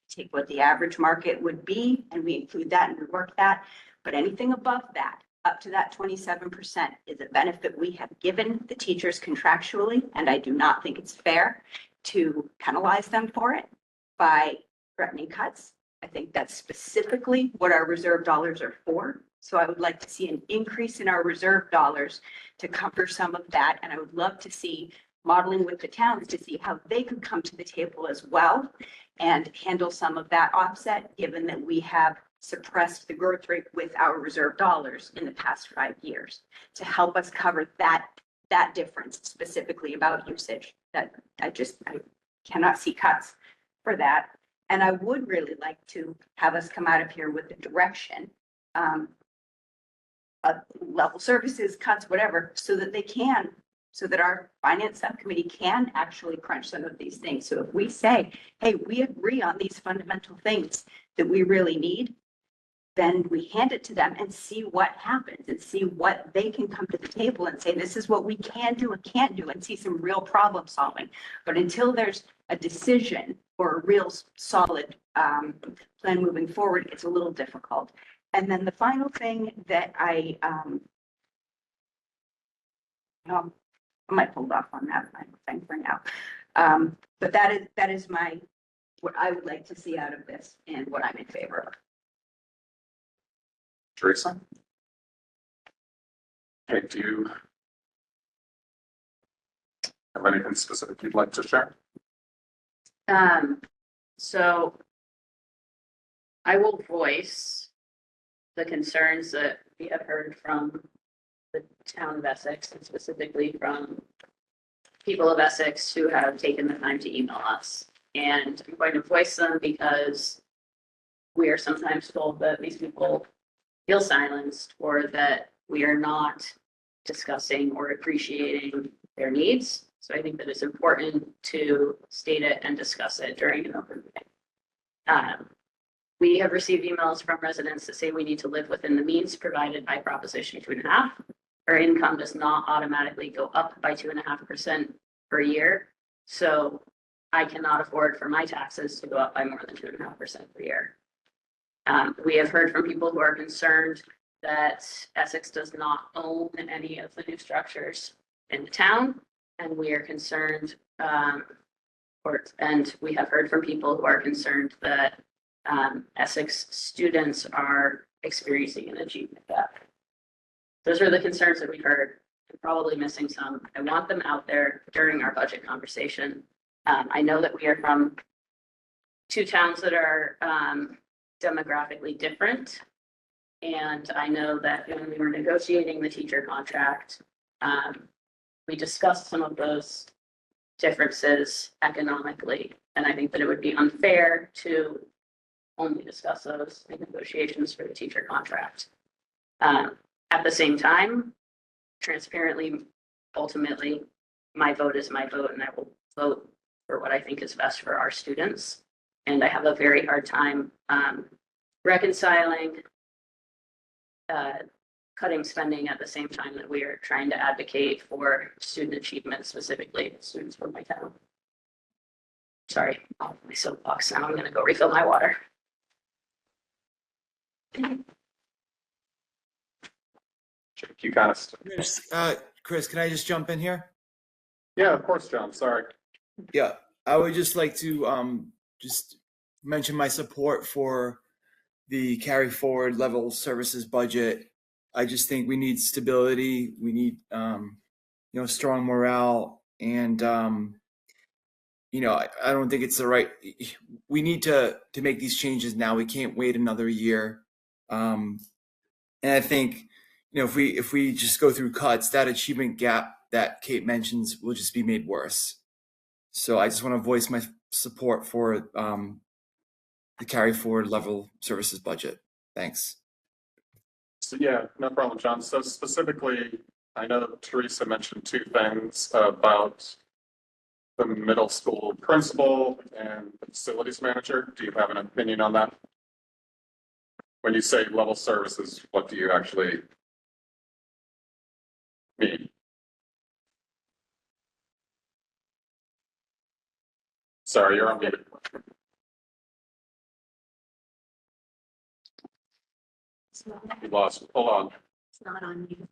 Take what the average market would be and we include that and we work that. But anything above that, up to that 27%, is a benefit we have given the teachers contractually, and I do not think it's fair to penalize them for it by threatening cuts. I think that's specifically what our reserve dollars are for. So I would like to see an increase in our reserve dollars to cover some of that, and I would love to see modeling with the towns to see how they could come to the table as well and handle some of that offset, given that we have suppressed the growth rate with our reserve dollars in the past 5 years to help us cover that difference, specifically about usage. That I cannot see cuts for that. And I would really like to have us come out of here with the direction of level services, cuts, whatever, so that our finance subcommittee can actually crunch some of these things. So if we say, hey, we agree on these fundamental things that we really need, then we hand it to them and see what happens and see what they can come to the table and say, this is what we can do and can't do, and see some real problem solving. But until there's a decision or a real solid plan moving forward, it's a little difficult. And then the final thing that I might hold off on that thing for now. But that is what I would like to see out of this and what I'm in favor of. Teresa? Okay, do you have anything specific you'd like to share? So I will voice the concerns that we have heard from the town of Essex, and specifically from people of Essex who have taken the time to email us. And I'm going to voice them because we are sometimes told that these people feel silenced, or that we are not discussing or appreciating their needs. So I think that it's important to state it and discuss it during an open meeting. We have received emails from residents that say we need to live within the means provided by Proposition 2.5. Our income does not automatically go up by 2.5% per year. So I cannot afford for my taxes to go up by more than 2.5% per year. We have heard from people who are concerned that Essex does not own any of the new structures in the town, and we are concerned, and we have heard from people who are concerned that Essex students are experiencing an achievement gap. Those are the concerns that we've heard. I'm probably missing some. I want them out there during our budget conversation. I know that we are from two towns that are demographically different. And I know that when we were negotiating the teacher contract, we discussed some of those differences economically. And I think that it would be unfair to only discuss those in negotiations for the teacher contract. At the same time, transparently, ultimately, my vote is my vote, and I will vote for what I think is best for our students. And I have a very hard time reconciling cutting spending at the same time that we are trying to advocate for student achievement, specifically students from my town. Sorry, off my soapbox now. I'm going to go refill my water. You kind of. Chris, can I just jump in here? Yeah, of course, John. Sorry. Yeah, I would just like to just mention my support for the carry forward level services budget. I just think we need stability. We need, strong morale, and I don't think it's the right. We need to make these changes now. We can't wait another year. And I think, if we just go through cuts, that achievement gap that Kate mentions will just be made worse. So I just want to voice my support for the carry forward level services budget. Thanks. So yeah, no problem, John. So specifically, I know that Teresa mentioned two things about the middle school principal and the facilities manager. Do you have an opinion on that? When you say level services, what do you actually mean? Sorry, you're on mute. We lost. Hold on. It's not on you.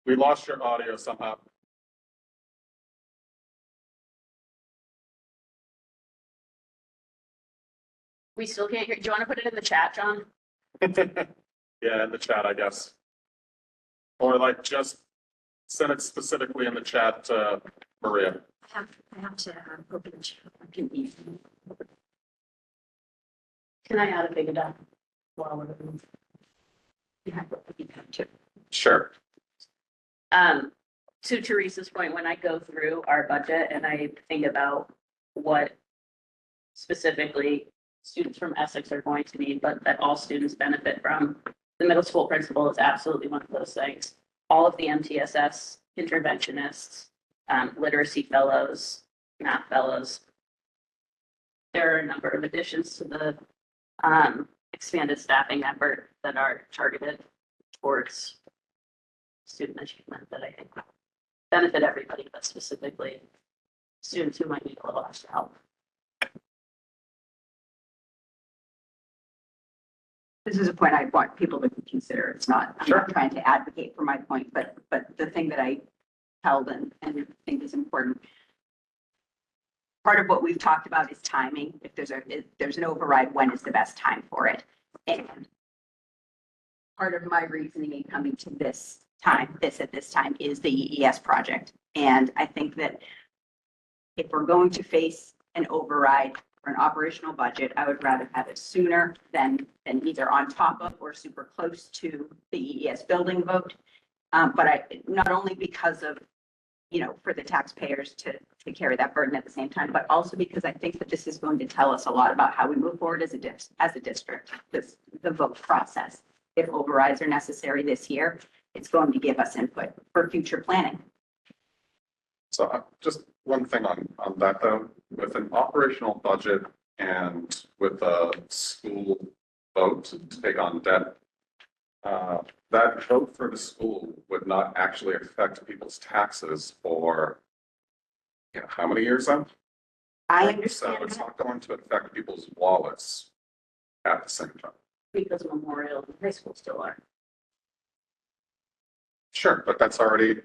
We lost your audio somehow. We still can't hear. Do you want to put it in the chat, John? Yeah, in the chat, I guess. Or like just send it specifically in the chat to Maria. I have to open the chat. Can I add a big doc? Sure. To Teresa's point, when I go through our budget and I think about what specifically students from Essex are going to need, but that all students benefit from, the middle school principal is absolutely one of those things. All of the MTSS interventionists, literacy fellows, math fellows. There are a number of additions to the expanded staffing effort that are targeted towards student achievement that I think benefit everybody, but specifically students who might need a little extra help. This is a point I want people to consider. It's not, I'm not trying to advocate for my point, but the thing that I held and think is important. Part of what we've talked about is timing. If there's an override, when is the best time for it? And part of my reasoning in coming to this at this time is the EES project. And I think that if we're going to face an override for an operational budget, I would rather have it sooner than either on top of or super close to the EES building vote. But not only because of, for the taxpayers to carry that burden at the same time, but also because I think that this is going to tell us a lot about how we move forward as a district, the vote process. If overrides are necessary this year, it's going to give us input for future planning. So just one thing on that though, with an operational budget and with a school vote to take on debt, that vote for the school would not actually affect people's taxes for, how many years then? I So understand it's that. not going to affect people's wallets at the same time. Because Memorial and high school still are. Sure, but that's already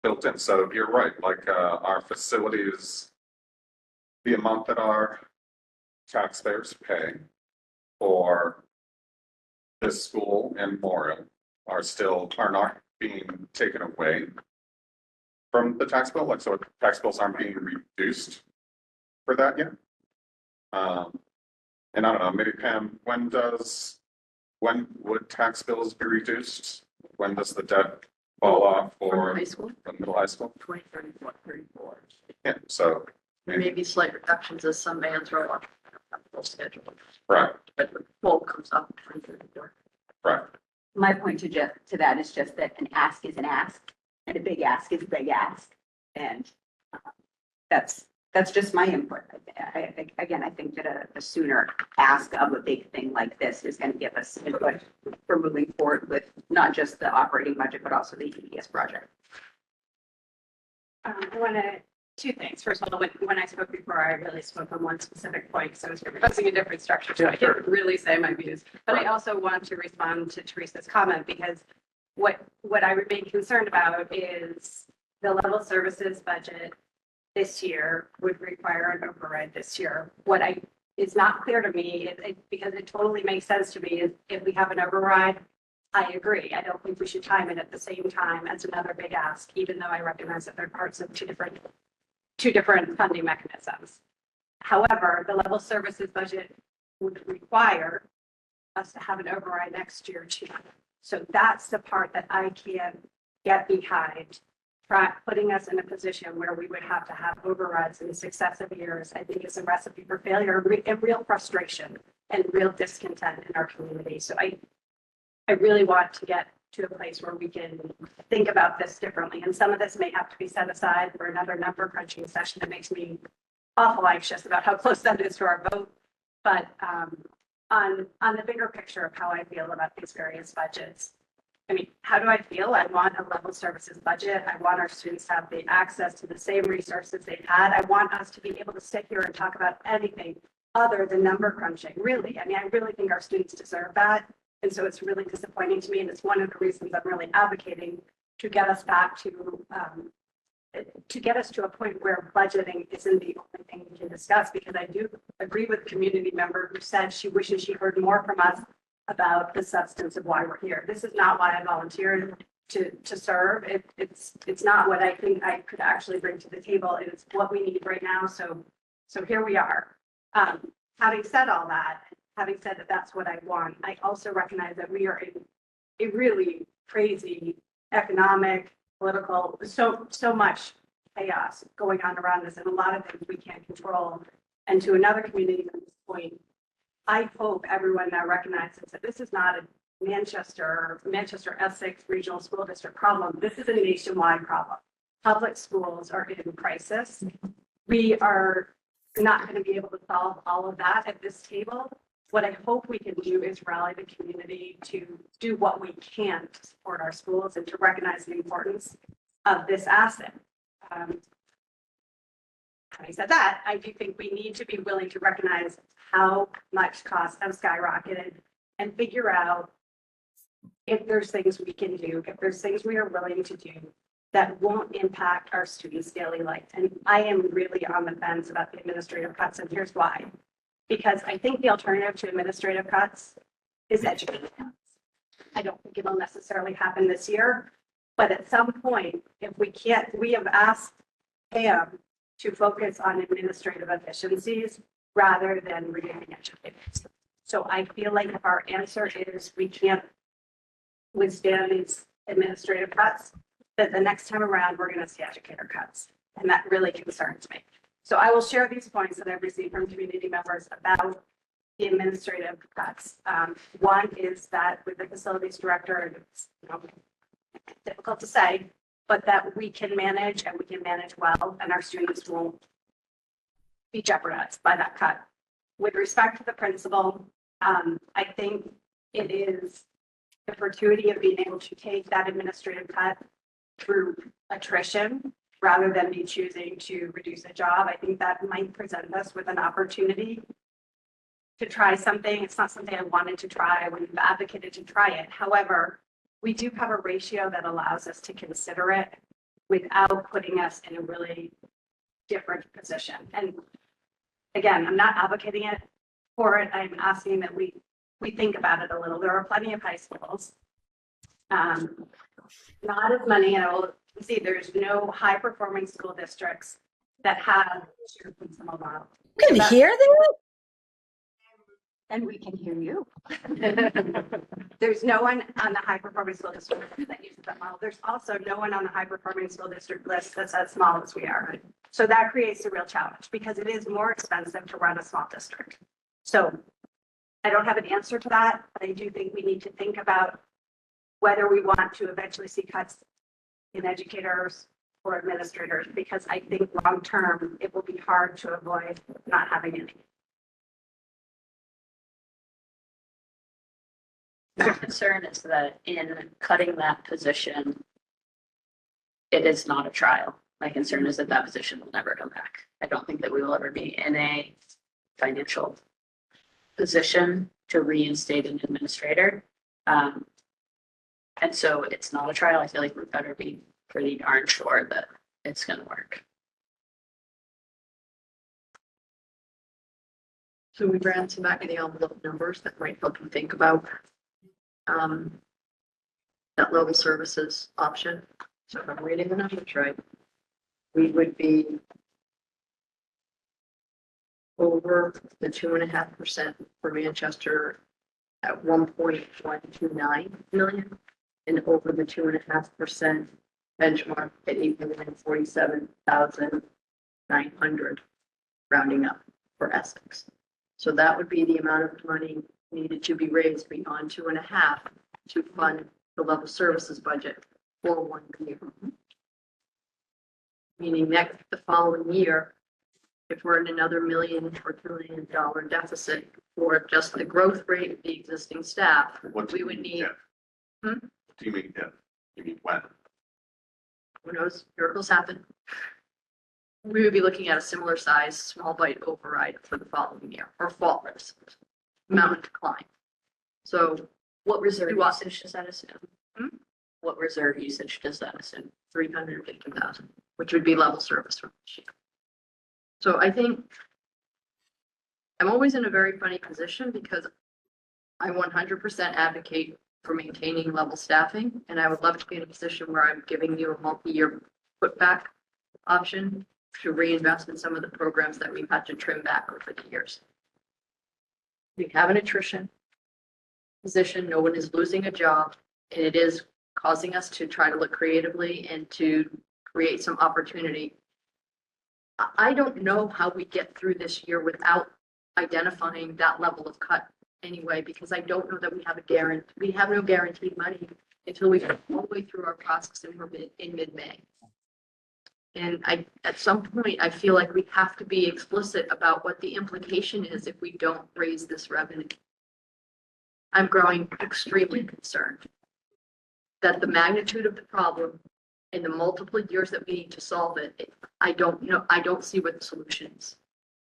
built in. So you're right, like our facilities, the amount that our taxpayers pay for this school and Memorial are not being taken away from the tax bill. Like, so tax bills aren't being reduced for that yet. And I don't know, maybe Pam, when would tax bills be reduced? When does the debt fall off for High school, from middle high school? 2034, 34. Yeah, so, There may be slight reductions as some bands roll up full schedule, right, but the full comes up in 2034. right. My point to that is just that an ask is an ask and a big ask is a big ask. And that's just my input. Again, I think that a sooner ask of a big thing like this is going to give us input for moving forward with not just the operating budget, but also the EES project. I want to, two things. First of all, when I spoke before, I really spoke on one specific point, so I was proposing a different structure, so I didn't really say my views. But I also want to respond to Teresa's comment, because what I remain concerned about is the level services budget this year would require an override this year. What is not clear to me, because it totally makes sense to me, is if we have an override, I agree. I don't think we should time it at the same time as another big ask, even though I recognize that they're parts of two different funding mechanisms. However, the level services budget would require us to have an override next year too. So that's the part that I can't get behind. Putting us in a position where we would have to have overrides in successive years, I think is a recipe for failure and real frustration and real discontent in our community. So I really want to get to a place where we can think about this differently. And some of this may have to be set aside for another number crunching session that makes me awful anxious about how close that is to our vote. But on the bigger picture of how I feel about these various budgets, I mean, how do I feel? I want a level services budget. I want our students to have the access to the same resources they've had. I want us to be able to sit here and talk about anything other than number crunching, really. I mean, I really think our students deserve that. And so it's really disappointing to me. And it's one of the reasons I'm really advocating to get us back to get us to a point where budgeting isn't the only thing we can discuss, because I do agree with a community member who said she wishes she heard more from us about the substance of why we're here. This is not why I volunteered to serve. It's not what I think I could actually bring to the table. It's what we need right now. So here we are. Having said all that, having said that that's what I want, I also recognize that we are in a really crazy economic, political, so much chaos going on around us, and a lot of things we can't control. And to another community member's point, I hope everyone now recognizes that this is not a Manchester-Essex Regional School District problem. This is a nationwide problem. Public schools are in crisis. We are not going to be able to solve all of that at this table. What I hope we can do is rally the community to do what we can to support our schools and to recognize the importance of this asset. Having said that, I do think we need to be willing to recognize how much costs have skyrocketed and figure out if there's things we can do, if there's things we are willing to do that won't impact our students' daily life. And I am really on the fence about the administrative cuts, and here's why. Because I think the alternative to administrative cuts is educating cuts. I don't think it'll necessarily happen this year, but at some point, if we can't, we have asked Pam to focus on administrative efficiencies rather than reducing educators. So I feel like if our answer is we can't withstand these administrative cuts, that the next time around, we're going to see educator cuts. And that really concerns me. So I will share these points that I've received from community members about the administrative cuts. One is that with the facilities director, it's difficult to say, but that we can manage and we can manage well, and our students won't be jeopardized by that cut. With respect to the principal, I think it is the fortuity of being able to take that administrative cut through attrition rather than me choosing to reduce a job. I think that might present us with an opportunity to try something. It's not something I wanted to try. I wouldn't have advocated to try it. However, we do have a ratio that allows us to consider it without putting us in a really different position. And again, I'm not advocating it for it. I'm asking that we think about it a little. There are plenty of high schools. Not as many, and I will see there's no high performing school districts that have shared principal model. You can hear that? And we can hear you. There's no one on the high performing school district that uses that model. There's also no one on the high performing school district list that's as small as we are. So that creates a real challenge because it is more expensive to run a small district. So I don't have an answer to that, but I do think we need to think about whether we want to eventually see cuts in educators or administrators, because I think long term, it will be hard to avoid not having any. My concern is that in cutting that position, it is not a trial. My concern is that that position will never come back. I don't think that we will ever be in a financial position to reinstate an administrator. And so it's not a trial. I feel like we better be pretty darn sure that it's going to work. So we ran some back of the envelope numbers that might help you think about that level services option. So if I'm reading the numbers right, we would be over the 2.5% for Manchester at 1.129 million and over the 2.5% benchmark at 847,900 rounding up for Essex. So that would be the amount of money needed to be raised beyond 2.5 to fund the level services budget for 1 year. Meaning the following year, if we're in another $1 million or $2 million deficit for just the growth rate of the existing staff, we would need. Do you mean if? You mean when? Who knows? Miracles happen. We would be looking at a similar size, small bite override for the following year, or fall risk, amount decline. So What reserve usage does that assume? What reserve usage does that assume? 350,000, which would be level service from this year. So I think I'm always in a very funny position because I 100% advocate for maintaining level staffing, and I would love to be in a position where I'm giving you a multi-year putback option to reinvest in some of the programs that we've had to trim back over the years. We have an attrition position, no one is losing a job, and it is causing us to try to look creatively and to create some opportunity. I don't know how we get through this year without identifying that level of cut anyway, because I don't know that we have we have no guaranteed money until we go all the way through our process in mid-May. And at some point, I feel like we have to be explicit about what the implication is if we don't raise this revenue. I'm growing extremely concerned that the magnitude of the problem in the multiple years that we need to solve it, I don't see what the solution is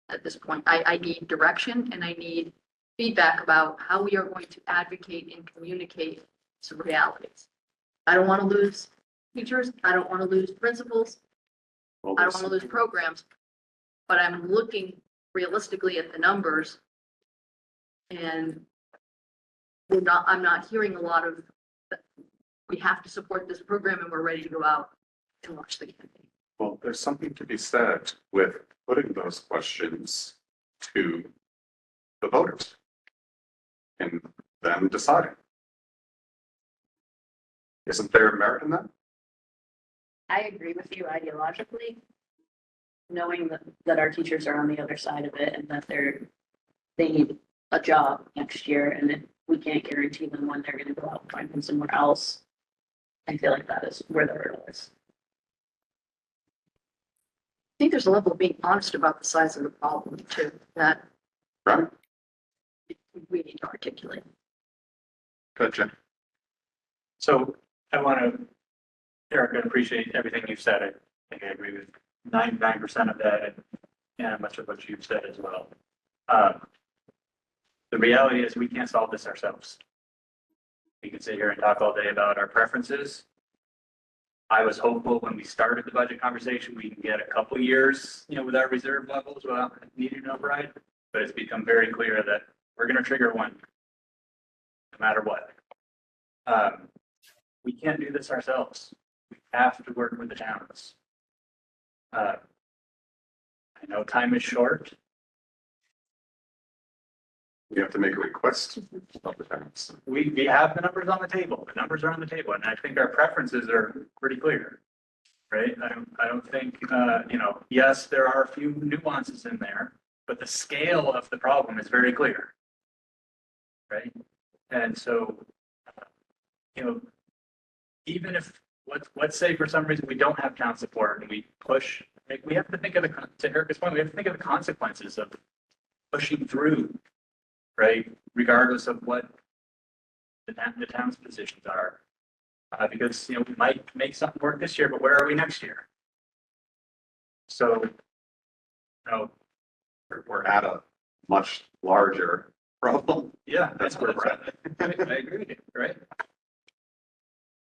at this point. I need direction and I need feedback about how we are going to advocate and communicate some realities. I don't want to lose teachers. I don't want to lose principals. I don't want to lose programs, but I'm looking realistically at the numbers and I'm not hearing a lot of, we have to support this program and we're ready to go out and launch the campaign. Well, there's something to be said with putting those questions to the voters and then deciding. Isn't there merit in that? I agree with you ideologically, knowing that our teachers are on the other side of it and that they need a job next year and that we can't guarantee them when they're going to go out and find them somewhere else. I feel like that is where the hurdle is. I think there's a level of being honest about the size of the problem too, that Right. we need to articulate. Good, Jen. So I want to, Eric, I appreciate everything you've said. I think I agree with 99% of that and much of what you've said as well. The reality is we can't solve this ourselves. We can sit here and talk all day about our preferences. I was hopeful when we started the budget conversation, we can get a couple years, with our reserve levels without needing an override. But it's become very clear that we're going to trigger one, no matter what. We can't do this ourselves. We have to work with the towns. I know time is short. We have to make a request of the towns. We have the numbers on the table. The numbers are on the table, and I think our preferences are pretty clear, right? I don't think, yes, there are a few nuances in there, but the scale of the problem is very clear, right? And so, even if, let's say for some reason we don't have town support and we push, we have to think of to Erica's point, we have to think of the consequences of pushing through, right? Regardless of what the town's positions are. Because, we might make something work this year, but where are we next year? So, We're at a much larger problem. yeah, that's where we're at. I agree with you, right?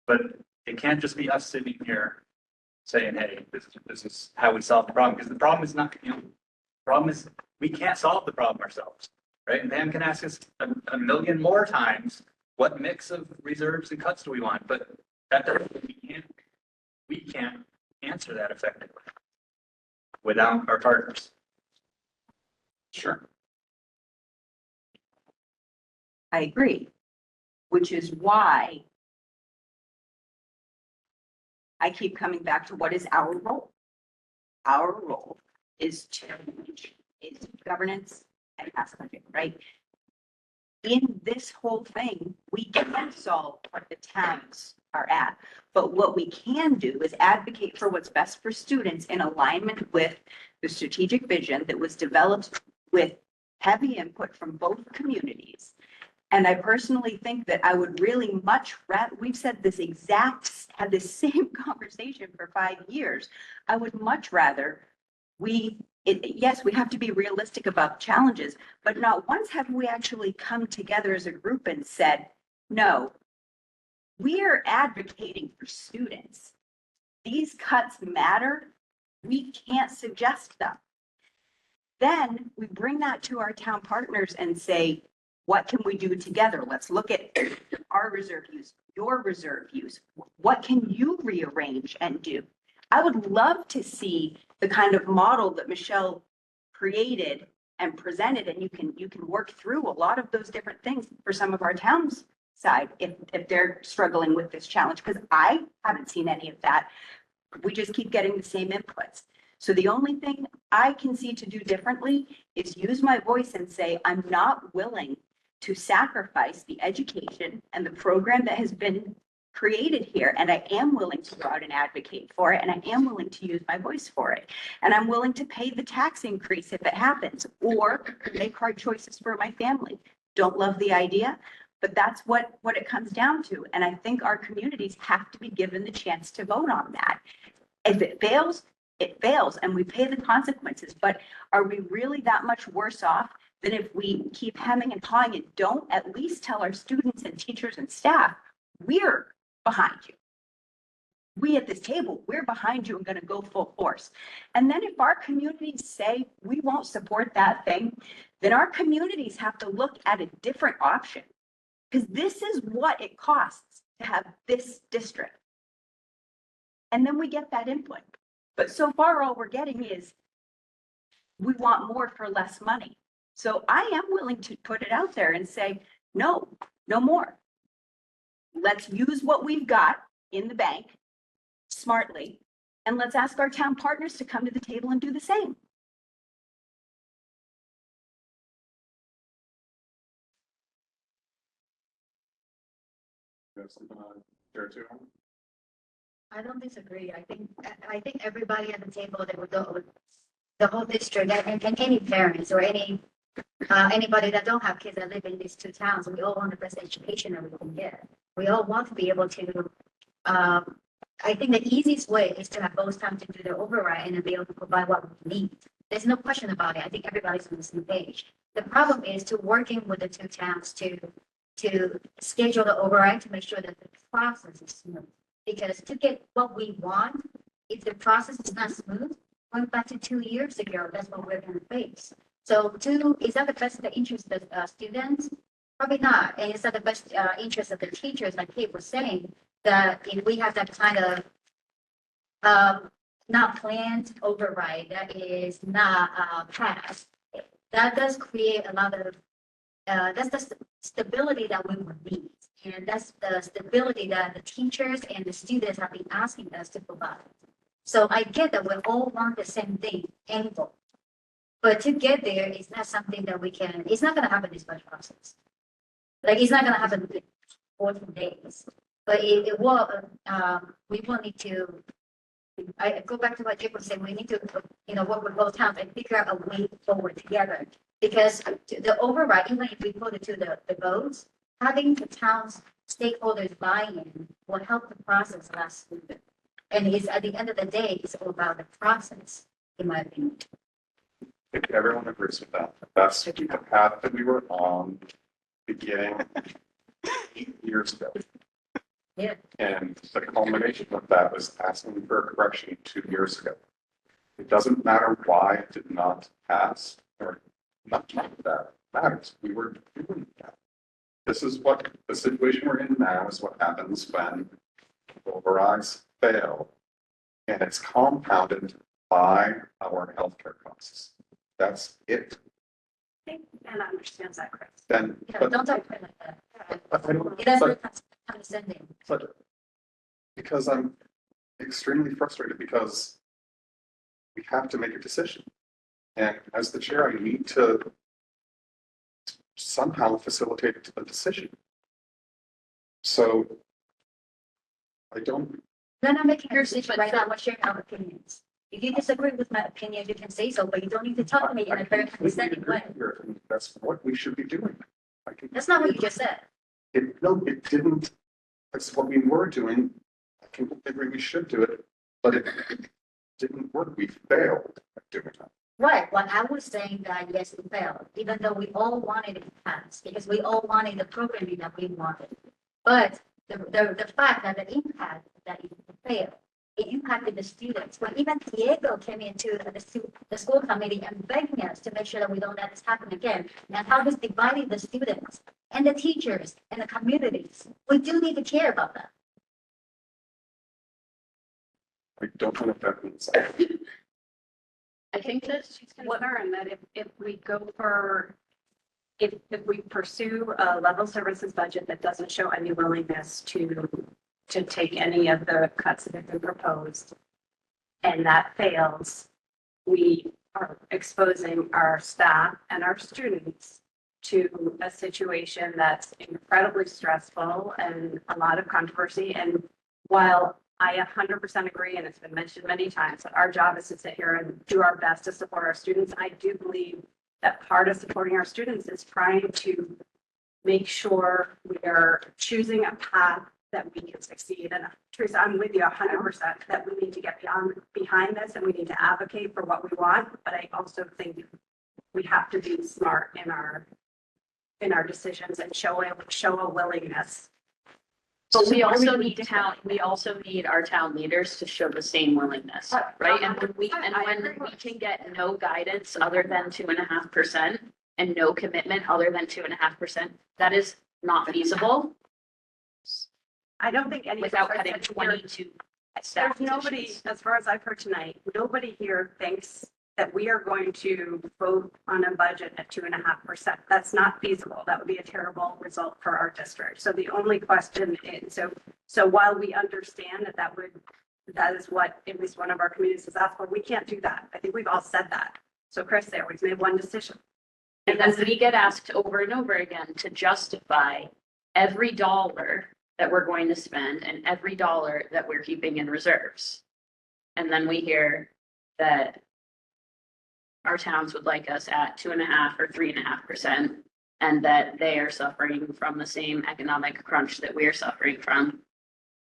But it can't just be us sitting here saying, hey, this is how we solve the problem. Because the problem is not, the problem is we can't solve the problem ourselves, right? And Pam can ask us a million more times, what mix of reserves and cuts do we want? But that doesn't, we can't answer that effectively without our partners. Sure. I agree, which is why I keep coming back to what is our role. Our role is governance and task budget, right? In this whole thing, we can't solve what the towns are at, but what we can do is advocate for what's best for students in alignment with the strategic vision that was developed with heavy input from both communities. And I personally think that I would really much rather, we've said this had this same conversation for 5 years. I would much rather yes, we have to be realistic about challenges, but not once have we actually come together as a group and said, no, we are advocating for students. These cuts matter. We can't suggest them. Then we bring that to our town partners and say, what can we do together? Let's look at our reserve use, your reserve use. What can you rearrange and do? I would love to see the kind of model that Michelle created and presented, and you can work through a lot of those different things for some of our towns side if they're struggling with this challenge, because I haven't seen any of that. We just keep getting the same inputs. So the only thing I can see to do differently is use my voice and say, I'm not willing to sacrifice the education and the program that has been created here, and I am willing to go out and advocate for it, and I am willing to use my voice for it. And I'm willing to pay the tax increase if it happens, or make hard choices for my family. Don't love the idea, but that's what it comes down to. And I think our communities have to be given the chance to vote on that. If it fails, it fails, and we pay the consequences. But are we really that much worse off than if we keep hemming and hawing and don't at least tell our students and teachers and staff, we're behind you. We at this table, we're behind you and going to go full force. And then if our communities say we won't support that thing, then our communities have to look at a different option. Because this is what it costs to have this district. And then we get that input. But so far, all we're getting is we want more for less money. So I am willing to put it out there and say, no, no more. Let's use what we've got in the bank smartly, and let's ask our town partners to come to the table and do the same. You have something on there too? I don't disagree. I think everybody at the table that would go, the whole district and any parents or anybody that don't have kids that live in these two towns, we all want the best education that we can get. We all want to be able to, I think the easiest way is to have both towns to do the override and then be able to provide what we need. There's no question about it. I think everybody's on the same page. The problem is to working with the two towns to schedule the override to make sure that the process is smooth. Because to get what we want, if the process is not smooth, going back to 2 years ago, that's what we're going to face. So is that the best interest of students? Probably not. And is that the best interest of the teachers? Like Kate was saying, that if we have that kind of not planned override that is not passed, that does create a lot of, that's the stability that we would need. And that's the stability that the teachers and the students have been asking us to provide. So I get that we all want the same thing, end goal. But to get there, it's not something that we can, it's not going to happen this budget process. Like, it's not going to happen in 14 days. But it will, we will need to, I go back to what Jake was saying, we need to, work with both towns and figure out a way forward together. Because the override, even if we put it to the votes, having the town's stakeholders buy-in will help the process last smoother. And it's, at the end of the day, it's all about the process, in my opinion. I think everyone agrees with that. That's the path that we were on beginning 8 years ago. Yeah. And the culmination of that was asking for a correction 2 years ago. It doesn't matter why it did not pass, or not that matters. We were doing that. This is what the situation we're in now is what happens when overrides fail, and it's compounded by our healthcare costs. That's it. I think Anna understands that, Chris. Then, Yeah, but, don't talk like that. but I don't, It doesn't but, condescending. but because I'm extremely frustrated because we have to make a decision. And as the chair, I need to somehow facilitate a decision. So I don't. Then I'm making your decision right now. I'm sharing our opinions. If you disagree with my opinion, you can say so, but you don't need to tell me in a very condescending way. That's what we should be doing. That's not what you just said. No, it didn't. That's what we were doing. I can agree we should do it, but it didn't work. We failed at doing that. Right. Well, I was saying that yes, it failed, even though we all wanted it to pass, because we all wanted the programming that we wanted. But the fact that the impact that it failed, it impacted the students. When even Diego came into the school committee and begging us to make sure that we don't let this happen again, and how this divided the students and the teachers and the communities. We do need to care about that. I don't know if that means. I think that she's concerned that if we go for, if we pursue a level services budget that doesn't show any willingness to take any of the cuts that have been proposed, and that fails, we are exposing our staff and our students to a situation that's incredibly stressful and a lot of controversy. And while I 100% agree, and it's been mentioned many times, that our job is to sit here and do our best to support our students, I do believe that part of supporting our students is trying to make sure we are choosing a path that we can succeed. And Teresa, I'm with you 100% that we need to get behind this and we need to advocate for what we want. But I also think we have to be smart in our decisions and show a willingness. But we also need our town leaders to show the same willingness, right? And when we can get no guidance other than 2.5% and no commitment other than 2.5%, that is not feasible. I don't think any without cutting 22 staff there's nobody, positions. as far as I've heard tonight, nobody here thinks that we are going to vote on a budget at 2.5%. That's not feasible. That would be a terrible result for our district. So the only question is, so while we understand that is what at least one of our communities has asked for, we can't do that. I think we've all said that. So Chris, there, we've made one decision. And then we get asked over and over again to justify every dollar that we're going to spend and every dollar that we're keeping in reserves. And then we hear that our towns would like us at 2.5 or 3.5%, and that they are suffering from the same economic crunch that we're suffering from.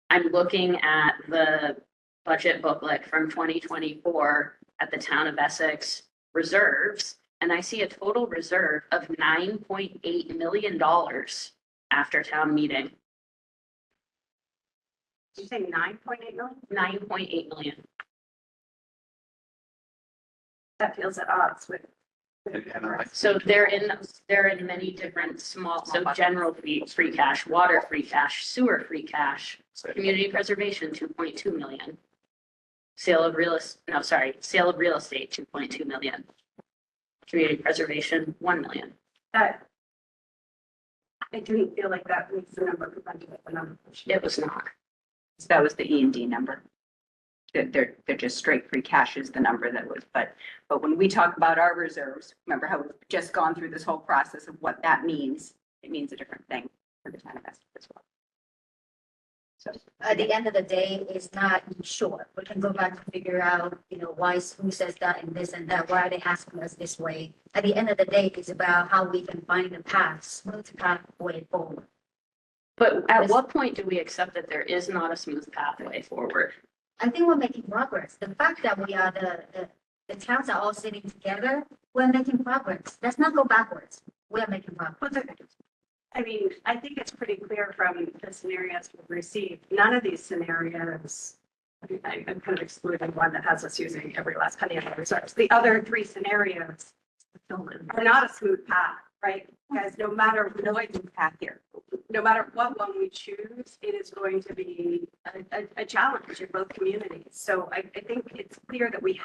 I'm looking at the budget booklet from 2024 at the town of Essex reserves, and I see a total reserve of $9.8 million after town meeting. Did you say 9.8 million? 9.8 million. That feels at odds with. So they're in many different small, so general free cash, water free cash, sewer free cash, community preservation, 2.2 million. Sale of real estate, 2.2 million. Community preservation, 1 million. That, I didn't feel like that was the number presented with the number. It was not. So that was the E&D number. They're just straight free cash is the number that was, but when we talk about our reserves, remember how we've just gone through this whole process of what that means. It means a different thing for the town of Essex as well. So At the end of the day, it's not sure. We can go back and figure out, why, who says that and this and that, why are they asking us this way? At the end of the day, it's about how we can find a path, smooth pathway forward. But at what point do we accept that there is not a smooth pathway forward? I think we're making progress. The fact that we are the towns are all sitting together, we're making progress. Let's not go backwards. We are making progress. I mean, I think it's pretty clear from the scenarios we've received, none of these scenarios, I'm kind of excluding one that has us using every last penny of our reserves. The other three scenarios are not a smooth path, right? Guys, no matter what path here, no matter what one we choose, it is going to be a challenge in both communities. So I think it's clear that we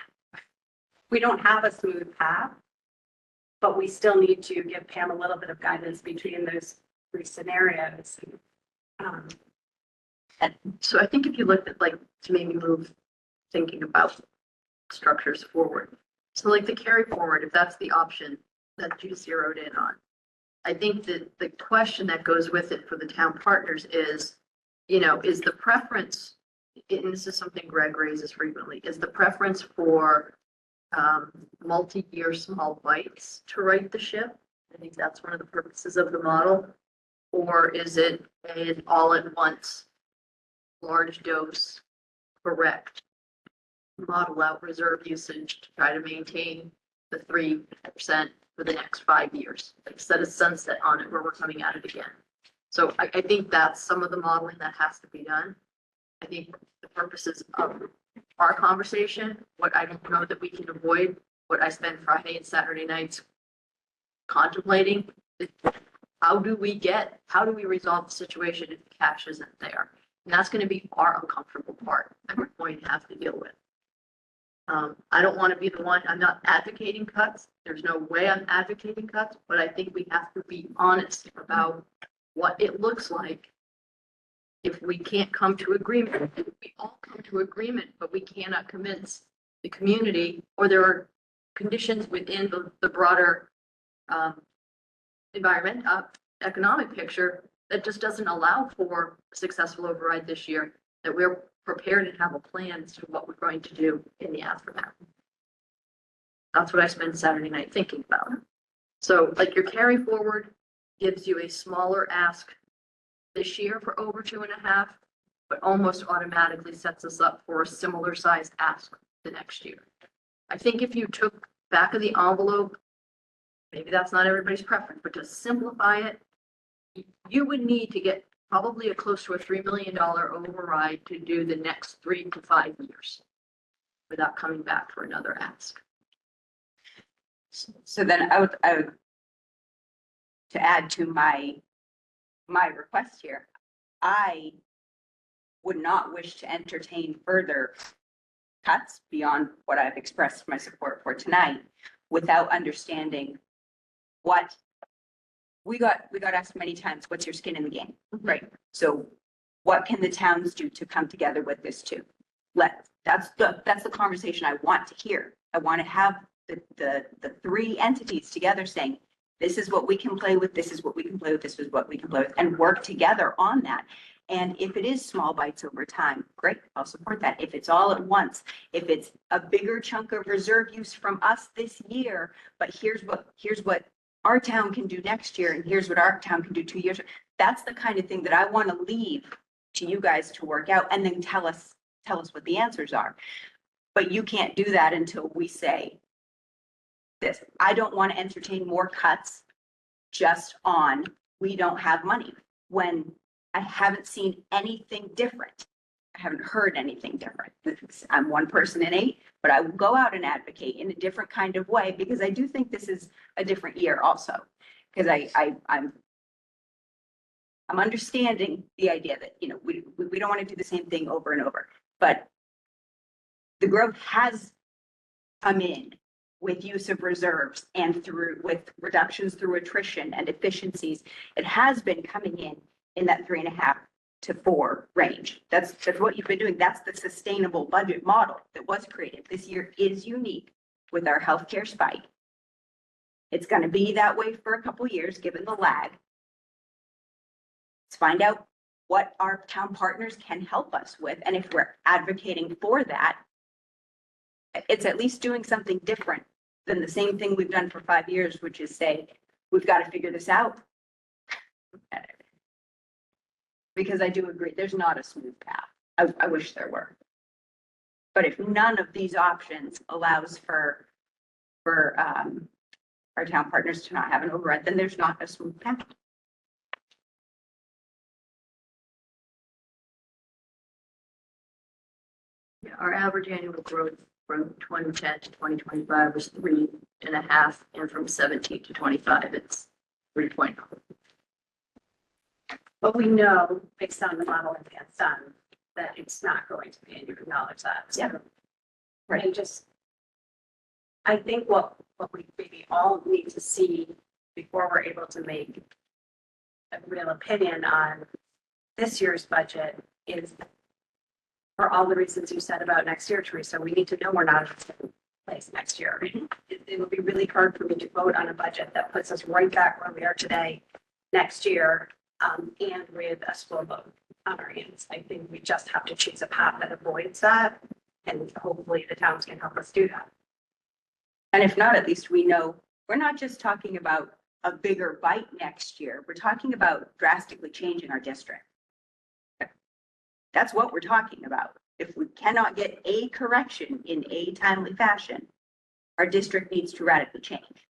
don't have a smooth path, but we still need to give Pam a little bit of guidance between those three scenarios. So I think if you looked at to maybe move thinking about structures forward. So the carry forward, if that's the option that you zeroed in on. I think that the question that goes with it for the town partners is, is the preference, and this is something Greg raises frequently, is the preference for multi-year small bites to right the ship? I think that's one of the purposes of the model. Or is it an all at once, large dose, correct, model out reserve usage to try to maintain the 3% for the next 5 years, set a sunset on it where we're coming at it again. So I think that's some of the modeling that has to be done. I think the purposes of our conversation, what I don't know that we can avoid, what I spend Friday and Saturday nights contemplating, is how do we resolve the situation if the cash isn't there? And that's going to be our uncomfortable part that we're going to have to deal with. I don't want to be the one, I'm not advocating cuts. There's no way I'm advocating cuts, but I think we have to be honest about what it looks like if we can't come to agreement. If we all come to agreement, but we cannot convince the community, or there are conditions within the broader environment, economic picture that just doesn't allow for a successful override this year, that we're prepared and have a plan as to what we're going to do in the aftermath. That's what I spent Saturday night thinking about. So like your carry forward gives you a smaller ask this year for over 2.5, but almost automatically sets us up for a similar size ask the next year. I think if you took back of the envelope, maybe that's not everybody's preference, but to simplify it, you would need to get probably a close to a $3 million override to do the next 3 to 5 years without coming back for another ask. So then I would, to add to my request here, I would not wish to entertain further cuts beyond what I've expressed my support for tonight without understanding what we got asked many times, what's your skin in the game, right? So what can the towns do to come together with this too? That's the conversation I want to hear. I want to have the 3 entities together saying, this is what we can play with, this is what we can play with, this is what we can play with, and work together on that. And if it is small bites over time, great, I'll support that. If it's all at once, if it's a bigger chunk of reserve use from us this year, but here's what our town can do next year, and here's what our town can do 2 years. That's the kind of thing that I want to leave to you guys to work out and then tell us what the answers are. But you can't do that until we say this. I don't want to entertain more cuts just on, we don't have money, when I haven't seen anything different. I haven't heard anything different. I'm one person in 8, but I will go out and advocate in a different kind of way because I do think this is a different year also. Because I'm understanding the idea that, you know, we don't want to do the same thing over and over, but the growth has come in with use of reserves and with reductions through attrition and efficiencies. It has been coming in that 3.5 to 4 range. That's what you've been doing. That's the sustainable budget model that was created. This year is unique with our healthcare spike. It's going to be that way for a couple years, given the lag. Let's find out what our town partners can help us with. And if we're advocating for that, it's at least doing something different than the same thing we've done for 5 years, which is say, we've got to figure this out. Because I do agree, there's not a smooth path. I wish there were. But if none of these options allows for our town partners to not have an override, then there's not a smooth path. Yeah, our average annual growth from 2010 to 2025 was 3.5, and from 17 to 25, it's 3.0. But we know, based on the model that Dan's done, that it's not going to be, and you acknowledge that. So, Yeah. right. And just, I think what we maybe all need to see before we're able to make a real opinion on this year's budget is, for all the reasons you said about next year, Teresa, we need to know we're not in the same place next year. It will be really hard for me to vote on a budget that puts us right back where we are today next year, and with a school vote on our hands. I think we just have to choose a path that avoids that, and hopefully the towns can help us do that. And if not, at least we know we're not just talking about a bigger bite next year. We're talking about drastically changing our district. That's what we're talking about. If we cannot get a correction in a timely fashion, our district needs to radically change.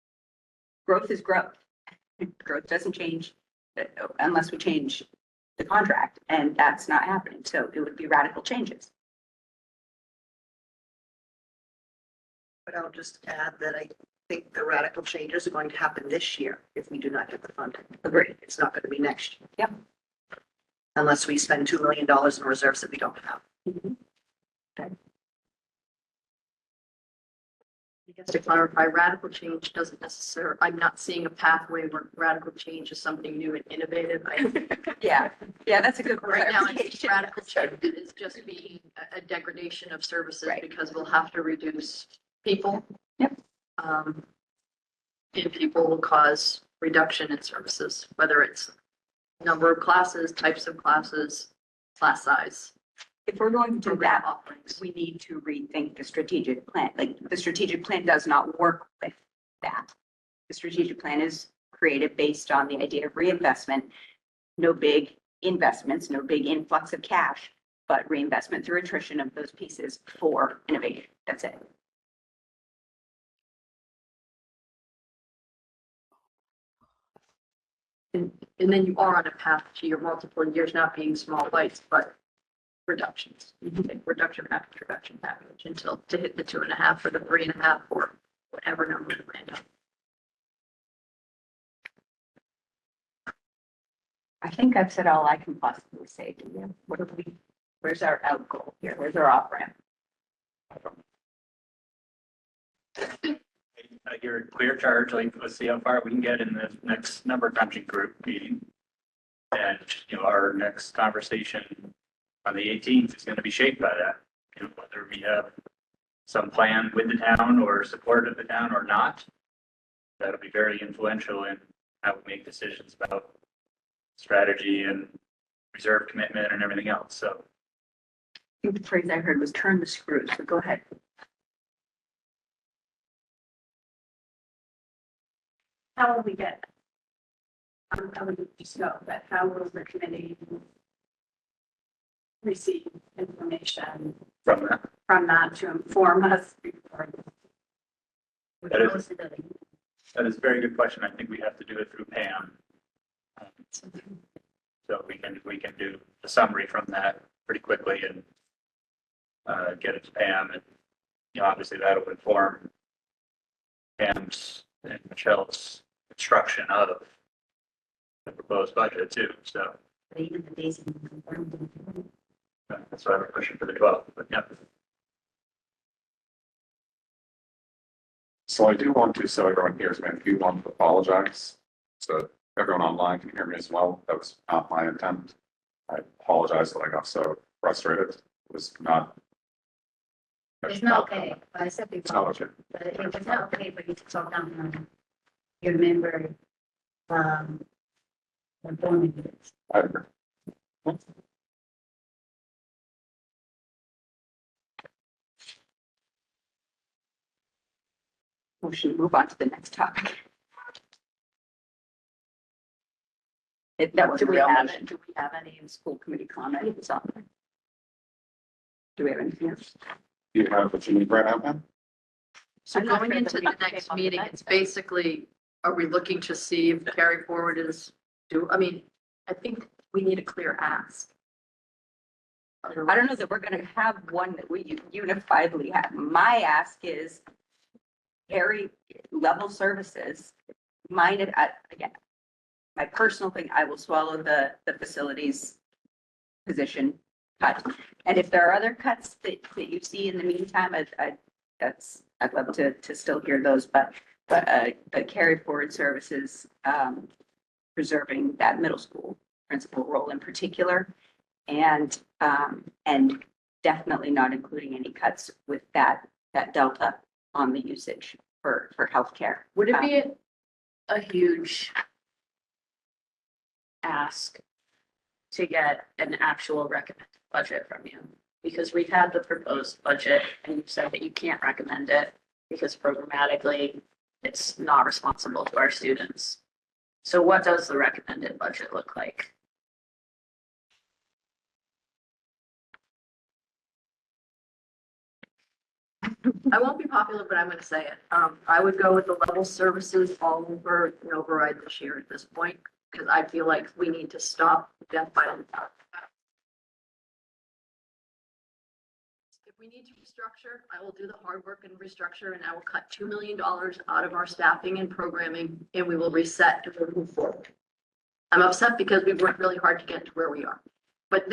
Growth is growth. Growth doesn't change unless we change the contract, and that's not happening. So it would be radical changes. But I'll just add that I think the radical changes are going to happen this year if we do not get the funding. Agreed. It's not going to be next year. Yep. Unless we spend $2 million in reserves that we don't have. I guess to clarify, radical change doesn't necessarily, I'm not seeing a pathway where radical change is something new and innovative. Yeah, that's a good Right now, it's clarification. radical change is just being a degradation of services, Right. because we'll have to reduce people. Yep. And people will cause reduction in services, whether it's number of classes, types of classes, class size. If we're going to do program that, offerings. we need to rethink the strategic plan. Like, the strategic plan does not work with that. The strategic plan is created based on the idea of reinvestment, no big investments, no big influx of cash, but reinvestment through attrition of those pieces for innovation. That's it. And then you are on a path to your multiple years not being small bites, but reductions. You can take reduction package until to hit the 2.5 or the 3.5 or whatever number you land on. I think I've said all I can possibly say to you. Where's our out goal here? Where's our off ramp? Your clear charge, like, let's see how far we can get in the next number crunching group meeting. And, our next conversation on the 18th is going to be shaped by that. Whether we have some plan with the town or support of the town or not, that'll be very influential in how we make decisions about strategy and reserve commitment and everything else. So I think the phrase I heard was turn the screws, so go ahead. How will we get? I would just know, but how will the committee receive information from that, from that to inform us before? that is a very good question. I think we have to do it through Pam. So we can do a summary from that pretty quickly and get it to Pam, and obviously that'll inform Pam's and Michelle's construction of the proposed budget too. So that's why we're pushing for the 12th. But yeah. So I do want to, so everyone hears me, I do want to apologize. So everyone online can hear me as well. That was not my intent. I apologize that I got so frustrated. It was not. It's not okay. I said It's not before, okay. but it's not okay for you to talk down on your member, the board members. I agree. We should move on to the next topic. That was Do a we real have motion. Do we have any school committee comments on that? Do we have anything else? Do you have what you need right now, ma'am? So I'm not going sure into that the we next came up with meeting, that. it's basically, are we looking to see if carry forward is I think we need a clear ask. I don't know that we're gonna have one that we unifiedly have. My ask is very level services. Mine, again, my personal thing, I will swallow the facilities position cut. And if there are other cuts that you see in the meantime, I'd love to still hear those, but carry forward services, preserving that middle school principal role in particular. And definitely not including any cuts with that delta on the usage for healthcare. Would it be a huge ask to get an actual recommended budget from you? Because we've had the proposed budget and you've said that you can't recommend it because programmatically it's not responsible to our students. So what does the recommended budget look like? I won't be popular, but I'm going to say it. I would go with the level services all over and override this year at this point, because I feel like we need to stop death by the top. If we need to restructure, I will do the hard work and restructure, and I will cut $2 million out of our staffing and programming, and we will reset and we'll move forward. I'm upset because we've worked really hard to get to where we are. But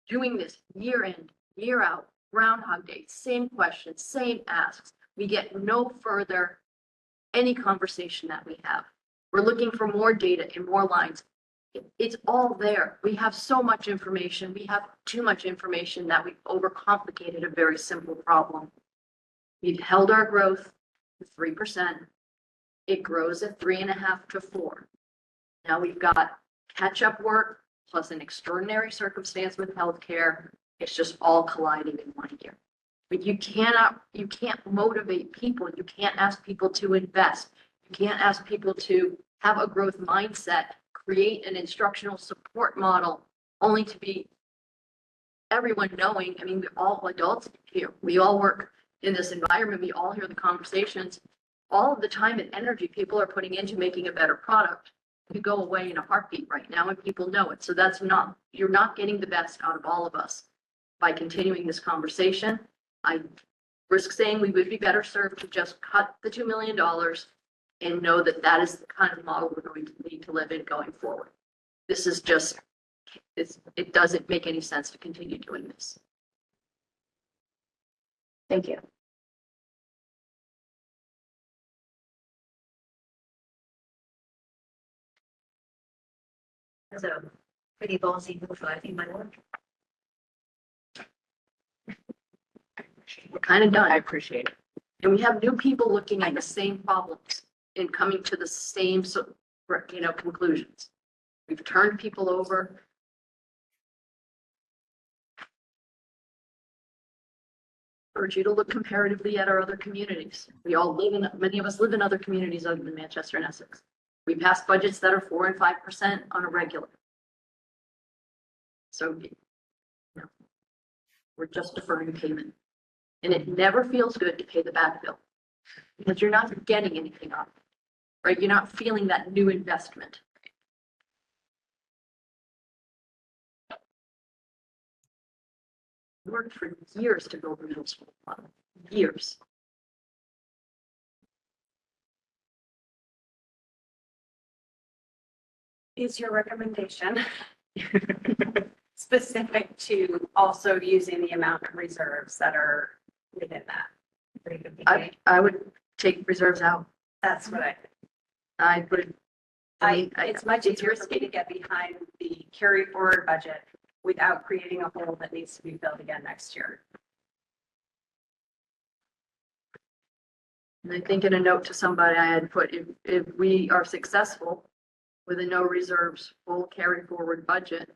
doing this year in, year out, Groundhog Day, same questions, same asks. We get no further any conversation that we have. We're looking for more data and more lines. It's all there. We have so much information. We have too much information that we've overcomplicated a very simple problem. We've held our growth to 3%. it grows at 3.5 to 4. Now we've got catch-up work plus an extraordinary circumstance with healthcare. It's just all colliding in one year. But you can't motivate people. You can't ask people to invest. You can't ask people to have a growth mindset, create an instructional support model, only to be everyone knowing, I mean, we're all adults here. We all work in this environment. We all hear the conversations. All of the time and energy people are putting into making a better product could go away in a heartbeat right now, and people know it. So you're not getting the best out of all of us by continuing this conversation. I risk saying we would be better served to just cut the $2 million and know that that is the kind of model we're going to need to live in going forward. This is just, it doesn't make any sense to continue doing this. Thank you. That's a pretty ballsy move, I think, my lord. We're kind of done. I appreciate it. And we have new people looking at the same problems and coming to the same, conclusions. We've turned people over. Urge you to look comparatively at our other communities. Many of us live in other communities other than Manchester and Essex. We pass budgets that are 4% and 5% on a regular. So, we're just deferring payment. And it never feels good to pay the back bill because you're not getting anything off, right? You're not feeling that new investment. We worked for years to build a middle school, years. Is your recommendation specific to also using the amount of reserves that are within that? I would take reserves out. That's what I would. It's much easier for me to get behind the carry forward budget without creating a hole that needs to be filled again next year. And I think in a note to somebody I had put, if we are successful with a no reserves full carry forward budget,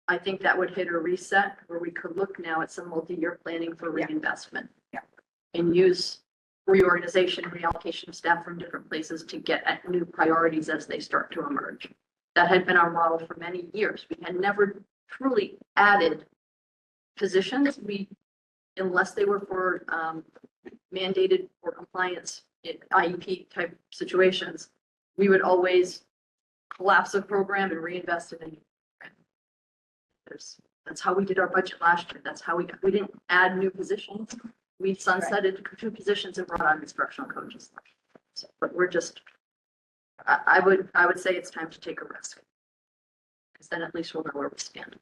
I think that would hit a reset where we could look now at some multi-year planning for reinvestment. Yeah. And use reorganization, reallocation of staff from different places to get at new priorities as they start to emerge. That had been our model for many years. We had never truly added positions. Unless they were for mandated or compliance IEP type situations, we would always collapse a program and reinvest in a new program. That's how we did our budget last year. That's how we didn't add new positions. We sunsetted 2 positions and brought on instructional coaches. So, but we're just, I would say it's time to take a risk, because then at least we'll know where we stand.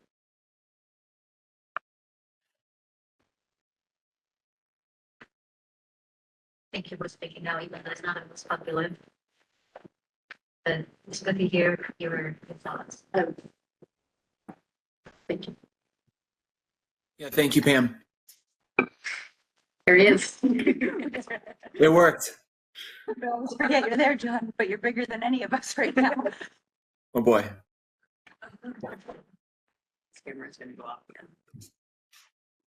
Thank you for speaking now, even though it's not as popular. But it's good to hear your thoughts. Thank you. Yeah, thank you, Pam. There he is. It worked. Yeah, you're there, John, but you're bigger than any of us right now. Oh boy. This camera's gonna go off again.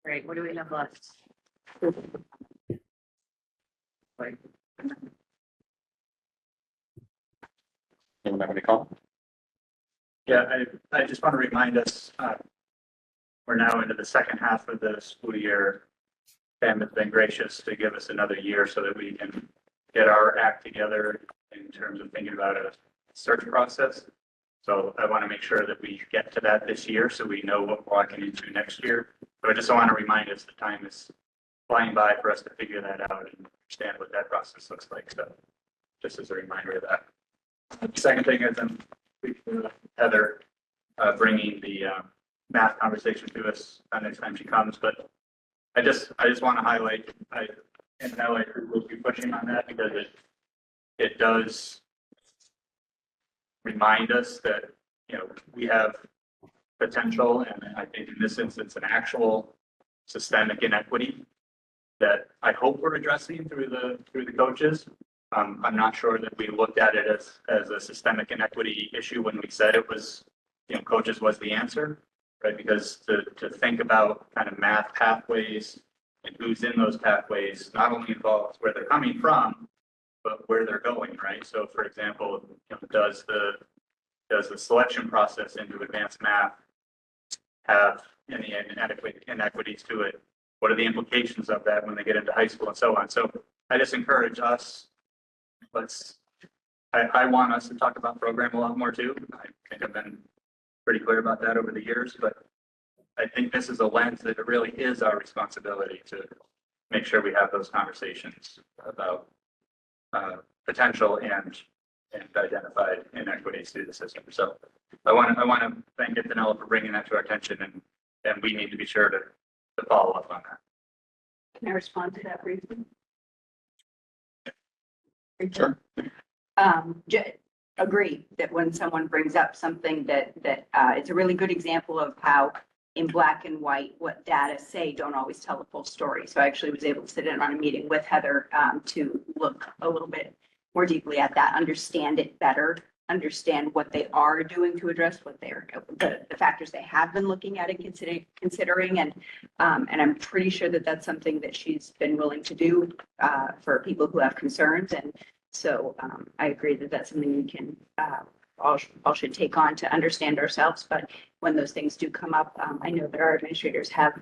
Great, what do we have left? Right. Anyone have any comment? Yeah, I just want to remind us, we're now into the second half of the school year. Pam has been gracious to give us another year so that we can get our act together in terms of thinking about a search process. So I want to make sure that we get to that this year so we know what we're walking into next year. So I just want to remind us the time is flying by for us to figure that out and understand what that process looks like. So just as a reminder of that. The second thing is Heather bringing the math conversation to us next time she comes, but I just want to highlight, and now I will be pushing on that because it does remind us that, we have potential, and I think in this instance, an actual systemic inequity that I hope we're addressing through the coaches. I'm not sure that we looked at it as a systemic inequity issue when we said it was, coaches was the answer, right? Because to think about kind of math pathways and who's in those pathways not only involves where they're coming from, but where they're going, right? So for example, does the selection process into advanced math have any inequities to it? What are the implications of that when they get into high school and so on? So I just encourage us, I want us to talk about program a lot more too. I think I've been pretty clear about that over the years, but I think this is a lens that it really is our responsibility to make sure we have those conversations about potential and identified inequities through the system. So I want to thank Antonella for bringing that to our attention, and we need to be sure to follow up on that. Can I respond to that briefly? Sure. Agree that when someone brings up something that it's a really good example of how in black and white, what data say don't always tell the full story. So I actually was able to sit in on a meeting with Heather to look a little bit more deeply at that, understand it better, understand what they are doing to address what they're, the factors they have been looking at and considering. And I'm pretty sure that that's something that she's been willing to do for people who have concerns. And so I agree that that's something we can all should take on to understand ourselves. But when those things do come up, I know that our administrators have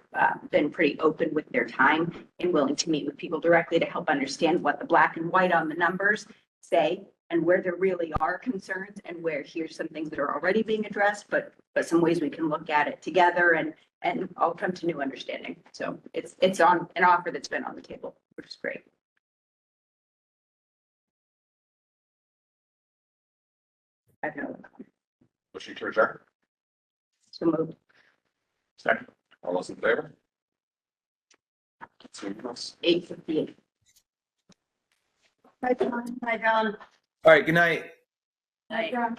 been pretty open with their time and willing to meet with people directly to help understand what the black and white on the numbers say and where there really are concerns and where here's some things that are already being addressed, but some ways we can look at it together and all come to new understanding. So it's on an offer that's been on the table, which is great. I have no. Motion to adjourn. So moved. Second. All those in favor? It's unanimous. 8:58. Hi, John. Hi, John. All right, good night. Hi, John.